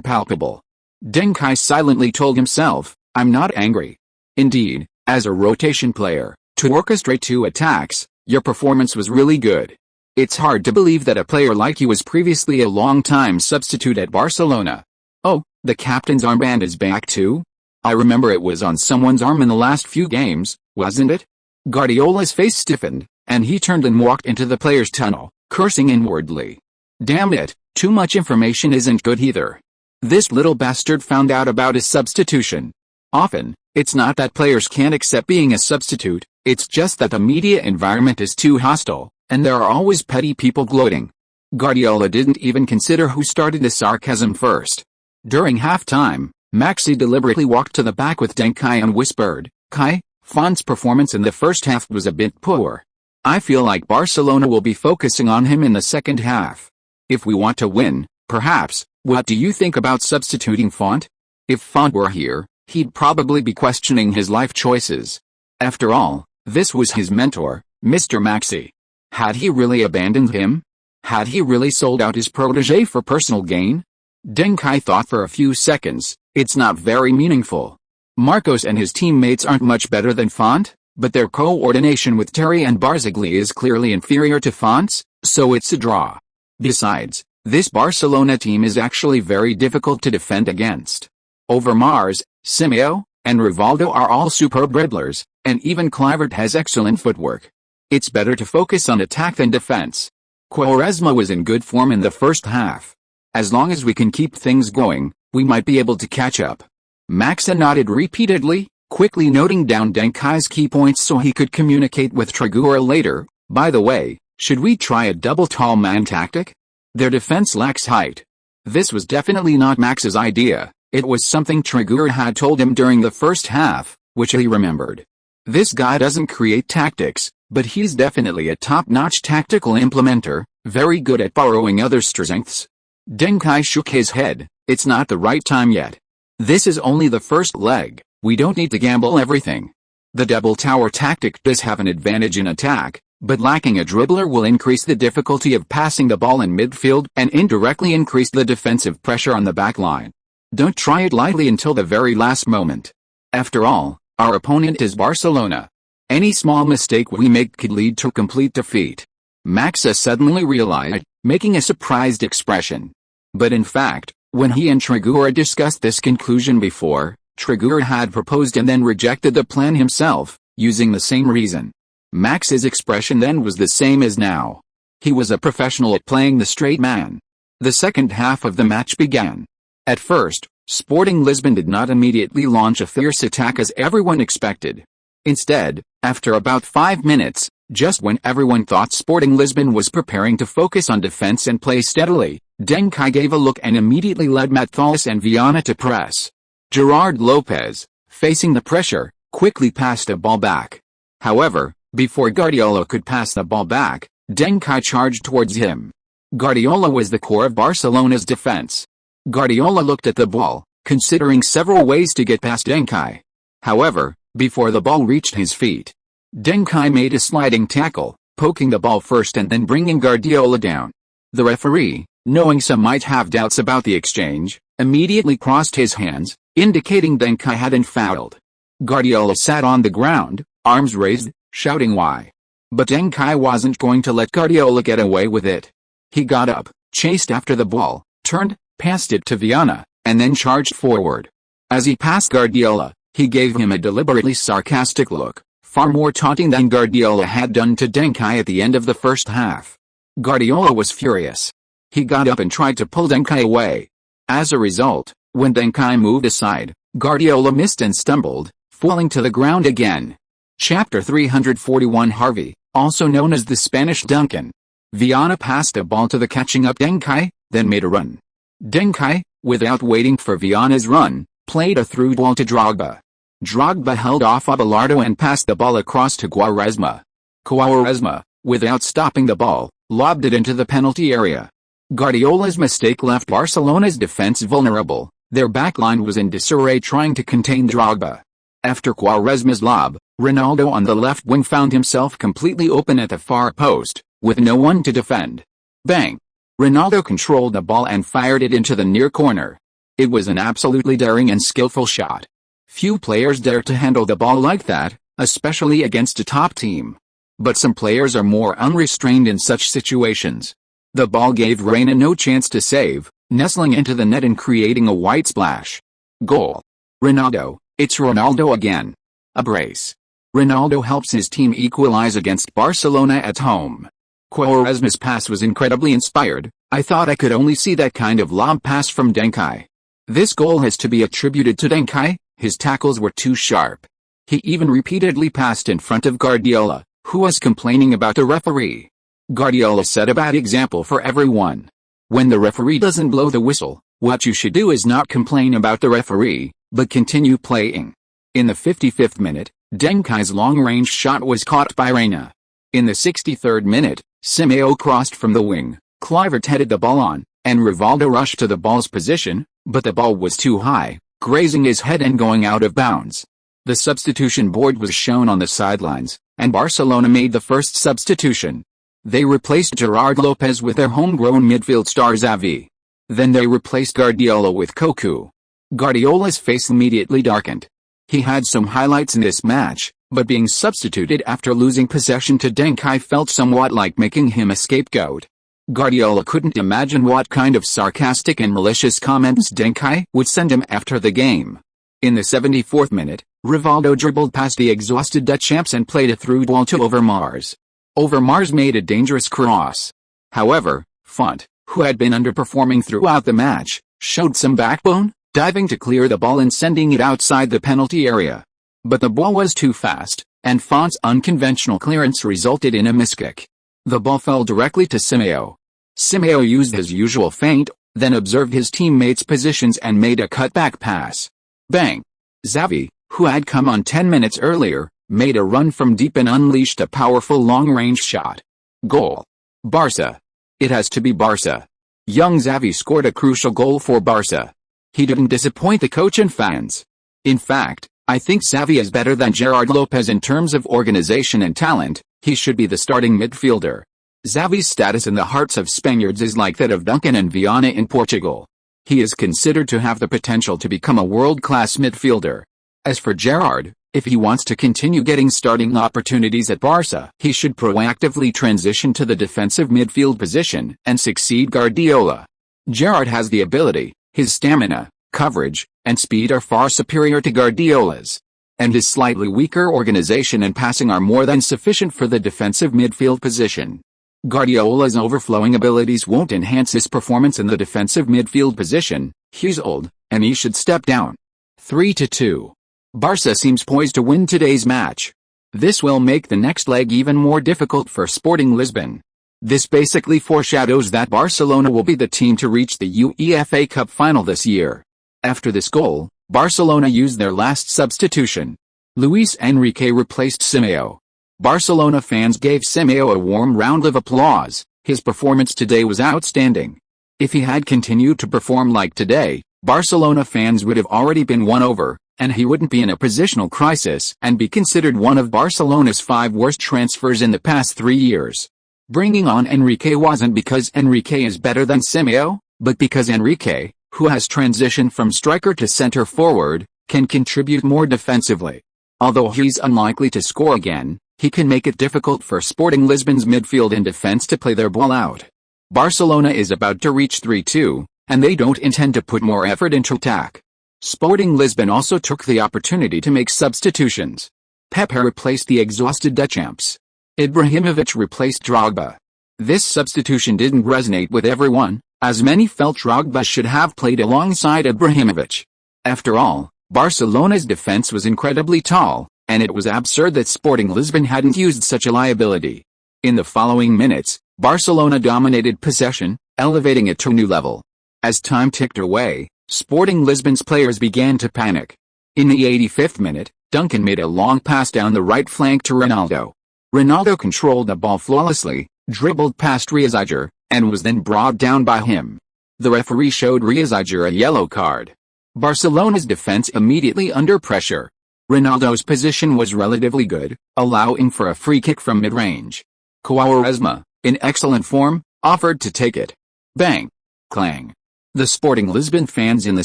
palpable. Deng Kai silently told himself, I'm not angry. Indeed, as a rotation player, to orchestrate 2 attacks, your performance was really good. It's hard to believe that a player like you was previously a long-time substitute at Barcelona. Oh, the captain's armband is back too? I remember it was on someone's arm in the last few games, wasn't it? Guardiola's face stiffened, and he turned and walked into the players' tunnel, cursing inwardly. Damn it, Too much information isn't good either. This little bastard found out about his substitution. Often, it's not that players can't accept being a substitute, it's just that the media environment is too hostile, and there are always petty people gloating. Guardiola didn't even consider who started the sarcasm first. During halftime, Messi deliberately walked to the back with Deng Kai and whispered, "Kai, Font's performance in the first half was a bit poor. I feel like Barcelona will be focusing on him in the second half. If we want to win, perhaps, what do you think about substituting Font? If Font were here, he'd probably be questioning his life choices. After all, this was his mentor, Mr. Messi. Had he really abandoned him? Had he really sold out his protege for personal gain?" Deng Kai thought for a few seconds. It's not very meaningful. Marcos and his teammates aren't much better than Font, but their coordination with Terry and Barzagli is clearly inferior to Font's, so it's a draw. Besides, this Barcelona team is actually very difficult to defend against. Overmars, Simeo, and Rivaldo are all superb dribblers, and even Kluivert has excellent footwork. It's better to focus on attack than defense. Quaresma was in good form in the first half. As long as we can keep things going, we might be able to catch up. Maxa nodded repeatedly, quickly noting down Deng Kai's key points so he could communicate with Trigueros later. By the way, should we try a double tall man tactic? Their defense lacks height. This was definitely not Max's idea, it was something Trigueros had told him during the first half, which he remembered. This guy doesn't create tactics, but he's definitely a top-notch tactical implementer, very good at borrowing others' strengths. Deng Kai shook his head. It's not the right time yet. This is only the first leg, we don't need to gamble everything. The double tower tactic does have an advantage in attack, but lacking a dribbler will increase the difficulty of passing the ball in midfield and indirectly increase the defensive pressure on the back line. Don't try it lightly until the very last moment. After all, our opponent is Barcelona. Any small mistake we make could lead to complete defeat. Maxa suddenly realized, making a surprised expression. But in fact, when he and Trigueros discussed this conclusion before, Trigueros had proposed and then rejected the plan himself, using the same reason. Max's expression then was the same as now. He was a professional at playing the straight man. The second half of the match began. At first, Sporting Lisbon did not immediately launch a fierce attack as everyone expected. Instead, after about 5 minutes, just when everyone thought Sporting Lisbon was preparing to focus on defense and play steadily, Deng Kai gave a look and immediately led Matthäus and Viana to press. Gerard Lopez, facing the pressure, quickly passed a ball back. However, before Guardiola could pass the ball back, Deng Kai charged towards him. Guardiola was the core of Barcelona's defense. Guardiola looked at the ball, considering several ways to get past Deng Kai. However, before the ball reached his feet, Deng Kai made a sliding tackle, poking the ball first and then bringing Guardiola down. The referee, knowing some might have doubts about the exchange, immediately crossed his hands, indicating Deng Kai hadn't fouled. Guardiola sat on the ground, arms raised, shouting why. But Deng Kai wasn't going to let Guardiola get away with it. He got up, chased after the ball, turned, passed it to Viana, and then charged forward. As he passed Guardiola, he gave him a deliberately sarcastic look, far more taunting than Guardiola had done to Deng Kai at the end of the first half. Guardiola was furious. He got up and tried to pull Deng Kai away. As a result, when Deng Kai moved aside, Guardiola missed and stumbled, falling to the ground again. Chapter 341 Harvey, also known as the Spanish Duncan. Viana passed a ball to the catching up Deng Kai, then made a run. Deng Kai, without waiting for Viana's run, played a through ball to Drogba. Drogba held off Abelardo and passed the ball across to Quaresma. Quaresma, without stopping the ball, lobbed it into the penalty area. Guardiola's mistake left Barcelona's defense vulnerable. Their backline was in disarray trying to contain Drogba. After Quaresma's lob, Ronaldo on the left wing found himself completely open at the far post, with no one to defend. Bang! Ronaldo controlled the ball and fired it into the near corner. It was an absolutely daring and skillful shot. Few players dare to handle the ball like that, especially against a top team. But some players are more unrestrained in such situations. The ball gave Reina no chance to save, nestling into the net and creating a white splash. Goal. Ronaldo, it's Ronaldo again. A brace. Ronaldo helps his team equalize against Barcelona at home. Quaresma's pass was incredibly inspired, I thought I could only see that kind of lob pass from Deng Kai. This goal has to be attributed to Deng Kai. His tackles were too sharp. He even repeatedly passed in front of Guardiola, who was complaining about the referee. Guardiola set a bad example for everyone. When the referee doesn't blow the whistle, what you should do is not complain about the referee, but continue playing. In the 55th minute, Deng Kai's long-range shot was caught by Reina. In the 63rd minute, Simeo crossed from the wing, Kluivert headed the ball on, and Rivaldo rushed to the ball's position, but the ball was too high, grazing his head and going out of bounds. The substitution board was shown on the sidelines, and Barcelona made the first substitution. They replaced Gerard Lopez with their homegrown midfield star Xavi. Then they replaced Guardiola with Cocu. Guardiola's face immediately darkened. He had some highlights in this match, but being substituted after losing possession to Deng Kai felt somewhat like making him a scapegoat. Guardiola couldn't imagine what kind of sarcastic and malicious comments Deng Kai would send him after the game. In the 74th minute, Rivaldo dribbled past the exhausted Dutch champs and played a through ball to Overmars. Overmars made a dangerous cross. However, Font, who had been underperforming throughout the match, showed some backbone, diving to clear the ball and sending it outside the penalty area. But the ball was too fast, and Font's unconventional clearance resulted in a miskick. The ball fell directly to Simeo. Simeo used his usual feint, then observed his teammates' positions and made a cutback pass. Bang! Xavi, who had come on 10 minutes earlier, made a run from deep and unleashed a powerful long-range shot. Goal. Barca. It has to be Barca. Young Xavi scored a crucial goal for Barca. He didn't disappoint the coach and fans. In fact, I think Xavi is better than Gerard Lopez in terms of organization and talent. He should be the starting midfielder. Xavi's status in the hearts of Spaniards is like that of Duncan and Viana in Portugal. He is considered to have the potential to become a world-class midfielder. As for Gerard, if he wants to continue getting starting opportunities at Barca, he should proactively transition to the defensive midfield position and succeed Guardiola. Gerard has the ability, his stamina, coverage, and speed are far superior to Guardiola's. And his slightly weaker organization and passing are more than sufficient for the defensive midfield position. Guardiola's overflowing abilities won't enhance his performance in the defensive midfield position. He's old, and he should step down. 3-2. Barca seems poised to win today's match. This will make the next leg even more difficult for Sporting Lisbon. This basically foreshadows that Barcelona will be the team to reach the UEFA Cup final this year. After this goal, Barcelona used their last substitution. Luis Enrique replaced Simeo. Barcelona fans gave Simeo a warm round of applause. His performance today was outstanding. If he had continued to perform like today, Barcelona fans would have already been won over, and he wouldn't be in a positional crisis and be considered one of Barcelona's 5 worst transfers in the past 3 years. Bringing on Enrique wasn't because Enrique is better than Simeo, but because Enrique, who has transitioned from striker to center forward, can contribute more defensively. Although he's unlikely to score again, he can make it difficult for Sporting Lisbon's midfield and defense to play their ball out. Barcelona is about to reach 3-2, and they don't intend to put more effort into attack. Sporting Lisbon also took the opportunity to make substitutions. Pepe replaced the exhausted Dutch champs. Ibrahimovic replaced Drogba. This substitution didn't resonate with everyone, as many felt Drogba should have played alongside Ibrahimovic. After all, Barcelona's defense was incredibly tall, and it was absurd that Sporting Lisbon hadn't used such a liability. In the following minutes, Barcelona dominated possession, elevating it to a new level. As time ticked away, Sporting Lisbon's players began to panic. In the 85th minute, Duncan made a long pass down the right flank to Ronaldo. Ronaldo controlled the ball flawlessly, dribbled past Reaziger, and was then brought down by him. The referee showed Reaziger a yellow card. Barcelona's defense immediately under pressure. Ronaldo's position was relatively good, allowing for a free kick from mid-range. Quaresma, in excellent form, offered to take it. Bang! Clang! The Sporting Lisbon fans in the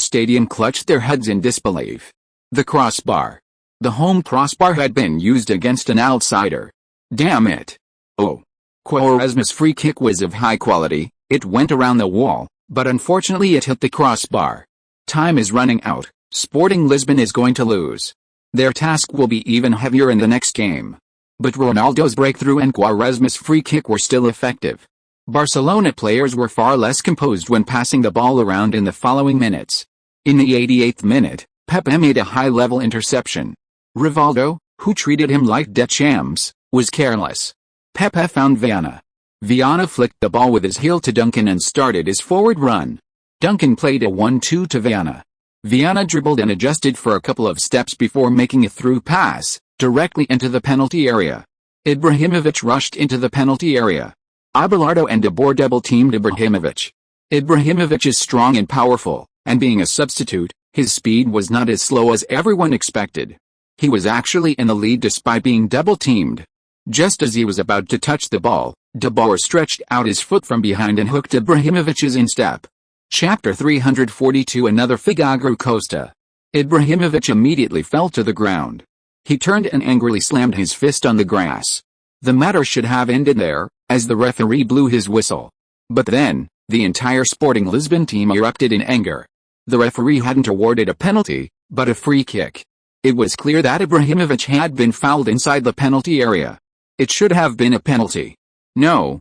stadium clutched their heads in disbelief. The crossbar. The home crossbar had been used against an outsider. Damn it! Oh! Quaresma's free kick was of high quality, it went around the wall, but unfortunately it hit the crossbar. Time is running out, Sporting Lisbon is going to lose. Their task will be even heavier in the next game. But Ronaldo's breakthrough and Quaresma's free kick were still effective. Barcelona players were far less composed when passing the ball around in the following minutes. In the 88th minute, Pepe made a high-level interception. Rivaldo, who treated him like Deschamps, was careless. Pepe found Viana. Viana flicked the ball with his heel to Duncan and started his forward run. Duncan played a 1-2 to Viana. Viana dribbled and adjusted for a couple of steps before making a through pass, directly into the penalty area. Ibrahimovic rushed into the penalty area. Abelardo and De Boer double-teamed Ibrahimovic. Ibrahimovic is strong and powerful, and being a substitute, his speed was not as slow as everyone expected. He was actually in the lead despite being double-teamed. Just as he was about to touch the ball, De Boer stretched out his foot from behind and hooked Ibrahimovic's instep. Chapter 342 Another Figagro Costa. Ibrahimovic immediately fell to the ground. He turned and angrily slammed his fist on the grass. The matter should have ended there, as the referee blew his whistle. But then, the entire Sporting Lisbon team erupted in anger. The referee hadn't awarded a penalty, but a free kick. It was clear that Ibrahimovic had been fouled inside the penalty area. It should have been a penalty. No,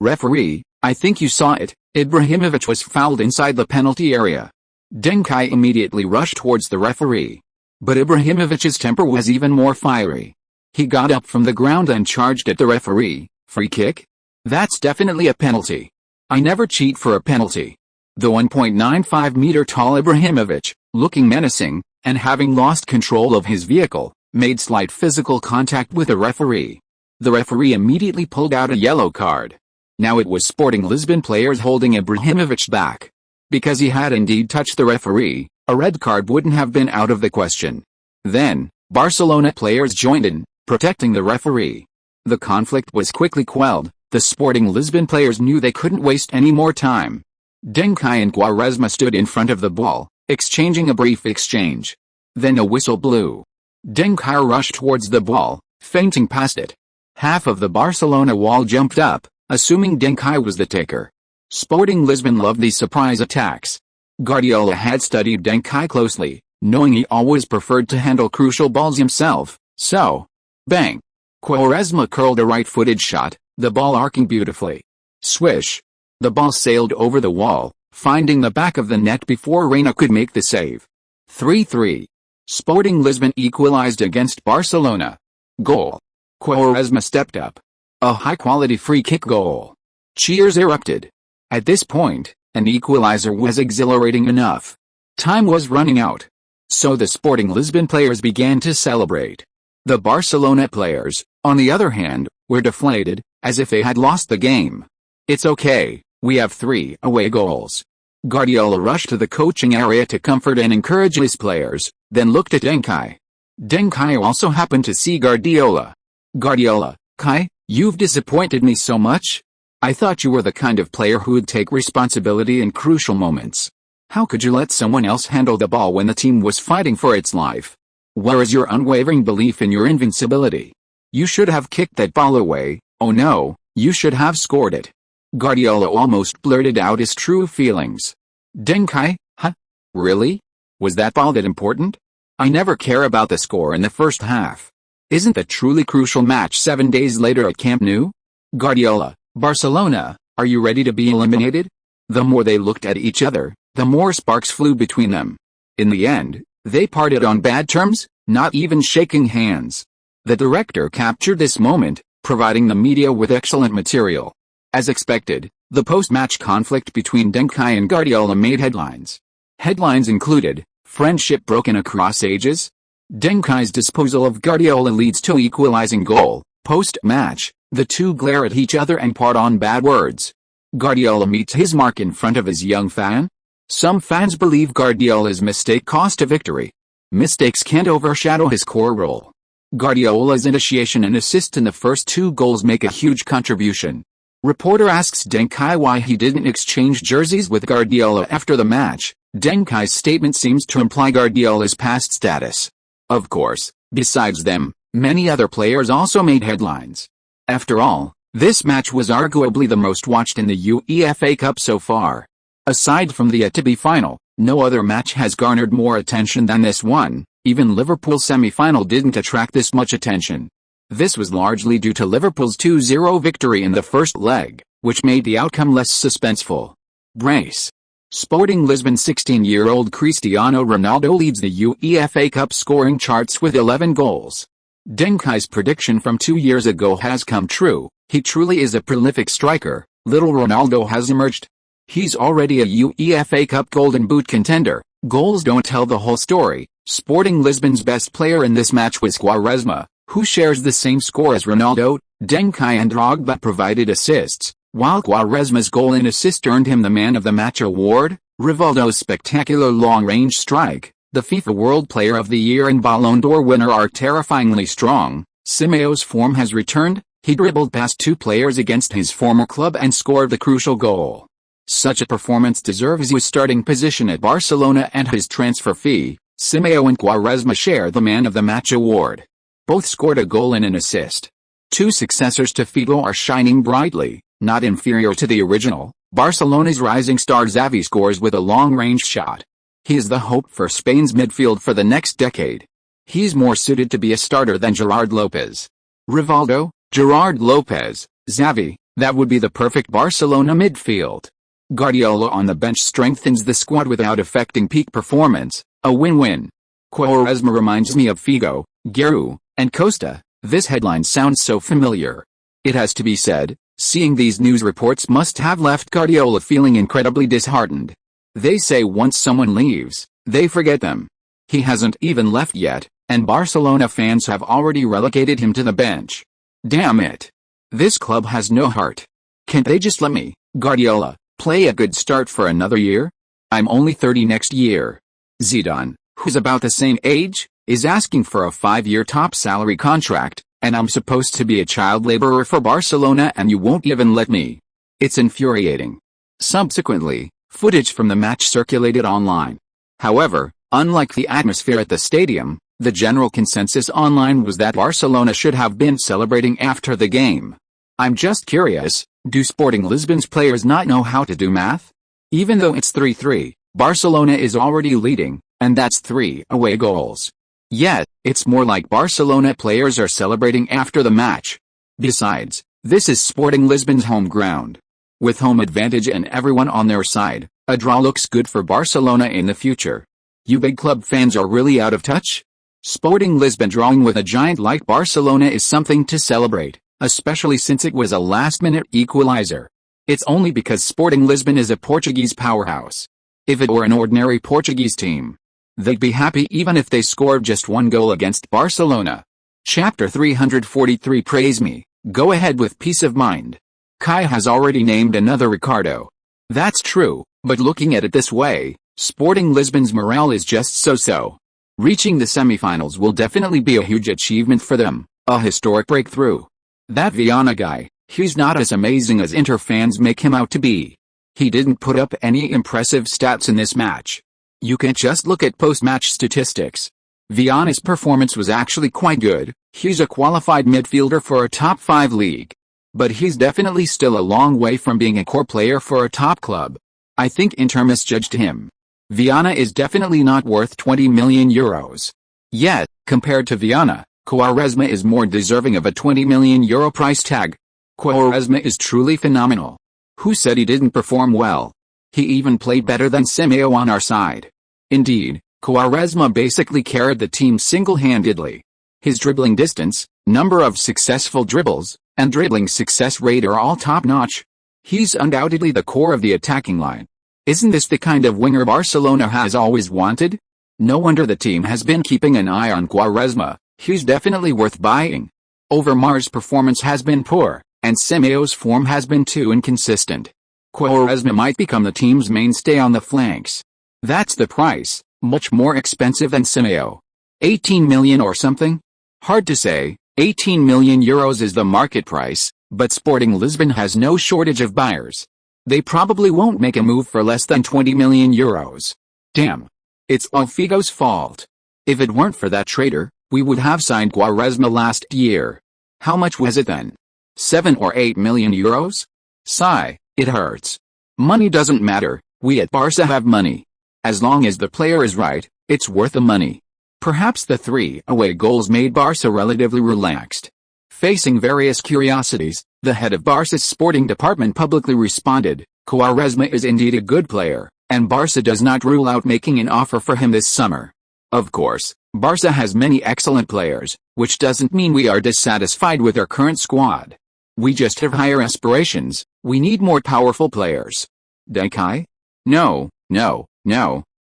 referee, I think you saw it, Ibrahimovic was fouled inside the penalty area. Deng Kai immediately rushed towards the referee. But Ibrahimovic's temper was even more fiery. He got up from the ground and charged at the referee. Free kick? That's definitely a penalty. I never cheat for a penalty. The 1.95-meter tall Ibrahimovic, looking menacing, and having lost control of his vehicle, made slight physical contact with the referee. The referee immediately pulled out a yellow card. Now it was Sporting Lisbon players holding Ibrahimovic back. Because he had indeed touched the referee, a red card wouldn't have been out of the question. Then, Barcelona players joined in, protecting the referee. The conflict was quickly quelled. The Sporting Lisbon players knew they couldn't waste any more time. Deng Kai and Quaresma stood in front of the ball, exchanging a brief exchange. Then a whistle blew. Deng Kai rushed towards the ball, feinting past it. Half of the Barcelona wall jumped up, assuming Deng Kai was the taker. Sporting Lisbon loved these surprise attacks. Guardiola had studied Deng Kai closely, knowing he always preferred to handle crucial balls himself, so, bang! Quaresma curled a right-footed shot, the ball arcing beautifully. Swish! The ball sailed over the wall, finding the back of the net before Reina could make the save. 3-3. Sporting Lisbon equalized against Barcelona. Goal. Quaresma stepped up. A high-quality free-kick goal. Cheers erupted. At this point, an equalizer was exhilarating enough. Time was running out. So the Sporting Lisbon players began to celebrate. The Barcelona players, on the other hand, were deflated, as if they had lost the game. It's okay, we have 3 away goals. Guardiola rushed to the coaching area to comfort and encourage his players, then looked at Deng Kai. Deng Kai also happened to see Guardiola. Guardiola, Kai, you've disappointed me so much. I thought you were the kind of player who'd take responsibility in crucial moments. How could you let someone else handle the ball when the team was fighting for its life? Where is your unwavering belief in your invincibility? You should have kicked that ball away. Oh no, you should have scored it. Guardiola almost blurted out his true feelings. Deng Kai, huh? Really? Was that ball that important? I never care about the score in the first half. Isn't the truly crucial match 7 days later at Camp Nou? Guardiola, Barcelona, are you ready to be eliminated? The more they looked at each other, the more sparks flew between them. In the end, they parted on bad terms, not even shaking hands. The director captured this moment, providing the media with excellent material. As expected, the post-match conflict between Deng Kai and Guardiola made headlines. Headlines included, friendship broken across ages. Deng Kai's disposal of Guardiola leads to equalizing goal. Post-match, the two glare at each other and part on bad words. Guardiola meets his mark in front of his young fan. Some fans believe Guardiola's mistake cost a victory. Mistakes can't overshadow his core role. Guardiola's initiation and assist in the first 2 goals make a huge contribution. Reporter asks Deng Kai why he didn't exchange jerseys with Guardiola after the match. Deng Kai's statement seems to imply Guardiola's past status. Of course, besides them, many other players also made headlines. After all, this match was arguably the most watched in the UEFA Cup so far. Aside from the yet-to-be final, no other match has garnered more attention than this one. Even Liverpool's semi-final didn't attract this much attention. This was largely due to Liverpool's 2-0 victory in the first leg. which made the outcome less suspenseful. Brace. Sporting Lisbon's 16-year-old Cristiano Ronaldo leads the UEFA Cup scoring charts with 11 goals. Deng Kai's prediction from 2 years ago has come true. He truly is a prolific striker. Little Ronaldo has emerged. He's already a UEFA Cup Golden Boot contender. Goals don't tell the whole story. Sporting Lisbon's best player in this match was Quaresma, who shares the same score as Ronaldo. Deng Kai and Drogba provided assists, while Quaresma's goal and assist earned him the Man of the Match award. Rivaldo's spectacular long-range strike, the FIFA World Player of the Year and Ballon d'Or winner are terrifyingly strong. Simeo's form has returned. He dribbled past 2 players against his former club and scored the crucial goal. Such a performance deserves his starting position at Barcelona and his transfer fee. Simeo and Quaresma share the Man of the Match award. Both scored a goal and an assist. 2 successors to Figo are shining brightly, not inferior to the original. Barcelona's rising star Xavi scores with a long-range shot. He is the hope for Spain's midfield for the next decade. He's more suited to be a starter than Gerard Lopez. Rivaldo, Gerard Lopez, Xavi, that would be the perfect Barcelona midfield. Guardiola on the bench strengthens the squad without affecting peak performance, a win-win. Quaresma reminds me of Figo, Giroud, and Costa. This headline sounds so familiar. It has to be said, seeing these news reports must have left Guardiola feeling incredibly disheartened. They say once someone leaves, they forget them. He hasn't even left yet, and Barcelona fans have already relegated him to the bench. Damn it. This club has no heart. Can't they just let me, Guardiola, play a good start for another year? I'm only 30 next year. Zidane, who's about the same age, is asking for a 5-year top salary contract, and I'm supposed to be a child laborer for Barcelona and you won't even let me. It's infuriating. Subsequently, footage from the match circulated online. However, unlike the atmosphere at the stadium, the general consensus online was that Barcelona should have been celebrating after the game. I'm just curious, do Sporting Lisbon's players not know how to do math? Even though it's 3-3, Barcelona is already leading, and that's 3 away goals. Yet, it's more like Barcelona players are celebrating after the match. Besides, this is Sporting Lisbon's home ground. With home advantage and everyone on their side, a draw looks good for Barcelona in the future. You big club fans are really out of touch? Sporting Lisbon drawing with a giant like Barcelona is something to celebrate, especially since it was a last-minute equalizer. It's only because Sporting Lisbon is a Portuguese powerhouse. If it were an ordinary Portuguese team, they'd be happy even if they scored just 1 goal against Barcelona. Chapter 343 Praise me, go ahead with peace of mind. Kai has already named another Ricardo. That's true, but looking at it this way, Sporting Lisbon's morale is just so-so. Reaching the semi-finals will definitely be a huge achievement for them, a historic breakthrough. That Viana guy, he's not as amazing as Inter fans make him out to be. He didn't put up any impressive stats in this match. You can't just look at post-match statistics. Viana's performance was actually quite good. He's a qualified midfielder for a top 5 league. But he's definitely still a long way from being a core player for a top club. I think Inter misjudged him. Viana is definitely not worth 20 million euros. Yet, compared to Viana, Quaresma is more deserving of a 20 million euro price tag. Quaresma is truly phenomenal. Who said he didn't perform well? He even played better than Simeo on our side. Indeed, Quaresma basically carried the team single-handedly. His dribbling distance, number of successful dribbles, and dribbling success rate are all top-notch. He's undoubtedly the core of the attacking line. Isn't this the kind of winger Barcelona has always wanted? No wonder the team has been keeping an eye on Quaresma. He's definitely worth buying. Overmar's performance has been poor, and Simeo's form has been too inconsistent. Quaresma might become the team's mainstay on the flanks. That's the price, much more expensive than Simeo. 18 million or something? Hard to say. 18 million euros is the market price, but Sporting Lisbon has no shortage of buyers. They probably won't make a move for less than 20 million euros. Damn. It's all Figo's fault. If it weren't for that traitor, we would have signed Quaresma last year. How much was it then? 7 or 8 million euros? Sigh, it hurts. Money doesn't matter, we at Barca have money. As long as the player is right, it's worth the money. Perhaps the 3 away goals made Barca relatively relaxed. Facing various curiosities, The head of Barca's sporting department publicly responded, "Quaresma is indeed a good player, and Barca does not rule out making an offer for him this summer." Of course, Barca has many excellent players, which doesn't mean we are dissatisfied with our current squad. We just have higher aspirations. We need more powerful players. Deng Kai? No,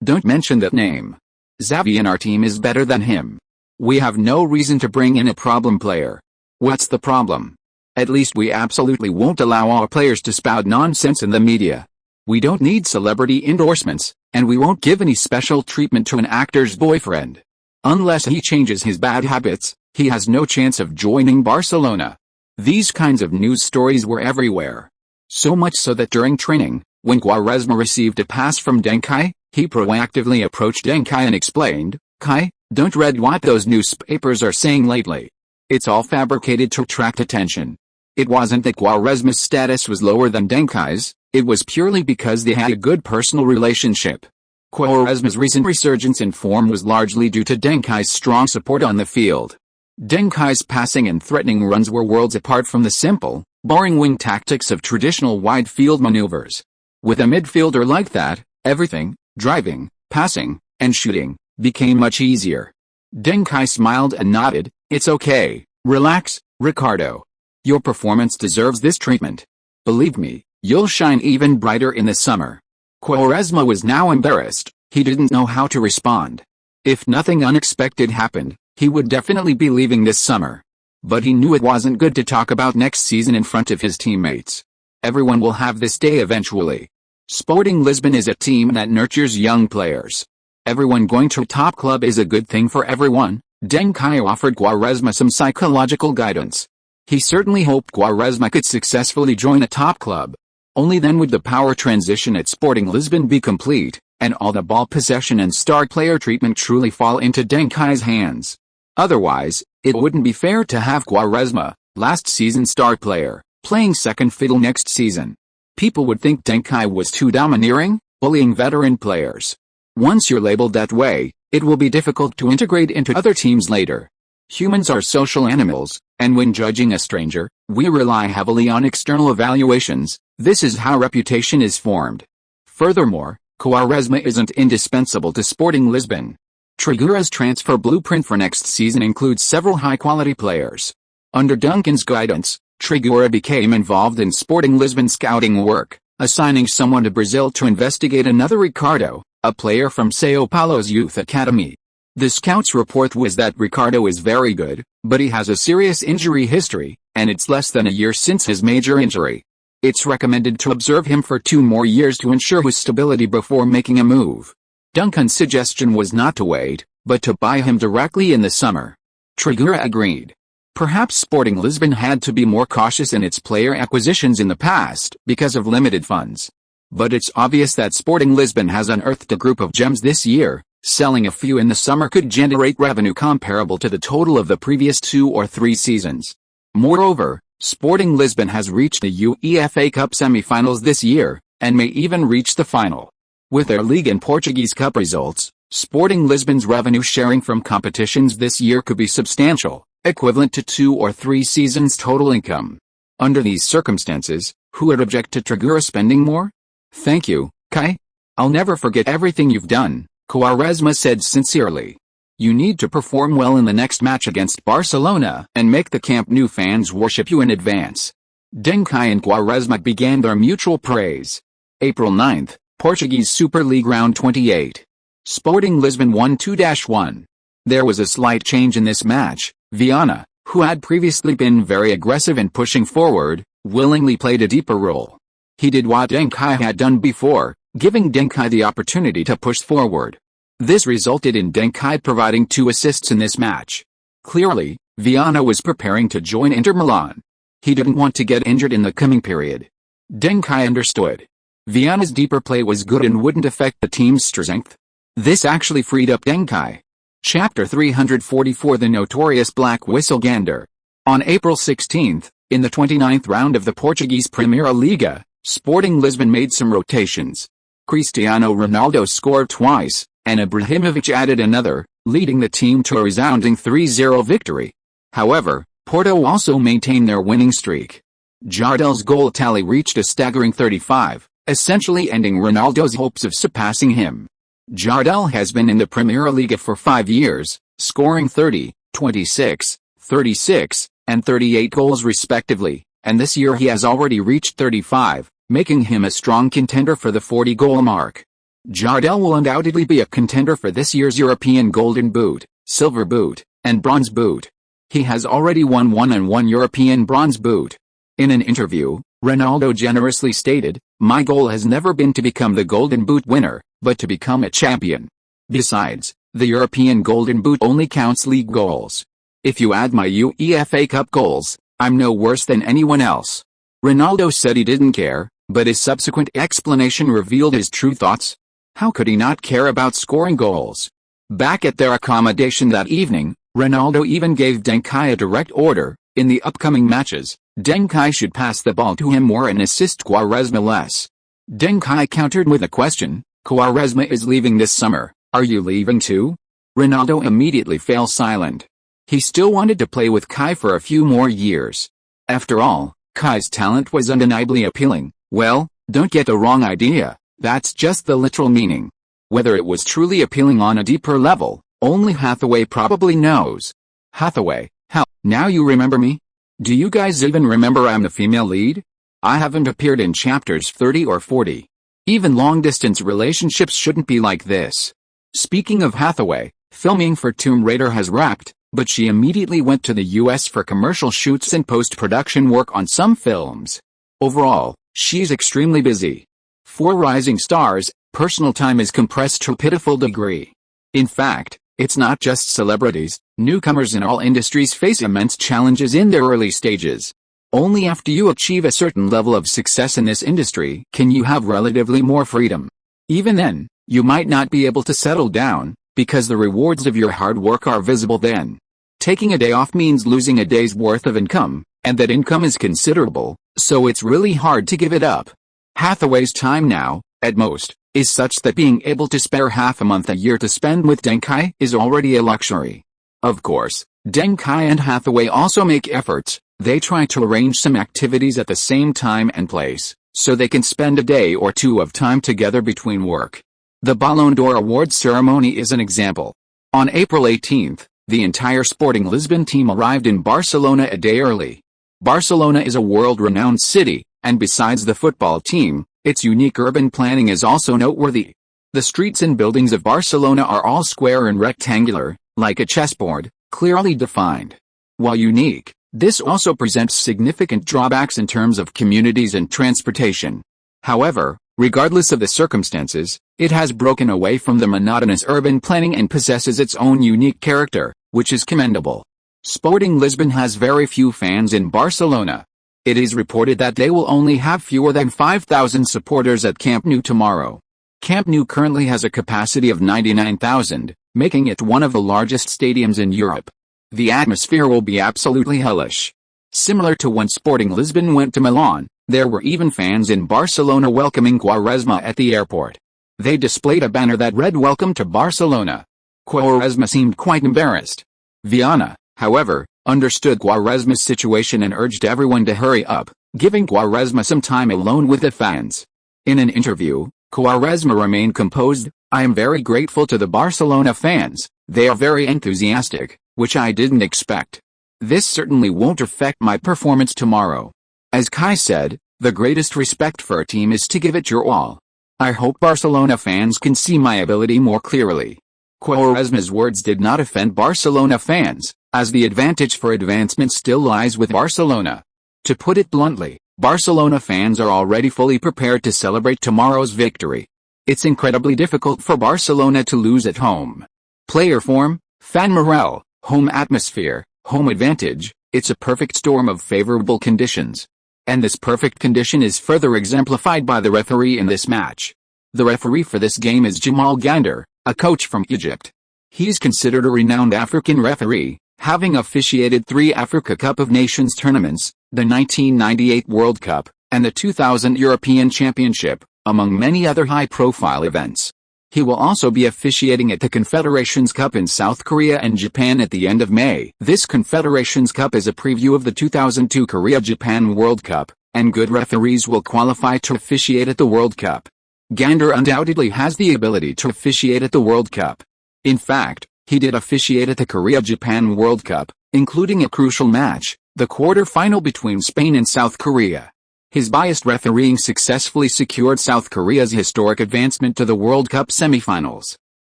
don't mention that name. Xavi in our team is better than him. We have no reason to bring in a problem player. What's the problem? At least we absolutely won't allow our players to spout nonsense in the media. We don't need celebrity endorsements, and we won't give any special treatment to an actor's boyfriend. Unless he changes his bad habits, he has no chance of joining Barcelona. These kinds of news stories were everywhere. So much so that during training, when Quaresma received a pass from Deng Kai, he proactively approached Deng Kai and explained, "Kai, don't read what those newspapers are saying lately. It's all fabricated to attract attention." It wasn't that Quaresma's status was lower than Deng Kai's, it was purely because they had a good personal relationship. Quaresma's recent resurgence in form was largely due to Deng Kai's strong support on the field. Deng Kai's passing and threatening runs were worlds apart from the simple, boring wing tactics of traditional wide field maneuvers. With a midfielder like that, everything, driving, passing, and shooting, became much easier. Deng Kai smiled and nodded. "It's okay, relax, Ricardo. Your performance deserves this treatment. Believe me, you'll shine even brighter in the summer." Quaresma was now embarrassed. He didn't know how to respond. If nothing unexpected happened, he would definitely be leaving this summer. But he knew it wasn't good to talk about next season in front of his teammates. Everyone will have this day eventually. Sporting Lisbon is a team that nurtures young players. Everyone going to a top club is a good thing for everyone. Deng Kai offered Quaresma some psychological guidance. He certainly hoped Quaresma could successfully join a top club. Only then would the power transition at Sporting Lisbon be complete, and all the ball possession and star player treatment truly fall into Deng Kai's hands. Otherwise, it wouldn't be fair to have Quaresma, last season's star player, playing second fiddle next season. People would think Deng Kai was too domineering, bullying veteran players. Once you're labeled that way, it will be difficult to integrate into other teams later. Humans are social animals, and when judging a stranger, we rely heavily on external evaluations. This is how reputation is formed. Furthermore, Quaresma isn't indispensable to Sporting Lisbon. Trigueira's transfer blueprint for next season includes several high-quality players. Under Duncan's guidance, Trigueira became involved in Sporting Lisbon scouting work, assigning someone to Brazil to investigate another Ricardo, a player from São Paulo's youth academy. The scouts' report was that Ricardo is very good, but he has a serious injury history, and it's less than a year since his major injury. It's recommended to observe him for 2 more years to ensure his stability before making a move. Duncan's suggestion was not to wait, but to buy him directly in the summer. Trigueira agreed. Perhaps Sporting Lisbon had to be more cautious in its player acquisitions in the past because of limited funds. But it's obvious that Sporting Lisbon has unearthed a group of gems this year. Selling a few in the summer could generate revenue comparable to the total of the previous 2 or 3 seasons. Moreover, Sporting Lisbon has reached the UEFA Cup semi-finals this year, and may even reach the final. With their league and Portuguese Cup results, Sporting Lisbon's revenue sharing from competitions this year could be substantial, equivalent to 2 or 3 seasons' total income. Under these circumstances, who would object to Trigueira spending more? "Thank you, Kai. I'll never forget everything you've done," Quaresma said sincerely. "You need to perform well in the next match against Barcelona and make the Camp Nou fans worship you in advance." Deng Kai and Quaresma began their mutual praise. April 9th, Portuguese Super League Round 28. Sporting Lisbon won 2-1. There was a slight change in this match. Viana, who had previously been very aggressive and pushing forward, willingly played a deeper role. He did what Deng Kai had done before, giving Deng Kai the opportunity to push forward. This resulted in Deng Kai providing 2 assists in this match. Clearly, Viana was preparing to join Inter Milan. He didn't want to get injured in the coming period. Deng Kai understood. Viana's deeper play was good and wouldn't affect the team's strength. This actually freed up Deng Kai. Chapter 344 The Notorious Black Whistle Gander. On April 16th, in the 29th round of the Portuguese Primeira Liga, Sporting Lisbon made some rotations. Cristiano Ronaldo scored twice, and Ibrahimovic added another, leading the team to a resounding 3-0 victory. However, Porto also maintained their winning streak. Jardel's goal tally reached a staggering 35, essentially ending Ronaldo's hopes of surpassing him. Jardel has been in the Premier League for 5 years, scoring 30, 26, 36, and 38 goals respectively, and this year he has already reached 35, making him a strong contender for the 40-goal mark. Jardel will undoubtedly be a contender for this year's European Golden Boot, Silver Boot, and Bronze Boot. He has already won one European Bronze Boot. In an interview, Ronaldo generously stated, "My goal has never been to become the Golden Boot winner, but to become a champion. Besides, the European Golden Boot only counts league goals. If you add my UEFA Cup goals, I'm no worse than anyone else." Ronaldo said he didn't care, but his subsequent explanation revealed his true thoughts. How could he not care about scoring goals? Back at their accommodation that evening, Ronaldo even gave Deng Kai a direct order: in the upcoming matches, Deng Kai should pass the ball to him more and assist Quaresma less. Deng Kai countered with a question: "Quaresma is leaving this summer, are you leaving too?" Ronaldo immediately fell silent. He still wanted to play with Kai for a few more years. After all, Kai's talent was undeniably appealing. Well, don't get the wrong idea, that's just the literal meaning. Whether it was truly appealing on a deeper level, only Hathaway probably knows. Hathaway, how, now you remember me? Do you guys even remember I'm the female lead? I haven't appeared in chapters 30 or 40. Even long-distance relationships shouldn't be like this. Speaking of Hathaway, filming for Tomb Raider has wrapped, but she immediately went to the US for commercial shoots and post-production work on some films. Overall, she's extremely busy. For rising stars, personal time is compressed to a pitiful degree. In fact, it's not just celebrities, newcomers in all industries face immense challenges in their early stages. Only after you achieve a certain level of success in this industry can you have relatively more freedom. Even then, you might not be able to settle down, because the rewards of your hard work are visible then. Taking a day off means losing a day's worth of income, and that income is considerable, so it's really hard to give it up. Hathaway's time now, at most, is such that being able to spare half a month a year to spend with Deng Kai is already a luxury. Of course, Deng Kai and Hathaway also make efforts. They try to arrange some activities at the same time and place, so they can spend a day or two of time together between work. The Ballon d'Or Awards ceremony is an example. On April 18th, the entire Sporting Lisbon team arrived in Barcelona a day early. Barcelona is a world-renowned city, and besides the football team, its unique urban planning is also noteworthy. The streets and buildings of Barcelona are all square and rectangular, like a chessboard, clearly defined. While unique, this also presents significant drawbacks in terms of communities and transportation. However, regardless of the circumstances, it has broken away from the monotonous urban planning and possesses its own unique character, which is commendable. Sporting Lisbon has very few fans in Barcelona. It is reported that they will only have fewer than 5,000 supporters at Camp Nou tomorrow. Camp Nou currently has a capacity of 99,000, making it one of the largest stadiums in Europe. The atmosphere will be absolutely hellish. Similar to when Sporting Lisbon went to Milan, there were even fans in Barcelona welcoming Quaresma at the airport. They displayed a banner that read "Welcome to Barcelona." Quaresma seemed quite embarrassed. Viana, however, understood Quaresma's situation and urged everyone to hurry up, giving Quaresma some time alone with the fans. In an interview, Quaresma remained composed. "I am very grateful to the Barcelona fans, they are very enthusiastic, which I didn't expect. This certainly won't affect my performance tomorrow. As Kai said, the greatest respect for a team is to give it your all. I hope Barcelona fans can see my ability more clearly." Quaresma's words did not offend Barcelona fans, as the advantage for advancement still lies with Barcelona. To put it bluntly, Barcelona fans are already fully prepared to celebrate tomorrow's victory. It's incredibly difficult for Barcelona to lose at home. Player form, fan morale, home atmosphere, home advantage, it's a perfect storm of favorable conditions. And this perfect condition is further exemplified by the referee in this match. The referee for this game is Jamal Gander, a coach from Egypt. He's considered a renowned African referee, having officiated 3 Africa Cup of Nations tournaments, the 1998 World Cup, and the 2000 European Championship, among many other high-profile events. He will also be officiating at the Confederations Cup in South Korea and Japan at the end of May. This Confederations Cup is a preview of the 2002 Korea-Japan World Cup, and good referees will qualify to officiate at the World Cup. Gander undoubtedly has the ability to officiate at the World Cup. In fact, he did officiate at the Korea-Japan World Cup, including a crucial match, the quarter-final between Spain and South Korea. His biased refereeing successfully secured South Korea's historic advancement to the World Cup semifinals.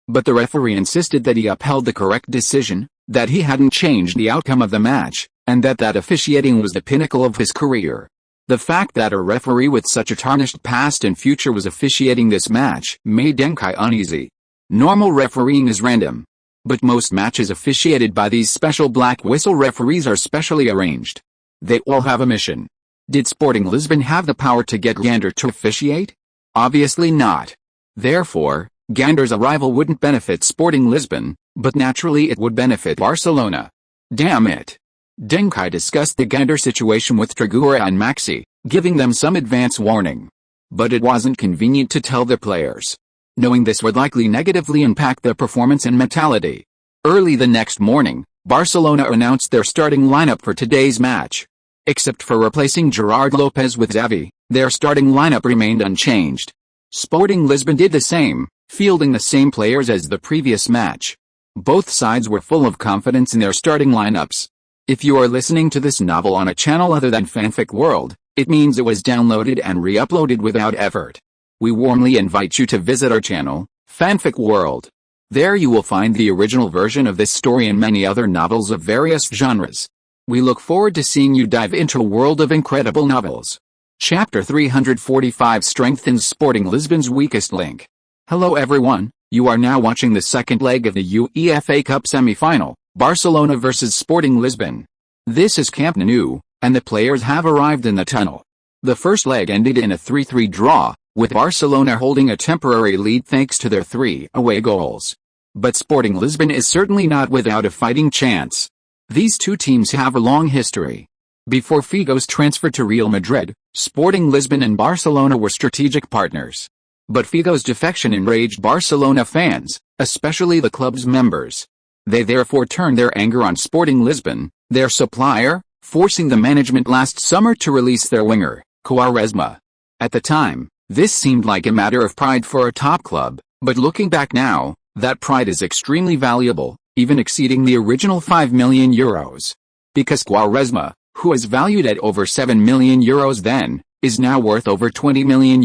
But the referee insisted that he upheld the correct decision, that he hadn't changed the outcome of the match, and that officiating was the pinnacle of his career. The fact that a referee with such a tarnished past and future was officiating this match made Deng Kai uneasy. Normal refereeing is random. But most matches officiated by these special black whistle referees are specially arranged. They all have a mission. Did Sporting Lisbon have the power to get Gander to officiate? Obviously not. Therefore, Gander's arrival wouldn't benefit Sporting Lisbon, but naturally it would benefit Barcelona. Damn it. Deng Kai discussed the Gander situation with Tragura and Maxi, giving them some advance warning. But it wasn't convenient to tell the players, knowing this would likely negatively impact their performance and mentality. Early the next morning, Barcelona announced their starting lineup for today's match. Except for replacing Gerard Lopez with Xavi, their starting lineup remained unchanged. Sporting Lisbon did the same, fielding the same players as the previous match. Both sides were full of confidence in their starting lineups. If you are listening to this novel on a channel other than Fanfic World, it means it was downloaded and re-uploaded without effort. We warmly invite you to visit our channel, Fanfic World. There you will find the original version of this story and many other novels of various genres. We look forward to seeing you dive into a world of incredible novels. Chapter 345 strengthens Sporting Lisbon's weakest link. Hello everyone, you are now watching the second leg of the UEFA Cup semi-final, Barcelona vs Sporting Lisbon. This is Camp Nou, and the players have arrived in the tunnel. The first leg ended in a 3-3 draw, with Barcelona holding a temporary lead thanks to their 3 away goals. But Sporting Lisbon is certainly not without a fighting chance. These two teams have a long history. Before Figo's transfer to Real Madrid, Sporting Lisbon and Barcelona were strategic partners. But Figo's defection enraged Barcelona fans, especially the club's members. They therefore turned their anger on Sporting Lisbon, their supplier, forcing the management last summer to release their winger, Quaresma. At the time, this seemed like a matter of pride for a top club, but looking back now, that pride is extremely valuable, even exceeding the original €5 million. Because Quaresma, who was valued at over €7 million then, is now worth over €20 million.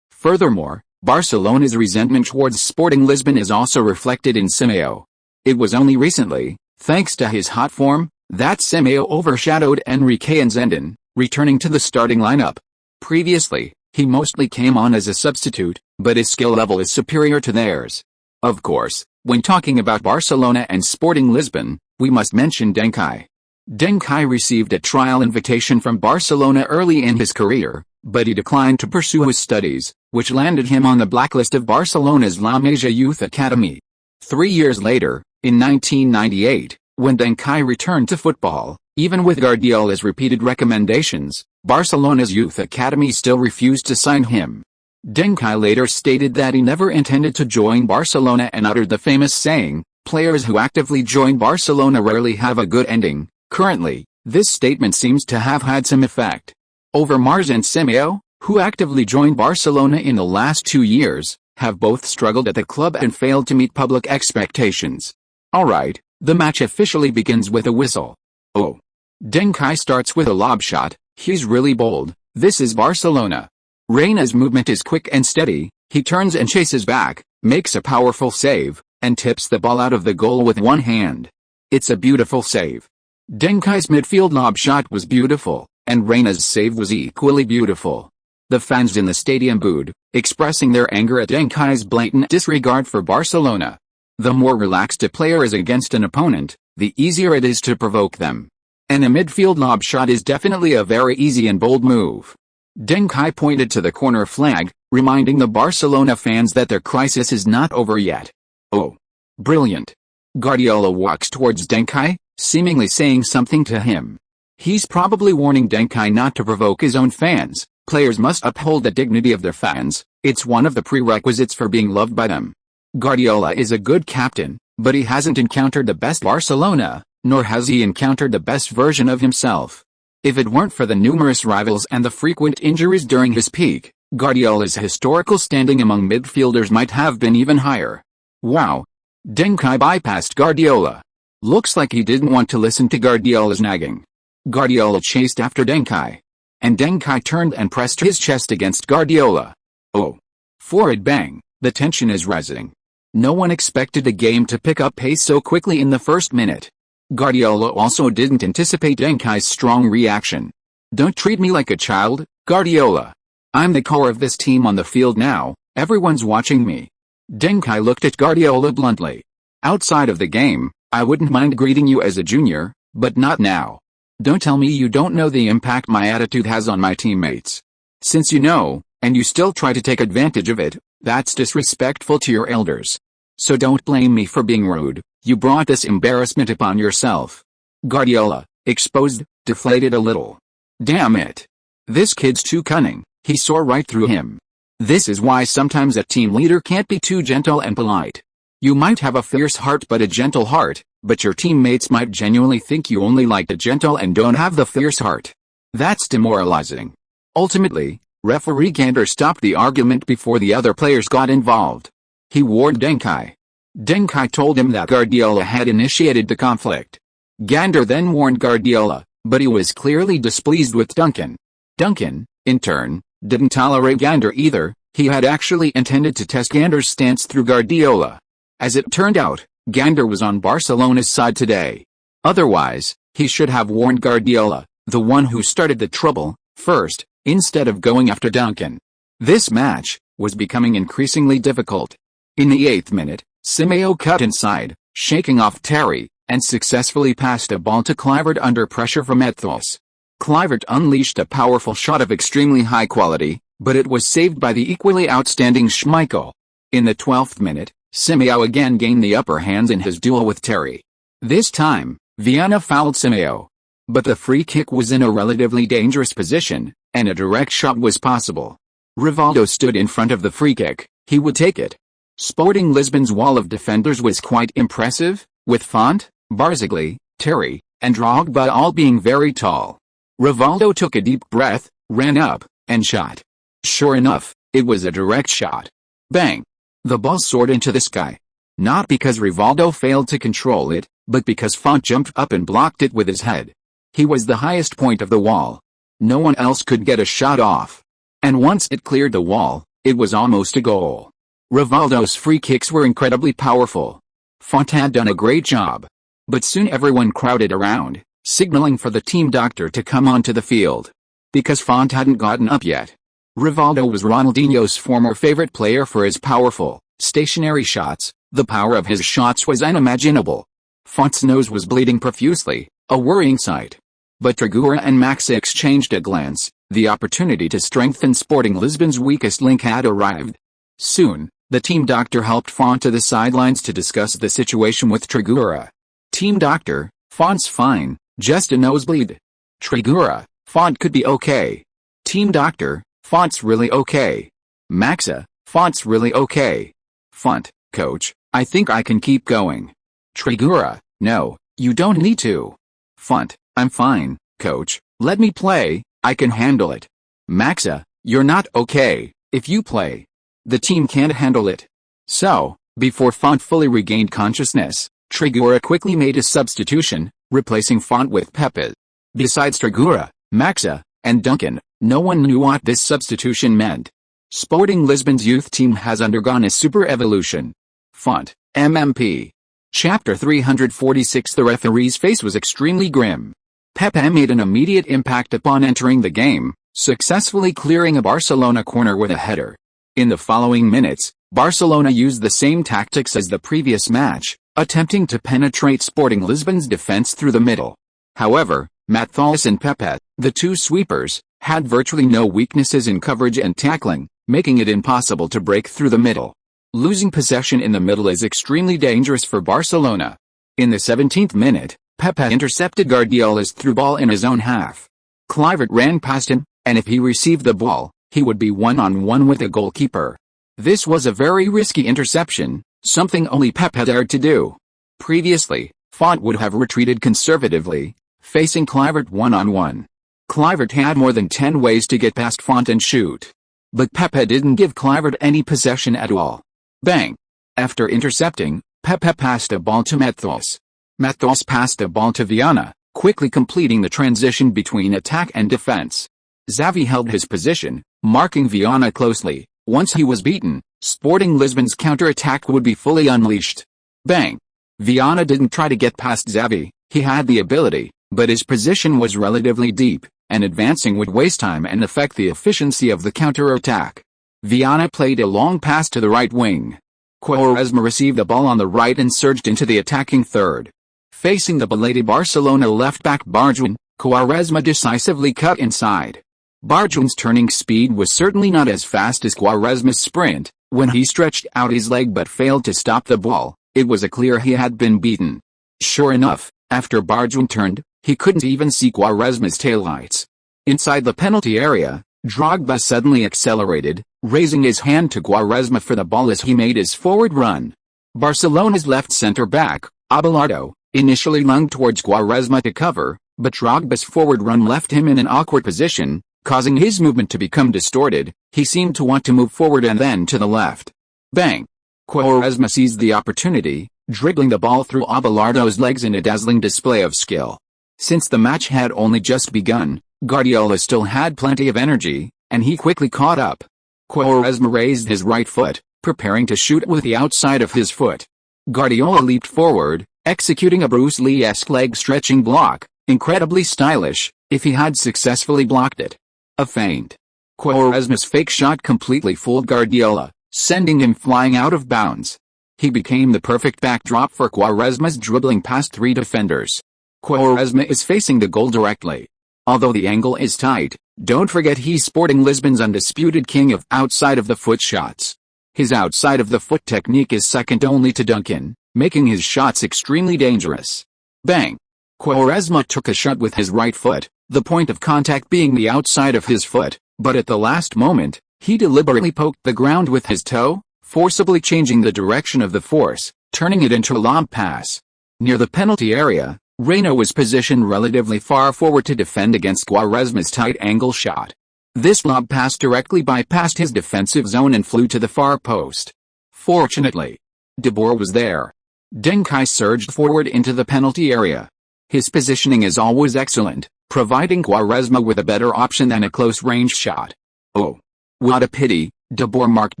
Furthermore, Barcelona's resentment towards Sporting Lisbon is also reflected in Simeo. It was only recently, thanks to his hot form, that Simeo overshadowed Enrique and Zidane, returning to the starting lineup. Previously, he mostly came on as a substitute, but his skill level is superior to theirs. Of course, when talking about Barcelona and Sporting Lisbon, we must mention Deng Kai. Deng Kai received a trial invitation from Barcelona early in his career, but he declined to pursue his studies, which landed him on the blacklist of Barcelona's La Masia Youth Academy. 3 years later, in 1998, when Deng Kai returned to football, even with Guardiola's repeated recommendations, Barcelona's youth academy still refused to sign him. Deng Kai later stated that he never intended to join Barcelona and uttered the famous saying, "Players who actively join Barcelona rarely have a good ending." Currently, this statement seems to have had some effect. Overmars and Simeo, who actively joined Barcelona in the last 2 years, have both struggled at the club and failed to meet public expectations. Alright, the match officially begins with a whistle. Oh. Deng Kai starts with a lob shot. He's really bold. This is Barcelona. Reina's movement is quick and steady. He turns and chases back, makes a powerful save, and tips the ball out of the goal with one hand. It's a beautiful save. Deng Kai's midfield lob shot was beautiful, and Reina's save was equally beautiful. The fans in the stadium booed, expressing their anger at Deng Kai's blatant disregard for Barcelona. The more relaxed a player is against an opponent, the easier it is to provoke them. And a midfield lob shot is definitely a very easy and bold move. Deng Kai pointed to the corner flag, reminding the Barcelona fans that their crisis is not over yet. Oh. Brilliant. Guardiola walks towards Deng Kai, seemingly saying something to him. He's probably warning Deng Kai not to provoke his own fans. Players must uphold the dignity of their fans, It's one of the prerequisites for being loved by them. Guardiola is a good captain, but he hasn't encountered the best Barcelona, nor has he encountered the best version of himself. If it weren't for the numerous rivals and the frequent injuries during his peak, Guardiola's historical standing among midfielders might have been even higher. Wow. Deng Kai bypassed Guardiola. Looks like he didn't want to listen to Guardiola's nagging. Guardiola chased after Deng Kai. And Deng Kai turned and pressed his chest against Guardiola. Oh. Forward bang, the tension is rising. No one expected the game to pick up pace so quickly in the first minute. Guardiola also didn't anticipate Deng Kai's strong reaction. Don't treat me like a child, Guardiola. I'm the core of this team on the field now, everyone's watching me. Deng Kai looked at Guardiola bluntly. Outside of the game, I wouldn't mind greeting you as a junior, but not now. Don't tell me you don't know the impact my attitude has on my teammates. Since you know, and you still try to take advantage of it, that's disrespectful to your elders. So don't blame me for being rude, you brought this embarrassment upon yourself. Guardiola, exposed, deflated a little. Damn it. This kid's too cunning, he saw right through him. This is why sometimes a team leader can't be too gentle and polite. You might have a fierce heart but a gentle heart, but your teammates might genuinely think you only like the gentle and don't have the fierce heart. That's demoralizing. Ultimately, referee Gander stopped the argument before the other players got involved. He warned Deng Kai. Deng Kai told him that Guardiola had initiated the conflict. Gander then warned Guardiola, but he was clearly displeased with Duncan. Duncan, in turn, didn't tolerate Gander either. He had actually intended to test Gander's stance through Guardiola. As it turned out, Gander was on Barcelona's side today. Otherwise, he should have warned Guardiola, the one who started the trouble, first, instead of going after Duncan. This match was becoming increasingly difficult. In the 8th minute, Simeo cut inside, shaking off Terry, and successfully passed a ball to Kluivert under pressure from Ethos. Kluivert unleashed a powerful shot of extremely high quality, but it was saved by the equally outstanding Schmeichel. In the 12th minute, Simeo again gained the upper hand in his duel with Terry. This time, Viana fouled Simeo. But the free kick was in a relatively dangerous position, and a direct shot was possible. Rivaldo stood in front of the free kick, he would take it. Sporting Lisbon's wall of defenders was quite impressive, with Font, Barzagli, Terry, and Drogba all being very tall. Rivaldo took a deep breath, ran up, and shot. Sure enough, it was a direct shot. Bang! The ball soared into the sky. Not because Rivaldo failed to control it, but because Font jumped up and blocked it with his head. He was the highest point of the wall. No one else could get a shot off. And once it cleared the wall, it was almost a goal. Rivaldo's free kicks were incredibly powerful. Font had done a great job. But soon everyone crowded around, signaling for the team doctor to come onto the field. Because Font hadn't gotten up yet. Rivaldo was Ronaldinho's former favorite player for his powerful, stationary shots. The power of his shots was unimaginable. Font's nose was bleeding profusely, a worrying sight. But Trigueros and Maxa exchanged a glance. The opportunity to strengthen Sporting Lisbon's weakest link had arrived. Soon, the team doctor helped Font to the sidelines to discuss the situation with Trigueros. Team doctor, Font's fine, just a nosebleed. Trigueros, Font could be okay. Team doctor, Font's really okay. Maxa, Font's really okay. Font, coach, I think I can keep going. Trigueros, no, you don't need to. Font, I'm fine, coach, let me play, I can handle it. Maxa, you're not okay, if you play. The team can't handle it. So, before Font fully regained consciousness, Trigueros quickly made a substitution, replacing Font with Pepe. Besides Trigueros, Maxa, and Duncan, no one knew what this substitution meant. Sporting Lisbon's youth team has undergone a super evolution. Font, MMP. Chapter 346. The referee's face was extremely grim. Pepe made an immediate impact upon entering the game, successfully clearing a Barcelona corner with a header. In the following minutes, Barcelona used the same tactics as the previous match, attempting to penetrate Sporting Lisbon's defense through the middle. However, Matthias and Pepe, the two sweepers, had virtually no weaknesses in coverage and tackling, making it impossible to break through the middle. Losing possession in the middle is extremely dangerous for Barcelona. In the 17th minute, Pepe intercepted Guardiola's through ball in his own half. Kluivert ran past him, and if he received the ball, he would be one-on-one with the goalkeeper. This was a very risky interception, something only Pep had dared to do. Previously, Font would have retreated conservatively, facing Kluivert one-on-one. Kluivert had more than 10 ways to get past Font and shoot. But Pepe didn't give Kluivert any possession at all. Bang! After intercepting, Pepe passed a ball to Matheus. Matheus passed a ball to Viana, quickly completing the transition between attack and defense. Xavi held his position, marking Viana closely. Once he was beaten, Sporting Lisbon's counter-attack would be fully unleashed. Bang! Viana didn't try to get past Xavi. He had the ability, but his position was relatively deep, and advancing would waste time and affect the efficiency of the counter-attack. Viana played a long pass to the right wing. Quaresma received the ball on the right and surged into the attacking third. Facing the belated Barcelona left-back Barjuan, Quaresma decisively cut inside. Barjuan's turning speed was certainly not as fast as Quaresma's sprint. When he stretched out his leg but failed to stop the ball, it was clear he had been beaten. Sure enough, after Barjuan turned, he couldn't even see Quaresma's taillights. Inside the penalty area, Drogba suddenly accelerated, raising his hand to Quaresma for the ball as he made his forward run. Barcelona's left centre-back, Abelardo, initially lunged towards Quaresma to cover, but Drogba's forward run left him in an awkward position, causing his movement to become distorted. He seemed to want to move forward and then to the left. Bang! Quaresma seized the opportunity, dribbling the ball through Abelardo's legs in a dazzling display of skill. Since the match had only just begun, Guardiola still had plenty of energy, and he quickly caught up. Quaresma raised his right foot, preparing to shoot with the outside of his foot. Guardiola leaped forward, executing a Bruce Lee-esque leg-stretching block, incredibly stylish, if he had successfully blocked it. A feint. Quaresma's fake shot completely fooled Guardiola, sending him flying out of bounds. He became the perfect backdrop for Quaresma's dribbling past three defenders. Quaresma is facing the goal directly. Although the angle is tight, don't forget he's Sporting Lisbon's undisputed king of outside-of-the-foot shots. His outside-of-the-foot technique is second only to Duncan, making his shots extremely dangerous. Bang! Quaresma took a shot with his right foot, the point of contact being the outside of his foot, but at the last moment, he deliberately poked the ground with his toe, forcibly changing the direction of the force, turning it into a lob pass. Near the penalty area, Reina was positioned relatively far forward to defend against Quaresma's tight angle shot. This lob pass directly bypassed his defensive zone and flew to the far post. Fortunately, De Boer was there. Deng Kai surged forward into the penalty area. His positioning is always excellent, providing Quaresma with a better option than a close-range shot. Oh, what a pity, De Boer marked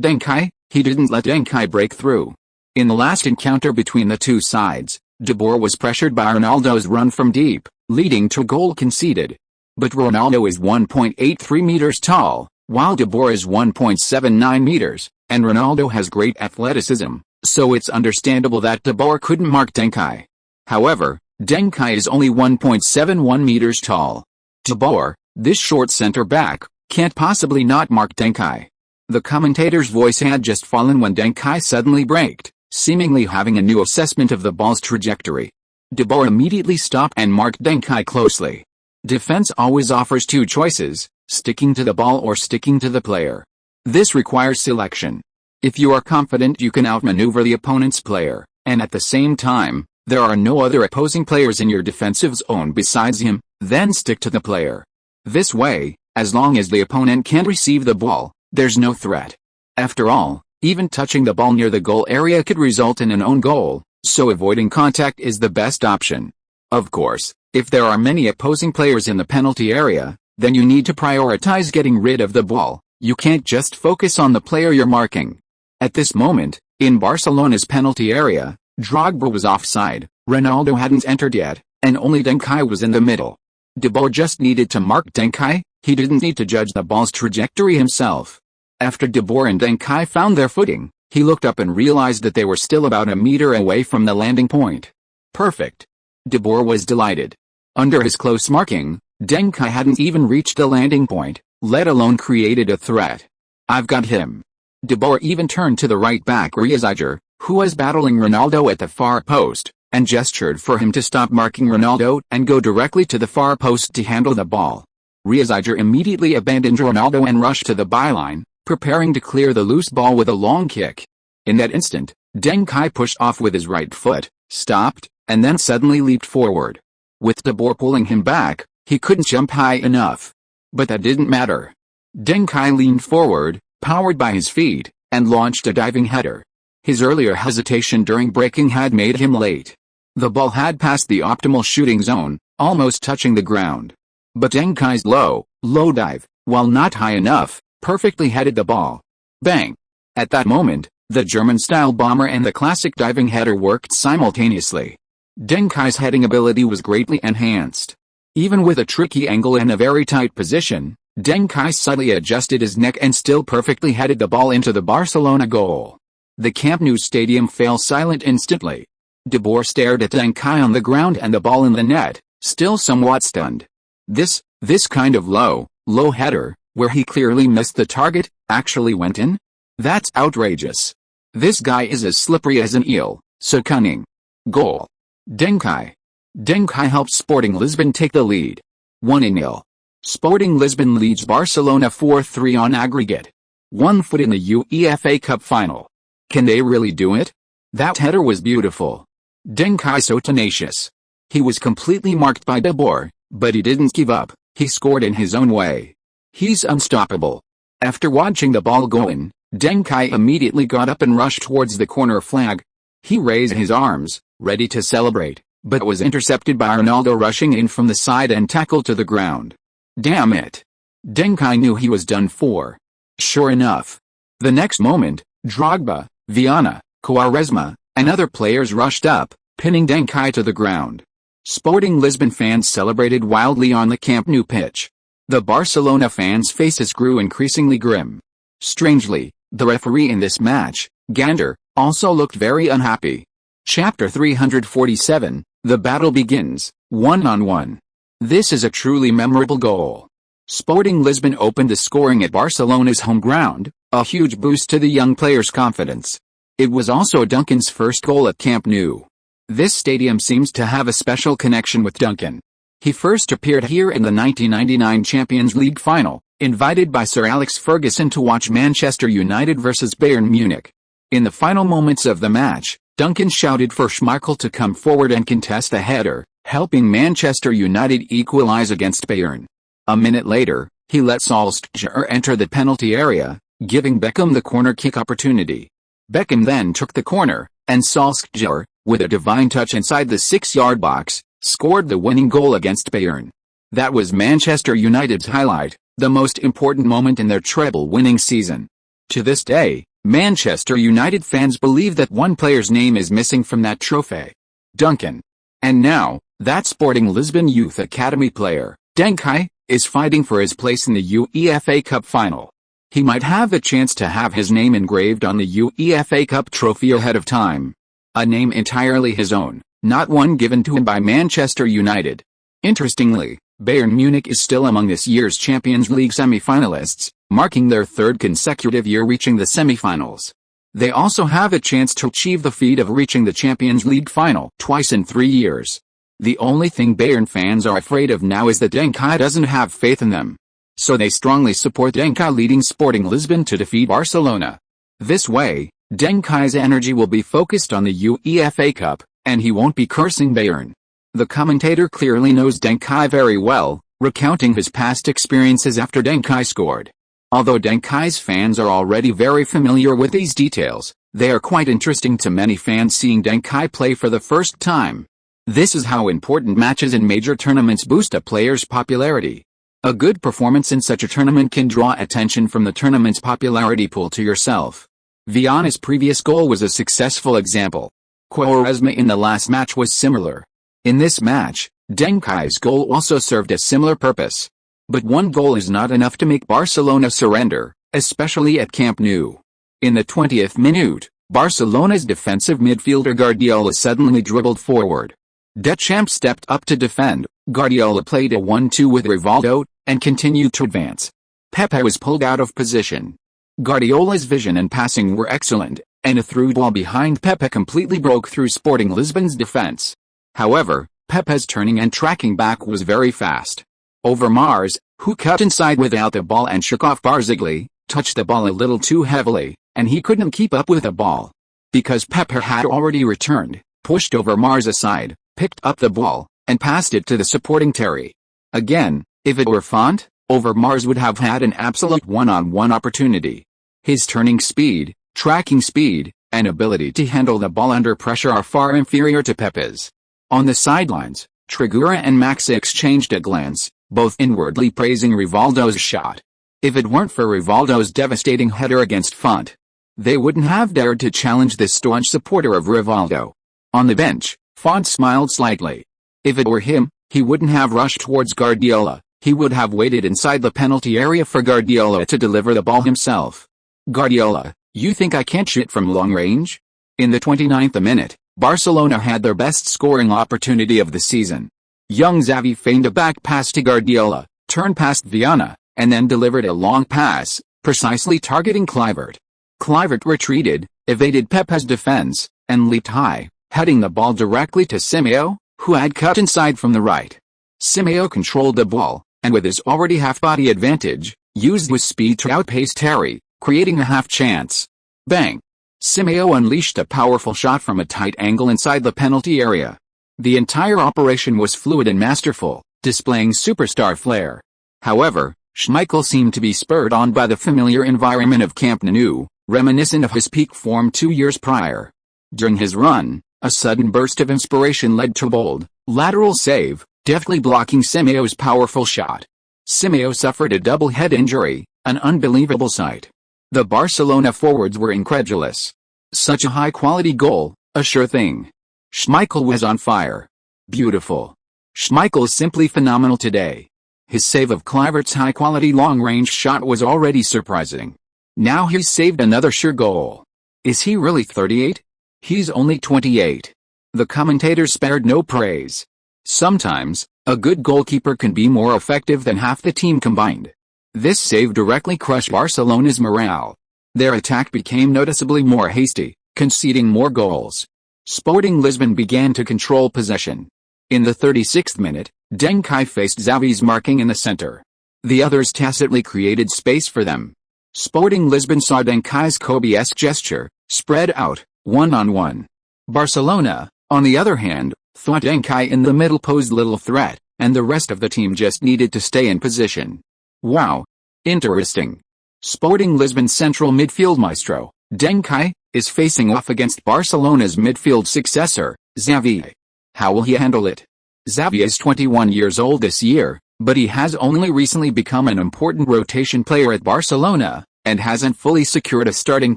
Deng Kai. He didn't let Deng Kai break through. In the last encounter between the two sides, De Boer was pressured by Ronaldo's run from deep, leading to a goal conceded. But Ronaldo is 1.83 meters tall, while De Boer is 1.79 meters, and Ronaldo has great athleticism, so it's understandable that De Boer couldn't mark Deng Kai. However, Deng Kai is only 1.71 meters tall. De Boer, this short center-back, can't possibly not mark Deng Kai. The commentator's voice had just fallen when Deng Kai suddenly braked, seemingly having a new assessment of the ball's trajectory. De Boer immediately stopped and marked Deng Kai closely. Defense always offers two choices, sticking to the ball or sticking to the player. This requires selection. If you are confident you can outmaneuver the opponent's player, and at the same time, there are no other opposing players in your defensive zone besides him, then stick to the player. This way, as long as the opponent can't receive the ball, there's no threat. After all, even touching the ball near the goal area could result in an own goal, so avoiding contact is the best option. Of course, if there are many opposing players in the penalty area, then you need to prioritize getting rid of the ball. You can't just focus on the player you're marking. At this moment, in Barcelona's penalty area, Drogba was offside, Ronaldo hadn't entered yet, and only Deng Kai was in the middle. De Boer just needed to mark Deng Kai. He didn't need to judge the ball's trajectory himself. After De Boer and Deng Kai found their footing, he looked up and realized that they were still about a meter away from the landing point. Perfect. De Boer was delighted. Under his close marking, Deng Kai hadn't even reached the landing point, let alone created a threat. I've got him. De Boer even turned to the right back Reiziger, who was battling Ronaldo at the far post, and gestured for him to stop marking Ronaldo and go directly to the far post to handle the ball. Zidane immediately abandoned Ronaldo and rushed to the byline, preparing to clear the loose ball with a long kick. In that instant, Deng Kai pushed off with his right foot, stopped, and then suddenly leaped forward. With De Boer pulling him back, he couldn't jump high enough. But that didn't matter. Deng Kai leaned forward, powered by his feet, and launched a diving header. His earlier hesitation during breaking had made him late. The ball had passed the optimal shooting zone, almost touching the ground. But Deng Kai's low dive, while not high enough, perfectly headed the ball. Bang! At that moment, the German-style bomber and the classic diving header worked simultaneously. Deng Kai's heading ability was greatly enhanced. Even with a tricky angle and a very tight position, Deng Kai subtly adjusted his neck and still perfectly headed the ball into the Barcelona goal. The Camp Nou stadium fell silent instantly. De Boer stared at Deng Kai on the ground and the ball in the net, still somewhat stunned. This kind of low header, where he clearly missed the target, actually went in? That's outrageous. This guy is as slippery as an eel, so cunning. Goal. Deng Kai. Deng Kai helped Sporting Lisbon take the lead. 1-0. Sporting Lisbon leads Barcelona 4-3 on aggregate. 1 foot in the UEFA Cup final. Can they really do it? That header was beautiful. Deng Kai so tenacious. He was completely marked by De Boer, but he didn't give up. He scored in his own way. He's unstoppable. After watching the ball go in, Deng Kai immediately got up and rushed towards the corner flag. He raised his arms, ready to celebrate, but was intercepted by Ronaldo rushing in from the side and tackled to the ground. Damn it. Deng Kai knew he was done for. Sure enough. The next moment, Drogba, Viana, Quaresma, and other players rushed up, pinning Deng Kai to the ground. Sporting Lisbon fans celebrated wildly on the Camp Nou pitch. The Barcelona fans' faces grew increasingly grim. Strangely, the referee in this match, Gander, also looked very unhappy. Chapter 347, The Battle Begins, 1-on-1. This is a truly memorable goal. Sporting Lisbon opened the scoring at Barcelona's home ground, a huge boost to the young player's confidence. It was also Duncan's first goal at Camp Nou. This stadium seems to have a special connection with Duncan. He first appeared here in the 1999 Champions League final, invited by Sir Alex Ferguson to watch Manchester United vs Bayern Munich. In the final moments of the match, Duncan shouted for Schmeichel to come forward and contest a header, helping Manchester United equalize against Bayern. A minute later, he let Solskjaer enter the penalty area, giving Beckham the corner kick opportunity. Beckham then took the corner, and Solskjaer, with a divine touch inside the 6-yard box, scored the winning goal against Bayern. That was Manchester United's highlight, the most important moment in their treble-winning season. To this day, Manchester United fans believe that one player's name is missing from that trophy. Duncan. And now, that Sporting Lisbon Youth Academy player, Deng Kai, is fighting for his place in the UEFA Cup final. He might have the chance to have his name engraved on the UEFA Cup trophy ahead of time. A name entirely his own, not one given to him by Manchester United. Interestingly, Bayern Munich is still among this year's Champions League semi-finalists, marking their third consecutive year reaching the semi-finals. They also have a chance to achieve the feat of reaching the Champions League final twice in 3 years. The only thing Bayern fans are afraid of now is that Deng Kai doesn't have faith in them. So they strongly support Deng Kai leading Sporting Lisbon to defeat Barcelona. This way, Deng Kai's energy will be focused on the UEFA Cup, and he won't be cursing Bayern. The commentator clearly knows Deng Kai very well, recounting his past experiences after Deng Kai scored. Although Deng Kai's fans are already very familiar with these details, they are quite interesting to many fans seeing Deng Kai play for the first time. This is how important matches in major tournaments boost a player's popularity. A good performance in such a tournament can draw attention from the tournament's popularity pool to yourself. Viana's previous goal was a successful example. Quaresma in the last match was similar. In this match, Deng Kai's goal also served a similar purpose. But one goal is not enough to make Barcelona surrender, especially at Camp Nou. In the 20th minute, Barcelona's defensive midfielder Guardiola suddenly dribbled forward. Deschamps stepped up to defend, Guardiola played a 1-2 with Rivaldo, and continued to advance. Pepe was pulled out of position. Guardiola's vision and passing were excellent, and a through ball behind Pepe completely broke through Sporting Lisbon's defense. However, Pepe's turning and tracking back was very fast. Overmars, who cut inside without the ball and shook off Barzagli, touched the ball a little too heavily, and he couldn't keep up with the ball. Because Pepper had already returned, pushed Overmars aside, picked up the ball, and passed it to the supporting Terry. Again, if it were Font, Overmars would have had an absolute one-on-one opportunity. His turning speed, tracking speed, and ability to handle the ball under pressure are far inferior to Pepe's. On the sidelines, Trigura and Maxi exchanged a glance, both inwardly praising Rivaldo's shot. If it weren't for Rivaldo's devastating header against Font, they wouldn't have dared to challenge this staunch supporter of Rivaldo. On the bench, Font smiled slightly. If it were him, he wouldn't have rushed towards Guardiola, he would have waited inside the penalty area for Guardiola to deliver the ball himself. Guardiola, you think I can't shoot from long range? In the 29th minute, Barcelona had their best scoring opportunity of the season. Young Xavi feigned a back pass to Guardiola, turned past Viana, and then delivered a long pass, precisely targeting Kluivert. Kluivert retreated, evaded Pepe's defense, and leaped high, heading the ball directly to Simeo, who had cut inside from the right. Simeo controlled the ball, and with his already half-body advantage, used his speed to outpace Terry, creating a half-chance. Bang! Simeo unleashed a powerful shot from a tight angle inside the penalty area. The entire operation was fluid and masterful, displaying superstar flair. However, Schmeichel seemed to be spurred on by the familiar environment of Camp Nou, reminiscent of his peak form 2 years prior. During his run, a sudden burst of inspiration led to a bold, lateral save, deftly blocking Simeo's powerful shot. Simeo suffered a double head injury, an unbelievable sight. The Barcelona forwards were incredulous. Such a high-quality goal, a sure thing. Schmeichel was on fire. Beautiful. Schmeichel is simply phenomenal today. His save of Kluivert's high-quality long-range shot was already surprising. Now he's saved another sure goal. Is he really 38? He's only 28. The commentators spared no praise. Sometimes, a good goalkeeper can be more effective than half the team combined. This save directly crushed Barcelona's morale. Their attack became noticeably more hasty, conceding more goals. Sporting Lisbon began to control possession. In the 36th minute, Deng Kai faced Xavi's marking in the center. The others tacitly created space for them. Sporting Lisbon saw Deng Kai's Kobe-esque gesture, spread out, one-on-one. Barcelona, on the other hand, thought Deng Kai in the middle posed little threat, and the rest of the team just needed to stay in position. Wow. Interesting. Sporting Lisbon's central midfield maestro, Deng Kai, is facing off against Barcelona's midfield successor, Xavi. How will he handle it? Xavi is 21 years old this year, but he has only recently become an important rotation player at Barcelona, and hasn't fully secured a starting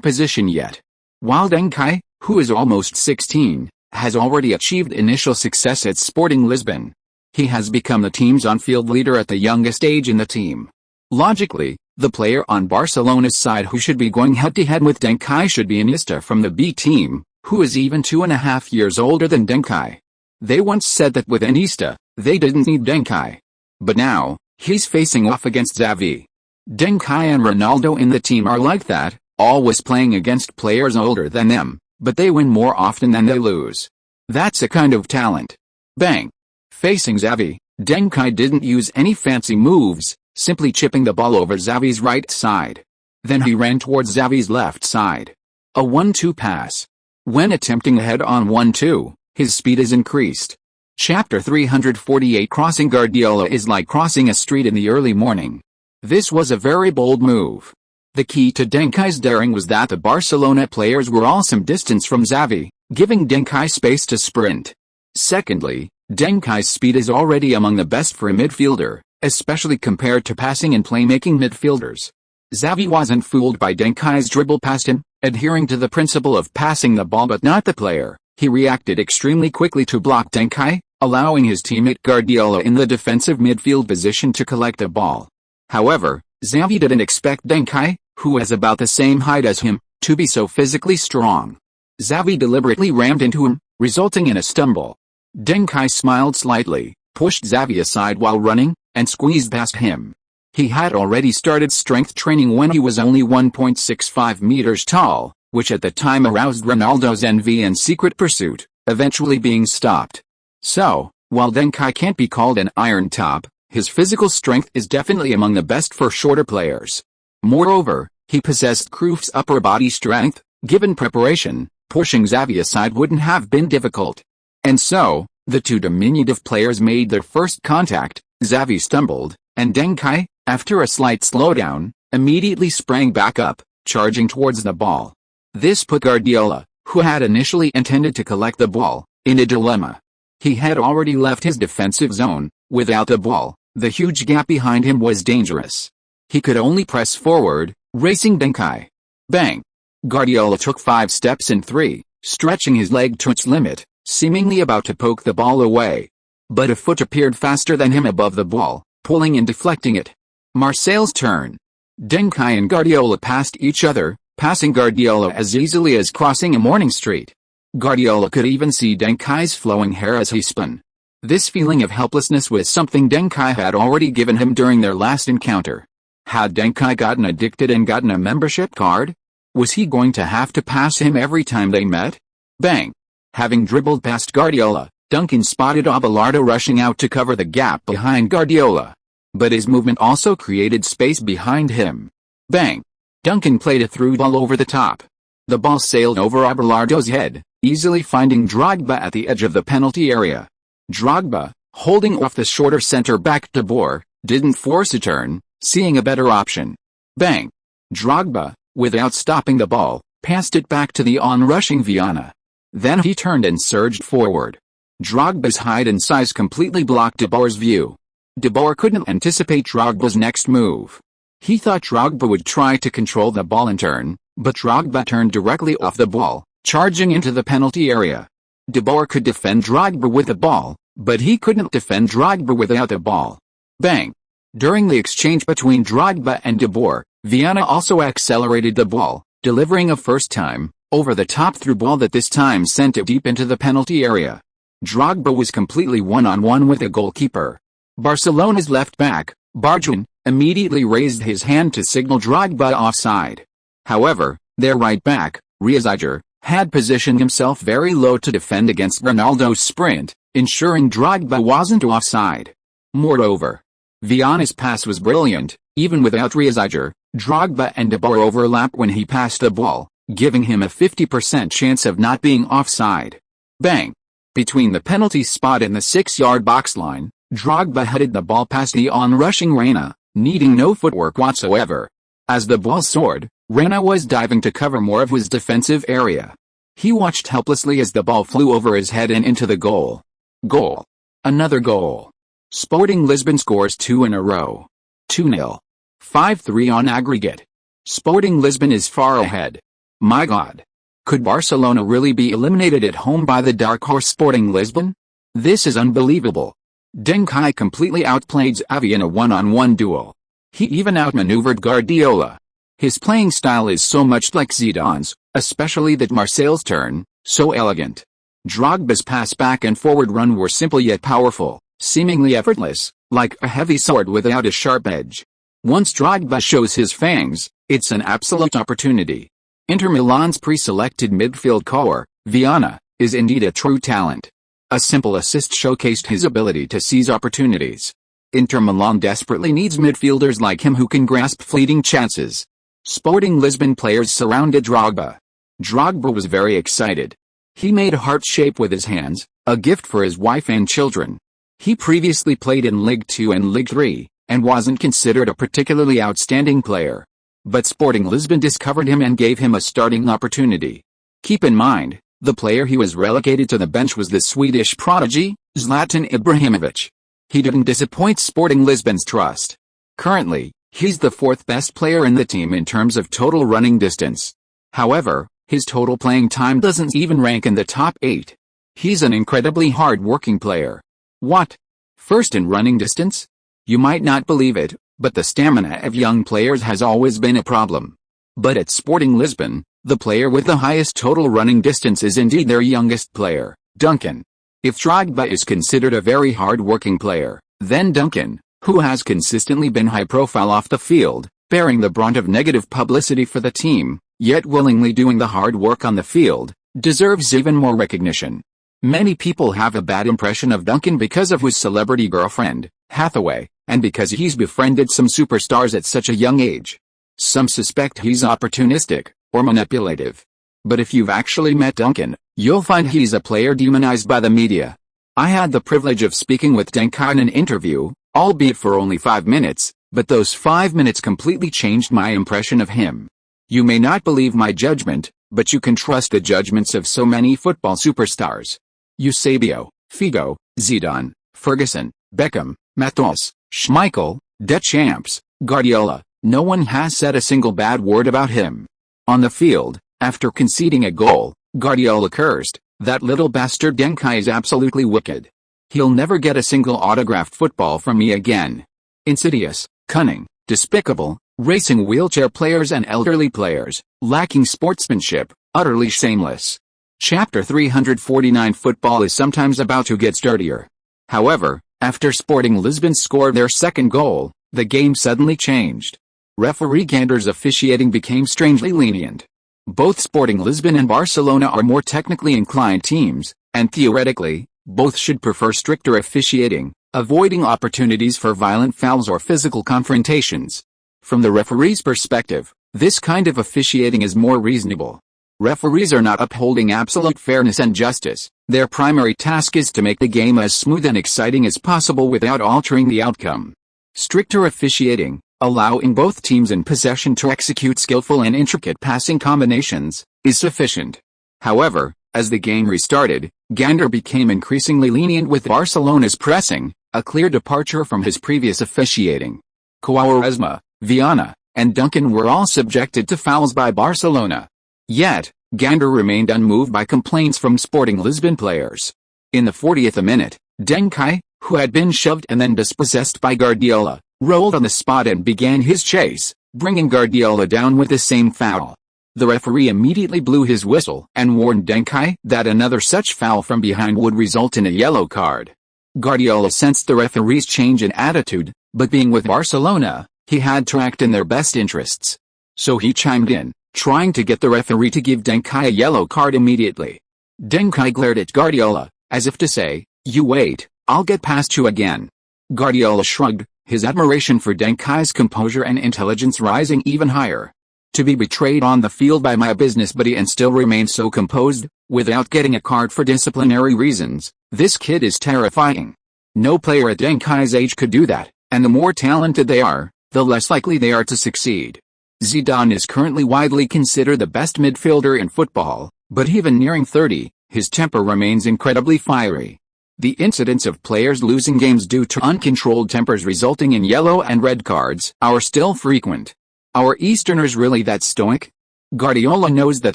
position yet. While Deng Kai, who is almost 16, has already achieved initial success at Sporting Lisbon. He has become the team's on-field leader at the youngest age in the team. Logically, the player on Barcelona's side who should be going head-to-head with Deng Kai should be Iniesta from the B team, who is even 2.5 years older than Deng Kai. They once said that with Iniesta, they didn't need Deng Kai. But now, he's facing off against Xavi. Deng Kai and Ronaldo in the team are like that, always playing against players older than them, but they win more often than they lose. That's a kind of talent. Bang! Facing Xavi, Deng Kai didn't use any fancy moves, simply chipping the ball over Xavi's right side. Then he ran towards Xavi's left side. A 1-2 pass. When attempting a head-on 1-2, his speed is increased. Chapter 348 Crossing Guardiola is like crossing a street in the early morning. This was a very bold move. The key to Deng Kai's daring was that the Barcelona players were all some distance from Xavi, giving Deng Kai space to sprint. Secondly, Deng Kai's speed is already among the best for a midfielder, especially compared to passing and playmaking midfielders. Xavi wasn't fooled by Deng Kai's dribble past him, adhering to the principle of passing the ball but not the player. He reacted extremely quickly to block Deng Kai, allowing his teammate Guardiola in the defensive midfield position to collect the ball. However, Xavi didn't expect Deng Kai, who is about the same height as him, to be so physically strong. Xavi deliberately rammed into him, resulting in a stumble. Deng Kai smiled slightly, pushed Xavi aside while running, and squeezed past him. He had already started strength training when he was only 1.65 meters tall, which at the time aroused Ronaldo's envy and secret pursuit, eventually being stopped. So, while Deng Kai can't be called an iron top, His physical strength is definitely among the best for shorter players. Moreover, he possessed Cruyff's upper body strength. Given preparation, pushing Xavi aside wouldn't have been difficult. And so, the two diminutive players made their first contact. Xavi stumbled, and Deng Kai, after a slight slowdown, immediately sprang back up, charging towards the ball. This put Guardiola, who had initially intended to collect the ball, in a dilemma. He had already left his defensive zone. Without the ball, the huge gap behind him was dangerous. He could only press forward, racing Deng Kai. Bang! Guardiola took 5 steps in 3, stretching his leg to its limit, seemingly about to poke the ball away. But a foot appeared faster than him above the ball, pulling and deflecting it. Marseille's turn. Deng Kai and Guardiola passed each other, passing Guardiola as easily as crossing a morning street. Guardiola could even see Deng Kai's flowing hair as he spun. This feeling of helplessness was something Deng Kai had already given him during their last encounter. Had Deng Kai gotten addicted and gotten a membership card? Was he going to have to pass him every time they met? Bang! Having dribbled past Guardiola, Duncan spotted Abelardo rushing out to cover the gap behind Guardiola. But his movement also created space behind him. Bang! Duncan played a through ball over the top. The ball sailed over Abelardo's head, easily finding Drogba at the edge of the penalty area. Drogba, holding off the shorter centre-back De Boer, didn't force a turn, seeing a better option. Bang! Drogba, without stopping the ball, passed it back to the on-rushing Viana. Then he turned and surged forward. Drogba's height and size completely blocked De Boer's view. De Boer couldn't anticipate Drogba's next move. He thought Drogba would try to control the ball and turn, but Drogba turned directly off the ball, charging into the penalty area. De Boer could defend Drogba with the ball, but he couldn't defend Drogba without the ball. Bang! During the exchange between Drogba and De Boer, Viana also accelerated the ball, delivering a first-time, over-the-top through ball that this time sent it deep into the penalty area. Drogba was completely one-on-one with the goalkeeper. Barcelona's left-back, Barjuan, immediately raised his hand to signal Drogba offside. However, their right-back, Rezager, had positioned himself very low to defend against Ronaldo's sprint, ensuring Drogba wasn't offside. Moreover, Viana's pass was brilliant. Even without Rezager, Drogba and De Boer overlapped when he passed the ball, giving him a 50% chance of not being offside. Bang! Between the penalty spot and the 6-yard box line, Drogba headed the ball past the on-rushing Reina, needing no footwork whatsoever. As the ball soared, Reina was diving to cover more of his defensive area. He watched helplessly as the ball flew over his head and into the goal. Goal. Another goal. Sporting Lisbon scores 2 in a row. 2-0. 5-3 on aggregate. Sporting Lisbon is far ahead. My God. Could Barcelona really be eliminated at home by the dark horse Sporting Lisbon? This is unbelievable. Deng Kai completely outplayed Xavi in a one-on-one duel. He even outmaneuvered Guardiola. His playing style is so much like Zidane's, especially that Marseille's turn, so elegant. Drogba's pass back and forward run were simple yet powerful, seemingly effortless, like a heavy sword without a sharp edge. Once Drogba shows his fangs, it's an absolute opportunity. Inter Milan's pre-selected midfield core, Viana, is indeed a true talent. A simple assist showcased his ability to seize opportunities. Inter Milan desperately needs midfielders like him who can grasp fleeting chances. Sporting Lisbon players surrounded Drogba. Drogba was very excited. He made a heart shape with his hands, a gift for his wife and children. He previously played in Ligue 2 and Ligue 3, and wasn't considered a particularly outstanding player. But Sporting Lisbon discovered him and gave him a starting opportunity. Keep in mind, the player he was relegated to the bench was the Swedish prodigy, Zlatan Ibrahimovic. He didn't disappoint Sporting Lisbon's trust. Currently, he's the 4th best player in the team in terms of total running distance. However, his total playing time doesn't even rank in the top 8. He's an incredibly hard-working player. What? First in running distance? You might not believe it, but the stamina of young players has always been a problem. But at Sporting Lisbon, the player with the highest total running distance is indeed their youngest player, Duncan. If Drogba is considered a very hard-working player, then Duncan, who has consistently been high-profile off the field, bearing the brunt of negative publicity for the team, yet willingly doing the hard work on the field, deserves even more recognition. Many people have a bad impression of Duncan because of his celebrity girlfriend, Hathaway, and because he's befriended some superstars at such a young age. Some suspect he's opportunistic, or manipulative. But if you've actually met Duncan, you'll find he's a player demonized by the media. I had the privilege of speaking with Deng Kai in an interview, albeit for only 5 minutes, but those 5 minutes completely changed my impression of him. You may not believe my judgment, but you can trust the judgments of so many football superstars. Eusebio, Figo, Zidane, Ferguson, Beckham, Matos, Schmeichel, Deschamps, Guardiola. No one has said a single bad word about him. On the field, after conceding a goal, Guardiola cursed, "That little bastard Deng Kai is absolutely wicked. He'll never get a single autographed football from me again. Insidious, cunning, despicable, racing wheelchair players and elderly players, lacking sportsmanship, utterly shameless." Chapter 349. Football is sometimes about to get dirtier. However, after Sporting Lisbon scored their second goal, the game suddenly changed. Referee Gander's officiating became strangely lenient. Both Sporting Lisbon and Barcelona are more technically inclined teams, and theoretically, both should prefer stricter officiating, avoiding opportunities for violent fouls or physical confrontations. From the referee's perspective, this kind of officiating is more reasonable. Referees are not upholding absolute fairness and justice. Their primary task is to make the game as smooth and exciting as possible without altering the outcome. Stricter officiating, allowing both teams in possession to execute skillful and intricate passing combinations, is sufficient. However, as the game restarted, Gander became increasingly lenient with Barcelona's pressing, a clear departure from his previous officiating. Quaresma, Viana, and Duncan were all subjected to fouls by Barcelona. Yet, Gander remained unmoved by complaints from Sporting Lisbon players. In the 40th minute, Deng Kai, who had been shoved and then dispossessed by Guardiola, rolled on the spot and began his chase, bringing Guardiola down with the same foul. The referee immediately blew his whistle and warned Deng Kai that another such foul from behind would result in a yellow card. Guardiola sensed the referee's change in attitude, but being with Barcelona, he had to act in their best interests. So he chimed in, trying to get the referee to give Deng Kai a yellow card immediately. Deng Kai glared at Guardiola, as if to say, "You wait, I'll get past you again." Guardiola shrugged, his admiration for Deng Kai's composure and intelligence rising even higher. To be betrayed on the field by my business buddy and still remain so composed, without getting a card for disciplinary reasons, this kid is terrifying. No player at Deng Kai's age could do that, and the more talented they are, the less likely they are to succeed. Zidane is currently widely considered the best midfielder in football, but even nearing 30, his temper remains incredibly fiery. The incidents of players losing games due to uncontrolled tempers resulting in yellow and red cards are still frequent. Are Easterners really that stoic? Guardiola knows that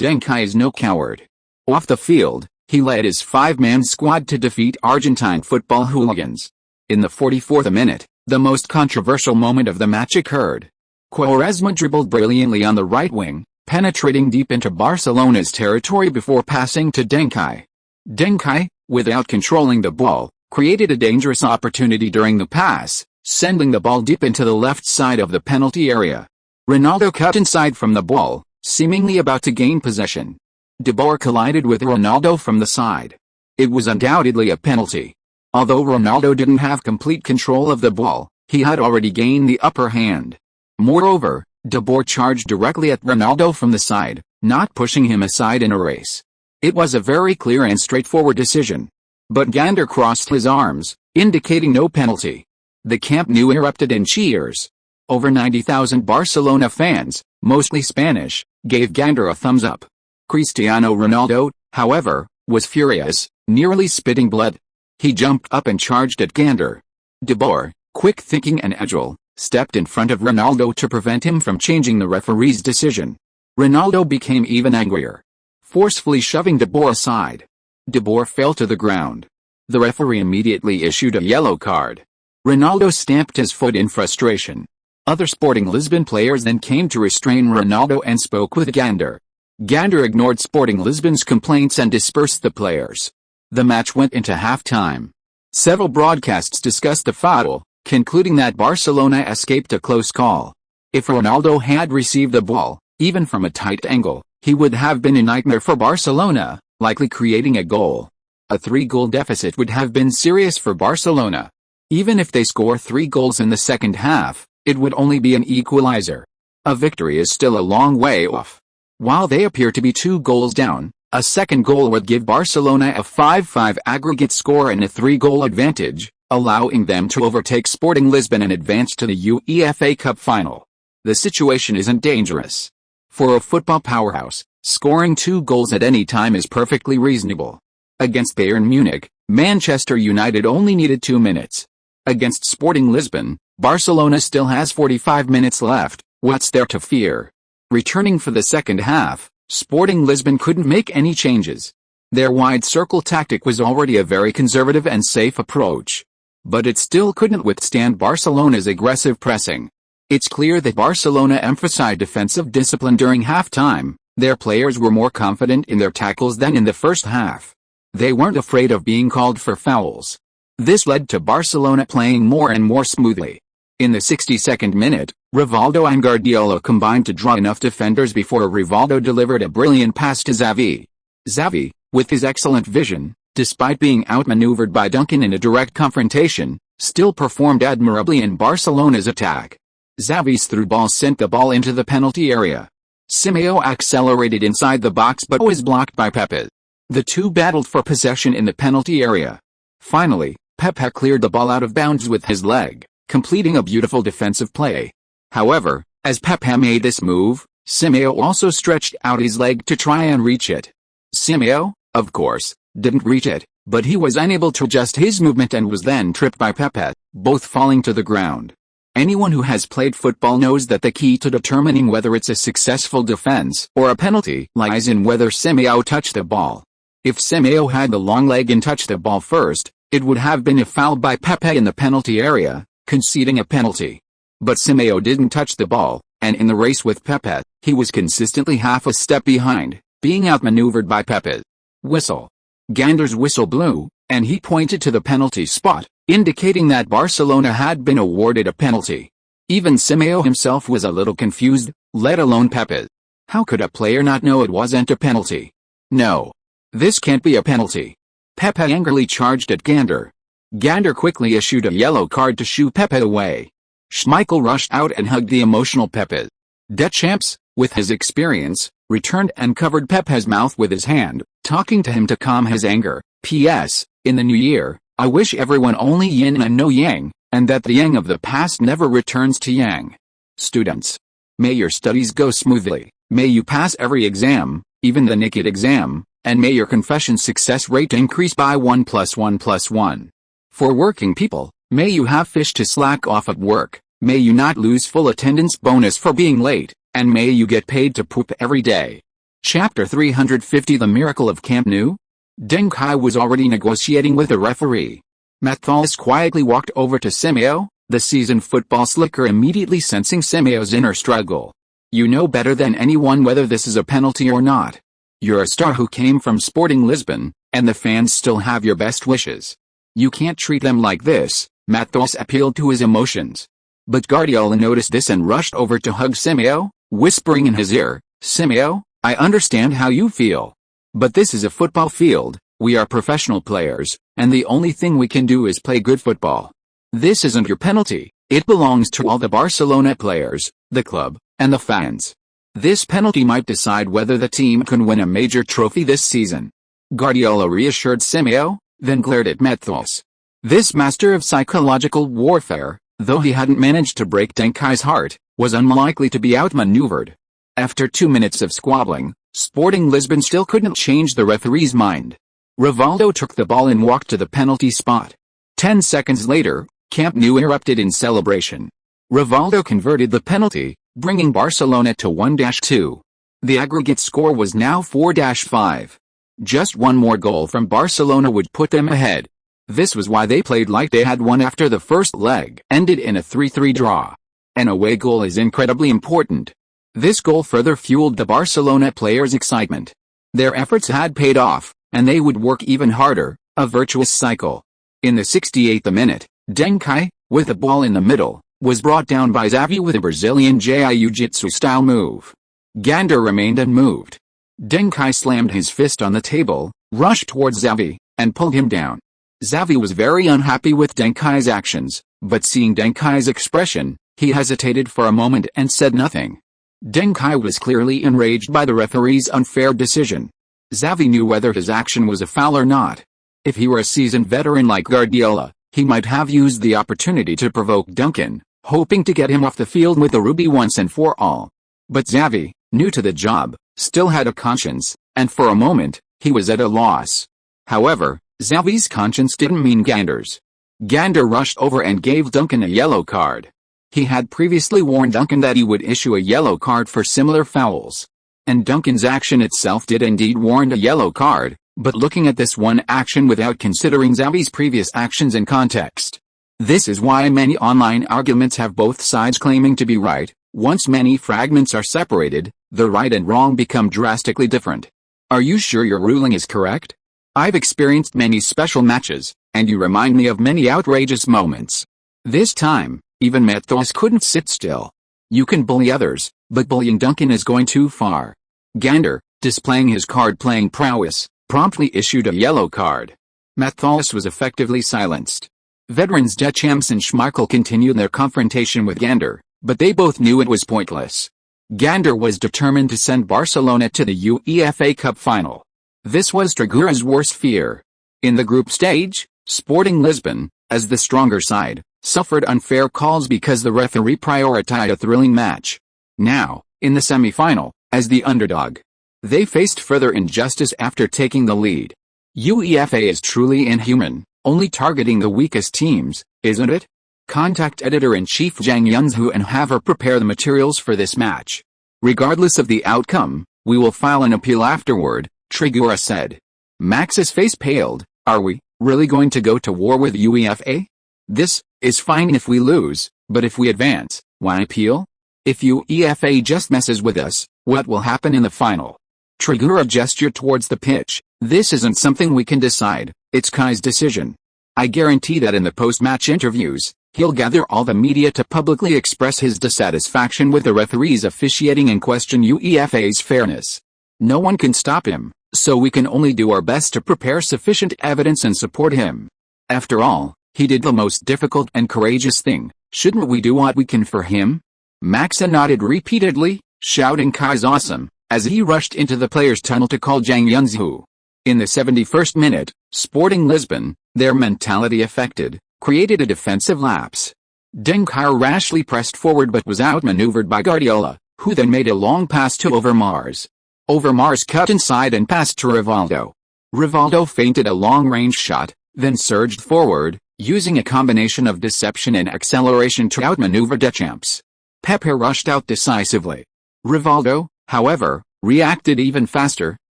Deng Kai is no coward. Off the field, he led his 5-man squad to defeat Argentine football hooligans. In the 44th minute, the most controversial moment of the match occurred. Quaresma dribbled brilliantly on the right wing, penetrating deep into Barcelona's territory before passing to Deng Kai. Deng Kai, without controlling the ball, created a dangerous opportunity during the pass, sending the ball deep into the left side of the penalty area. Ronaldo cut inside from the ball, seemingly about to gain possession. De Boer collided with Ronaldo from the side. It was undoubtedly a penalty. Although Ronaldo didn't have complete control of the ball, he had already gained the upper hand. Moreover, De Boer charged directly at Ronaldo from the side, not pushing him aside in a race. It was a very clear and straightforward decision. But Gander crossed his arms, indicating no penalty. The Camp Nou erupted in cheers. Over 90,000 Barcelona fans, mostly Spanish, gave Gander a thumbs up. Cristiano Ronaldo, however, was furious, nearly spitting blood. He jumped up and charged at Gander. De Boer, quick-thinking and agile, stepped in front of Ronaldo to prevent him from changing the referee's decision. Ronaldo became even angrier, forcefully shoving De Boer aside. De Boer fell to the ground. The referee immediately issued a yellow card. Ronaldo stamped his foot in frustration. Other Sporting Lisbon players then came to restrain Ronaldo and spoke with Gander. Gander ignored Sporting Lisbon's complaints and dispersed the players. The match went into halftime. Several broadcasts discussed the foul, concluding that Barcelona escaped a close call. If Ronaldo had received the ball, even from a tight angle, he would have been a nightmare for Barcelona, likely creating a goal. A 3-goal deficit would have been serious for Barcelona. Even if they score 3 goals in the second half, it would only be an equalizer. A victory is still a long way off. While they appear to be 2 goals down, a second goal would give Barcelona a 5-5 aggregate score and a 3-goal advantage, allowing them to overtake Sporting Lisbon and advance to the UEFA Cup final. The situation isn't dangerous. For a football powerhouse, scoring 2 goals at any time is perfectly reasonable. Against Bayern Munich, Manchester United only needed 2 minutes. Against Sporting Lisbon, Barcelona still has 45 minutes left. What's there to fear? Returning for the second half, Sporting Lisbon couldn't make any changes. Their wide circle tactic was already a very conservative and safe approach. But it still couldn't withstand Barcelona's aggressive pressing. It's clear that Barcelona emphasized defensive discipline during halftime. Their players were more confident in their tackles than in the first half. They weren't afraid of being called for fouls. This led to Barcelona playing more and more smoothly. In the 62nd minute, Rivaldo and Guardiola combined to draw enough defenders before Rivaldo delivered a brilliant pass to Xavi. Xavi, with his excellent vision, despite being outmaneuvered by Duncan in a direct confrontation, still performed admirably in Barcelona's attack. Xavi's through ball sent the ball into the penalty area. Simeo accelerated inside the box but was blocked by Pepe. The two battled for possession in the penalty area. Finally, Pepe cleared the ball out of bounds with his leg, completing a beautiful defensive play. However, as Pepe made this move, Simeo also stretched out his leg to try and reach it. Simeo, of course, didn't reach it, but he was unable to adjust his movement and was then tripped by Pepe, both falling to the ground. Anyone who has played football knows that the key to determining whether it's a successful defense or a penalty lies in whether Simeo touched the ball. If Simeo had the long leg and touched the ball first, it would have been a foul by Pepe in the penalty area, conceding a penalty. But Simeo didn't touch the ball, and in the race with Pepe, he was consistently half a step behind, being outmaneuvered by Pepe. Whistle. Gander's whistle blew, and he pointed to the penalty spot, indicating that Barcelona had been awarded a penalty. Even Simeo himself was a little confused, let alone Pepe. How could a player not know it wasn't a penalty? No. This can't be a penalty. Pepe angrily charged at Gander. Gander quickly issued a yellow card to shoo Pepe away. Schmeichel rushed out and hugged the emotional Pepe. Deschamps, with his experience, returned and covered Pepe's mouth with his hand, talking to him to calm his anger. P.S. In the new year, I wish everyone only yin and no yang, and that the yang of the past never returns to yang. Students. May your studies go smoothly, may you pass every exam, even the naked exam, and may your confession success rate increase by 1+1+1. For working people, may you have fish to slack off at work, may you not lose full attendance bonus for being late, and may you get paid to poop every day. Chapter 350 The Miracle of Camp Nou? Deng Kai was already negotiating with the referee. Matthäus quietly walked over to Simeo, the seasoned football slicker, immediately sensing Simeo's inner struggle. You know better than anyone whether this is a penalty or not. You're a star who came from Sporting Lisbon, and the fans still have your best wishes. You can't treat them like this, Matthäus appealed to his emotions. But Guardiola noticed this and rushed over to hug Simeo, whispering in his ear, Simeo, I understand how you feel. But this is a football field, we are professional players, and the only thing we can do is play good football. This isn't your penalty, it belongs to all the Barcelona players, the club, and the fans. This penalty might decide whether the team can win a major trophy this season. Guardiola reassured Simeo, then glared at Matthäus. This master of psychological warfare, though he hadn't managed to break Deng Kai's heart, was unlikely to be outmaneuvered. After 2 minutes of squabbling, Sporting Lisbon still couldn't change the referee's mind. Rivaldo took the ball and walked to the penalty spot. 10 seconds later, Camp Nou erupted in celebration. Rivaldo converted the penalty, bringing Barcelona to 1-2. The aggregate score was now 4-5. Just one more goal from Barcelona would put them ahead. This was why they played like they had won after the first leg ended in a 3-3 draw. An away goal is incredibly important. This goal further fueled the Barcelona players' excitement. Their efforts had paid off, and they would work even harder, a virtuous cycle. In the 68th minute, Deng Kai, with the ball in the middle, was brought down by Xavi with a Brazilian jiu-jitsu style move. Gander remained unmoved. Deng Kai slammed his fist on the table, rushed towards Xavi, and pulled him down. Xavi was very unhappy with Deng Kai's actions, but seeing Deng Kai's expression, he hesitated for a moment and said nothing. Deng Kai was clearly enraged by the referee's unfair decision. Xavi knew whether his action was a foul or not. If he were a seasoned veteran like Guardiola, he might have used the opportunity to provoke Duncan, hoping to get him off the field with a ruby once and for all. But Xavi, new to the job, still had a conscience, and for a moment, he was at a loss. However, Xavi's conscience didn't mean Gander's. Gander rushed over and gave Duncan a yellow card. He had previously warned Duncan that he would issue a yellow card for similar fouls. And Duncan's action itself did indeed warrant a yellow card, but looking at this one action without considering Xavi's previous actions in context. This is why many online arguments have both sides claiming to be right. Once many fragments are separated, the right and wrong become drastically different. Are you sure your ruling is correct? I've experienced many special matches, and you remind me of many outrageous moments. This time, even Matos couldn't sit still. You can bully others, but bullying Duncan is going too far. Gander, displaying his card-playing prowess, promptly issued a yellow card. Matos was effectively silenced. Veterans Deschamps and Schmeichel continued their confrontation with Gander, but they both knew it was pointless. Gander was determined to send Barcelona to the UEFA Cup final. This was Triguera's worst fear. In the group stage, Sporting Lisbon, as the stronger side, suffered unfair calls because the referee prioritized a thrilling match. Now, in the semi-final, as the underdog, they faced further injustice after taking the lead. UEFA is truly inhuman, only targeting the weakest teams, isn't it? Contact Editor-in-Chief Zhang Yunzhu and have her prepare the materials for this match. Regardless of the outcome, we will file an appeal afterward, Triguera said. Max's face paled. Are we really going to go to war with UEFA? This is fine if we lose, but if we advance, why appeal? If UEFA just messes with us, what will happen in the final? Triguera gestured towards the pitch. This isn't something we can decide, it's Kai's decision. I guarantee that in the post-match interviews, he'll gather all the media to publicly express his dissatisfaction with the referees officiating and question UEFA's fairness. No one can stop him, so we can only do our best to prepare sufficient evidence and support him. After all, he did the most difficult and courageous thing. Shouldn't we do what we can for him? Maxa nodded repeatedly, shouting Kai's awesome, as he rushed into the players' tunnel to call Zhang Yunzhu. In the 71st minute, Sporting Lisbon, their mentality affected, created a defensive lapse. Deng Kai rashly pressed forward but was outmaneuvered by Guardiola, who then made a long pass to Overmars. Overmars cut inside and passed to Rivaldo. Rivaldo feinted a long-range shot, then surged forward, using a combination of deception and acceleration to outmaneuver Deschamps. Pepe rushed out decisively. Rivaldo, however, reacted even faster,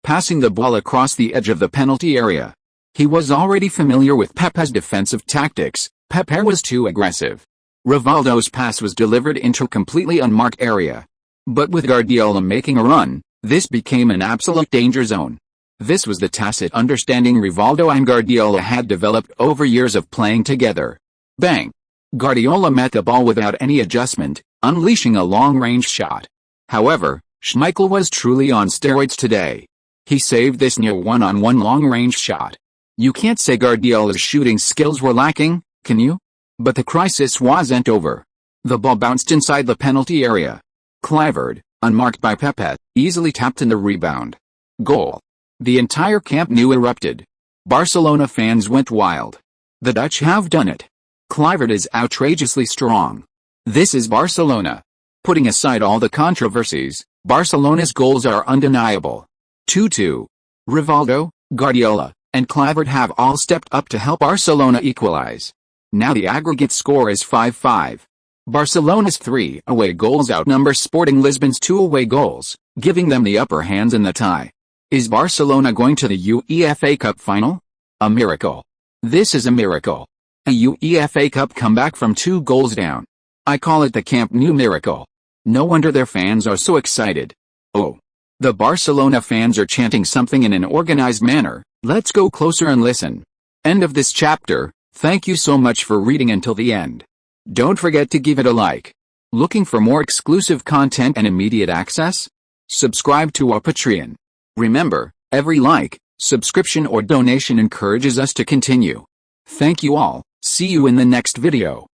passing the ball across the edge of the penalty area. He was already familiar with Pepe's defensive tactics. Pepe was too aggressive. Rivaldo's pass was delivered into a completely unmarked area. But with Guardiola making a run, this became an absolute danger zone. This was the tacit understanding Rivaldo and Guardiola had developed over years of playing together. Bang! Guardiola met the ball without any adjustment, unleashing a long-range shot. However, Schmeichel was truly on steroids today. He saved this near one-on-one long-range shot. You can't say Guardiola's shooting skills were lacking, can you? But the crisis wasn't over. The ball bounced inside the penalty area. Kluivert, unmarked by Pepe, easily tapped in the rebound. Goal. The entire Camp Nou erupted. Barcelona fans went wild. The Dutch have done it. Kluivert is outrageously strong. This is Barcelona. Putting aside all the controversies, Barcelona's goals are undeniable. 2-2. Rivaldo, Guardiola, and Kluivert have all stepped up to help Barcelona equalize. Now the aggregate score is 5-5. Barcelona's 3 away goals outnumber Sporting Lisbon's 2 away goals, giving them the upper hand in the tie. Is Barcelona going to the UEFA Cup final? A miracle. This is a miracle. A UEFA Cup comeback from 2 goals down. I call it the Camp Nou miracle. No wonder their fans are so excited. Oh. The Barcelona fans are chanting something in an organized manner. Let's go closer and listen. End of this chapter. Thank you so much for reading until the end. Don't forget to give it a like. Looking for more exclusive content and immediate access? Subscribe to our Patreon. Remember, every like, subscription or donation encourages us to continue. Thank you all, see you in the next video.